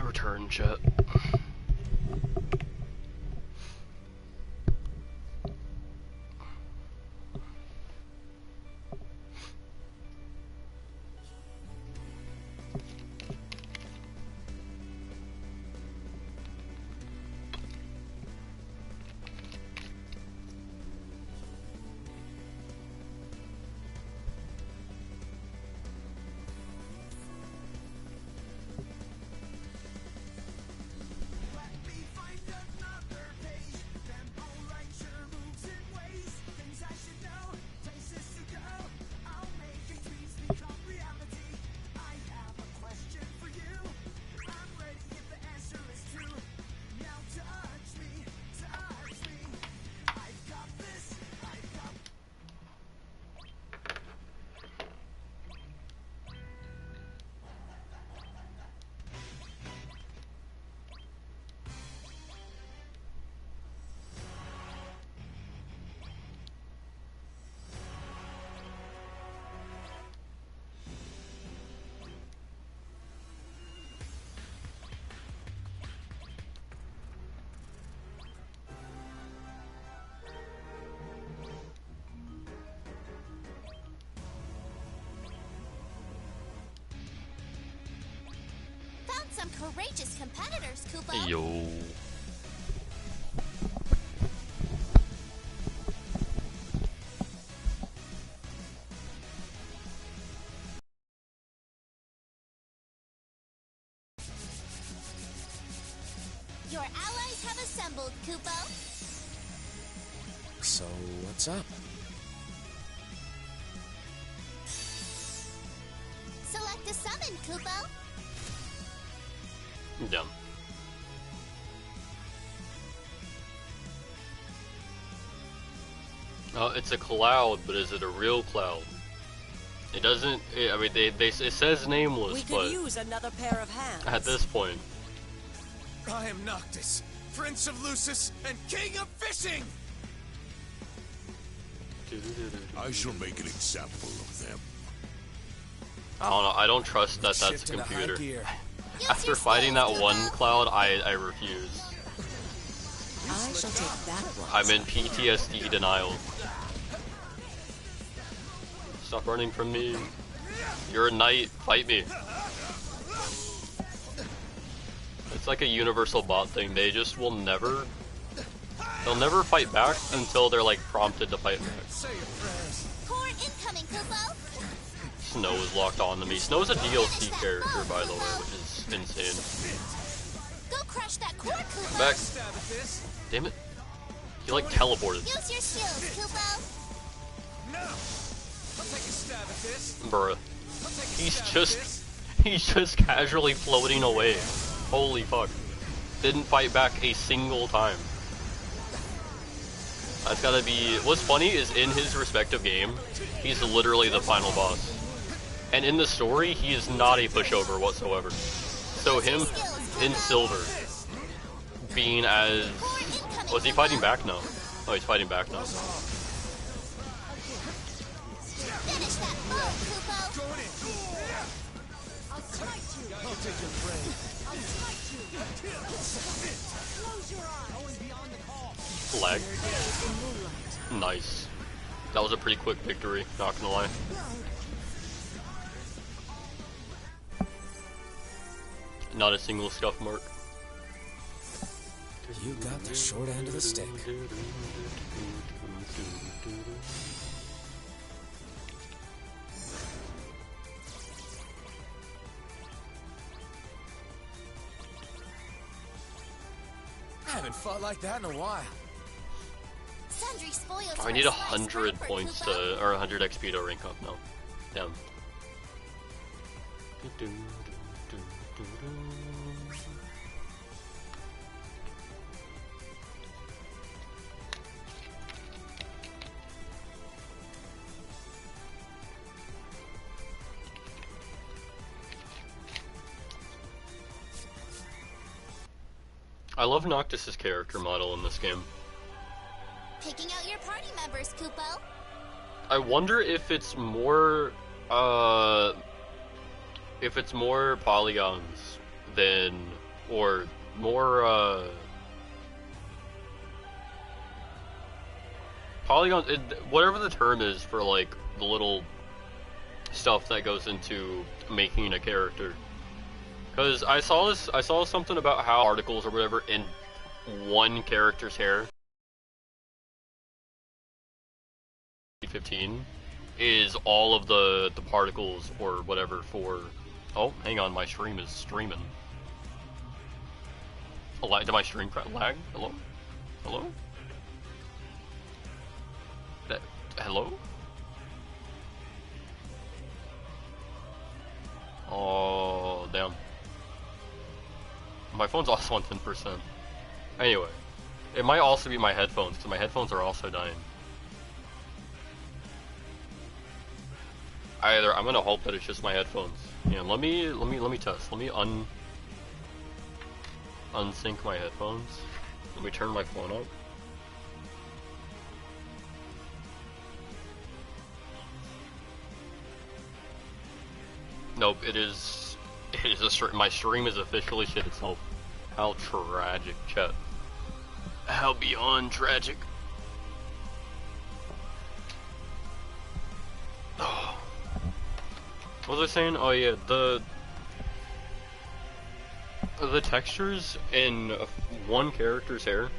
Return chat. Some courageous competitors, Kupo. Yo. Your allies have assembled, Kupo. So, what's up? Select a summon, Kupo. Dumb. It's a cloud, but is it a real cloud? It doesn't. I mean, it says nameless, We could but use another pair of hands. at this point, I am Noctis, Prince of Lucis and King of Fishing! I shall make an example of them. I don't know. I don't trust that that's a Shift into high computer. gear. After fighting that one cloud, I refuse. I shall take that one. I'm in PTSD denial. Stop running from me. You're a knight. Fight me. It's like a universal bot thing. They just will never... They'll never fight back until they're like prompted to fight back. Say your prayers. Core incoming, Kupo. Snow is locked on to me. Snow's a DLC character, by the way, which is insane. Go crush that core, Kupo. Back. Stab at this. Damn it. He like teleported. Use your shields, Kupo. No. I'll take a stab at this. Bruh. I'll take a He's stab at just this. he's just casually floating away. Holy fuck. Didn't fight back a single time. That's gotta be... What's funny is in his respective game, he's literally the final boss. And in the story, he is not a pushover whatsoever. So him in silver, being as... Was he fighting back? No. Oh, he's fighting back now. Finish that foe, Kupo. Going in. I'll smite you. I'll take your brain. I'll smite you. Close your eyes. Going beyond the call. Lag. In moonlight. Nice. That was a pretty quick victory, not gonna lie. Not a single scuff mark. You got the short end of the stick. I haven't fought like that in a while. Sundry spoils I for need a 100 slice points scrapper, to, or 100 XP to rank up now. Damn. I love Noctis's character model in this game. Picking out your party members, Kupo. I wonder if it's more polygons than, or more, polygons, whatever the term is for, like, the little stuff that goes into making a character. Because I saw something about how articles or whatever in one character's hair 15 is all of the particles or whatever for... Oh, hang on, my stream is streaming. Did my stream lag? Hello? Hello? Hello? Oh, damn. My phone's also on 10%. Anyway, it might also be my headphones, because my headphones are also dying. Either I'm gonna hope that it's just my headphones. Yeah, let me test. Let me unsync my headphones. Let me turn my phone up. Nope, it is my stream is officially shit itself. How tragic, chat. How beyond tragic. Oh. What was I saying? Oh yeah, the textures in one character's hair,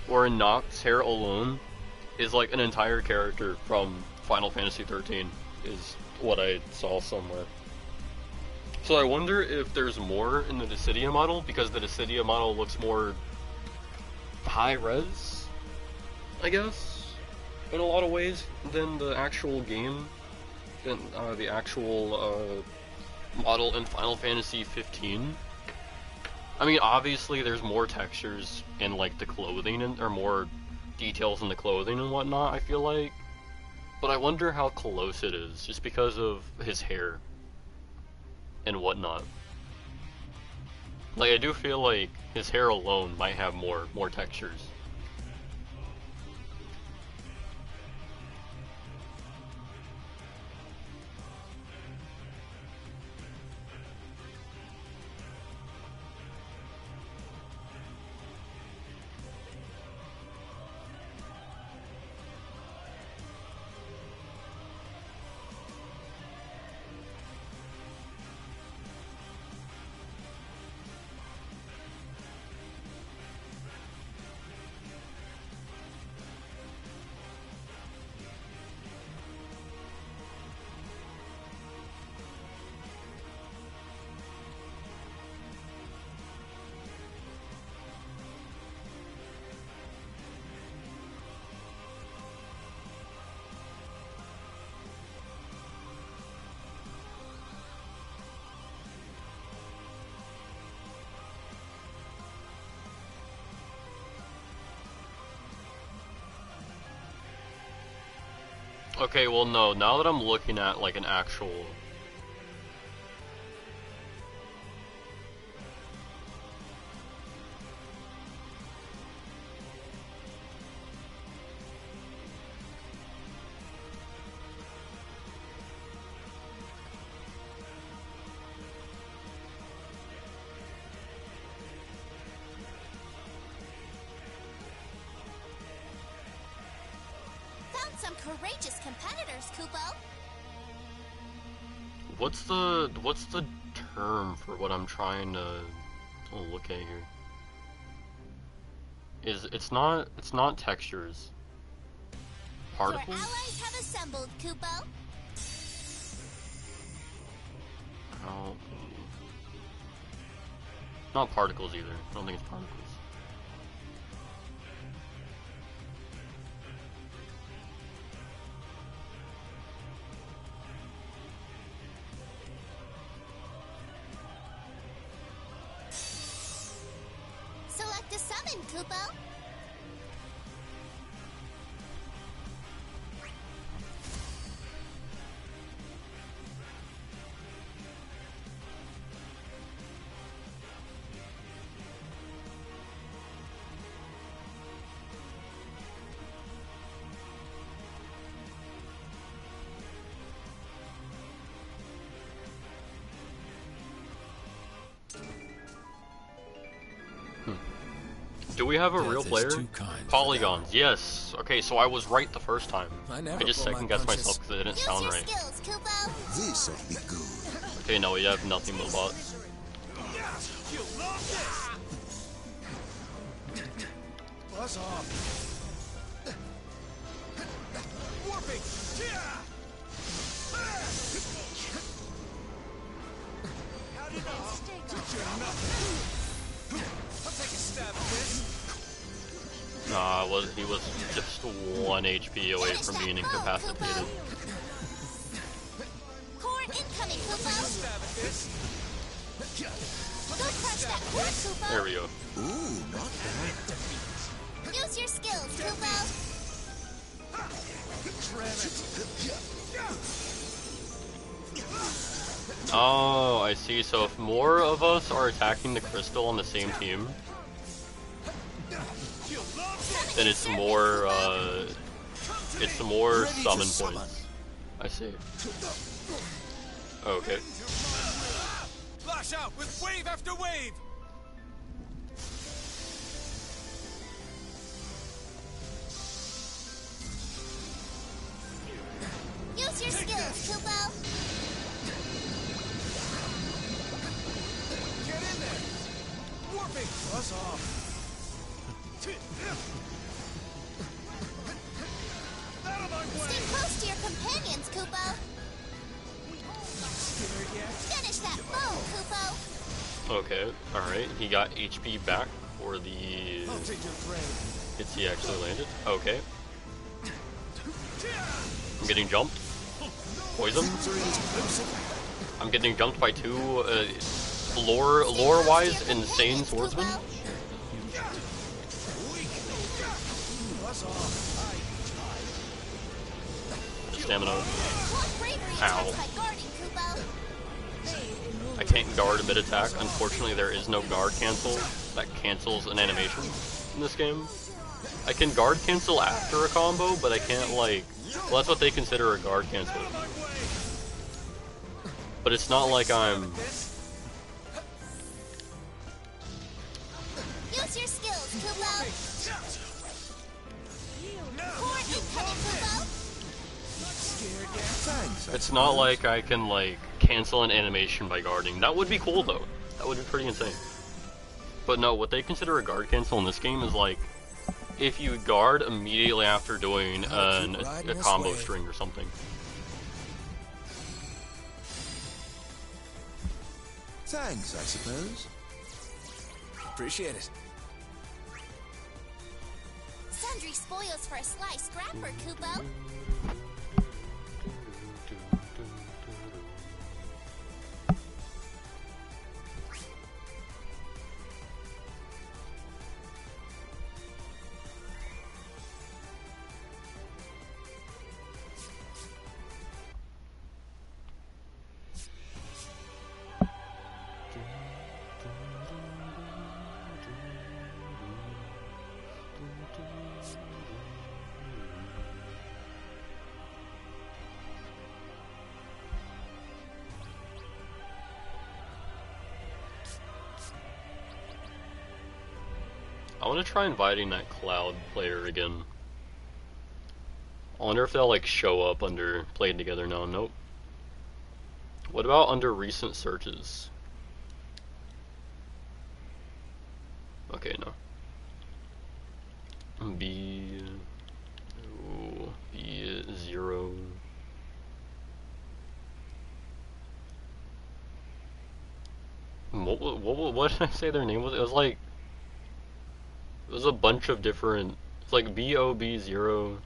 or in Noct's hair alone, is like an entire character from Final Fantasy 13, is what I saw somewhere. So I wonder if there's more in the Dissidia model, because the Dissidia model looks more high-res, I guess, in a lot of ways, than the actual game, than the actual model in Final Fantasy 15. I mean, obviously there's more textures in, like, the clothing, or more details in the clothing and whatnot, I feel like. But I wonder how close it is, just because of his hair and whatnot. Like, I do feel like his hair alone might have more textures. Okay, well no, now that I'm looking at like an actual... Found some courageous competitors, Kupo. What's the term for what I'm trying to look at here? It's not textures. Particles? Your allies have assembled, Kupo. How? Not particles either. I don't think it's particles. Select a summon, Kupo. Do we have a Death real is player? too kind for Polygons, yes. Okay, so I was right the first time. I I never just pull my second guessed punches. myself because it didn't Use sound your right. skills, Kupo. This'll be good. Okay, no, we have nothing but bots. You love this! Buzz off. Warping! How did I? I'll take a stab at this. Nah, he was just 1 HP away from being incapacitated. Core incoming, Kupo. Stab at this. Go crush that core, Kupo. There we go. Ooh, not bad. Use your skills, Kupo. Oh, I see. So if more of us are attacking the crystal on the same team, then it's more summon points. I see. Okay. Lash out with wave after wave. Use your skills, Kupo. Get in there. Warping. Buzz off. Out of my way. Stay close to your companions, Kupo. Scared yet? Finish that foe, Kupo. Okay. Alright. He got HP back for the I'll take your brain. hits he actually landed. Okay. I'm getting jumped. Poison. I'm getting jumped by two lore-wise insane swordsmen. Buzz off. Stamina. What bravery Ow. attacks by guarding, Kupo. I can't guard mid-attack. Unfortunately, there is no guard cancel that cancels an animation in this game. I can guard cancel after a combo, but I can't, like... Well, that's what they consider a guard cancel. But it's not like I'm... Use your skills, Kupo. Core incoming, Kupo. Scared yet? Thanks. It's not like I can, like, cancel an animation by guarding. That would be cool, though. That would be pretty insane. But no, what they consider a guard cancel in this game is, like, if you guard immediately after doing a combo string or something. Thanks, I suppose. Appreciate it. Sundry spoils for a slice scrapper, Kupo. I want to try inviting that Cloud player again. I wonder if they'll like show up under played together now. Nope. What about under recent searches? Okay, no. B0. What did I say their name was? It was a bunch of different. It's like BOB0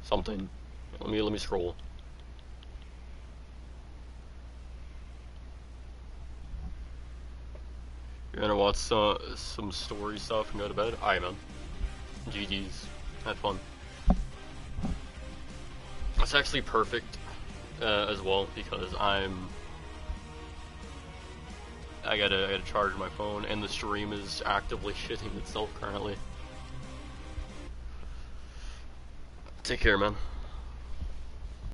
something. Let me scroll. You're gonna watch some story stuff and go to bed? Alright, man. GG's. Had fun. That's actually perfect as well because I gotta charge my phone and the stream is actively shitting itself currently. Take care, man.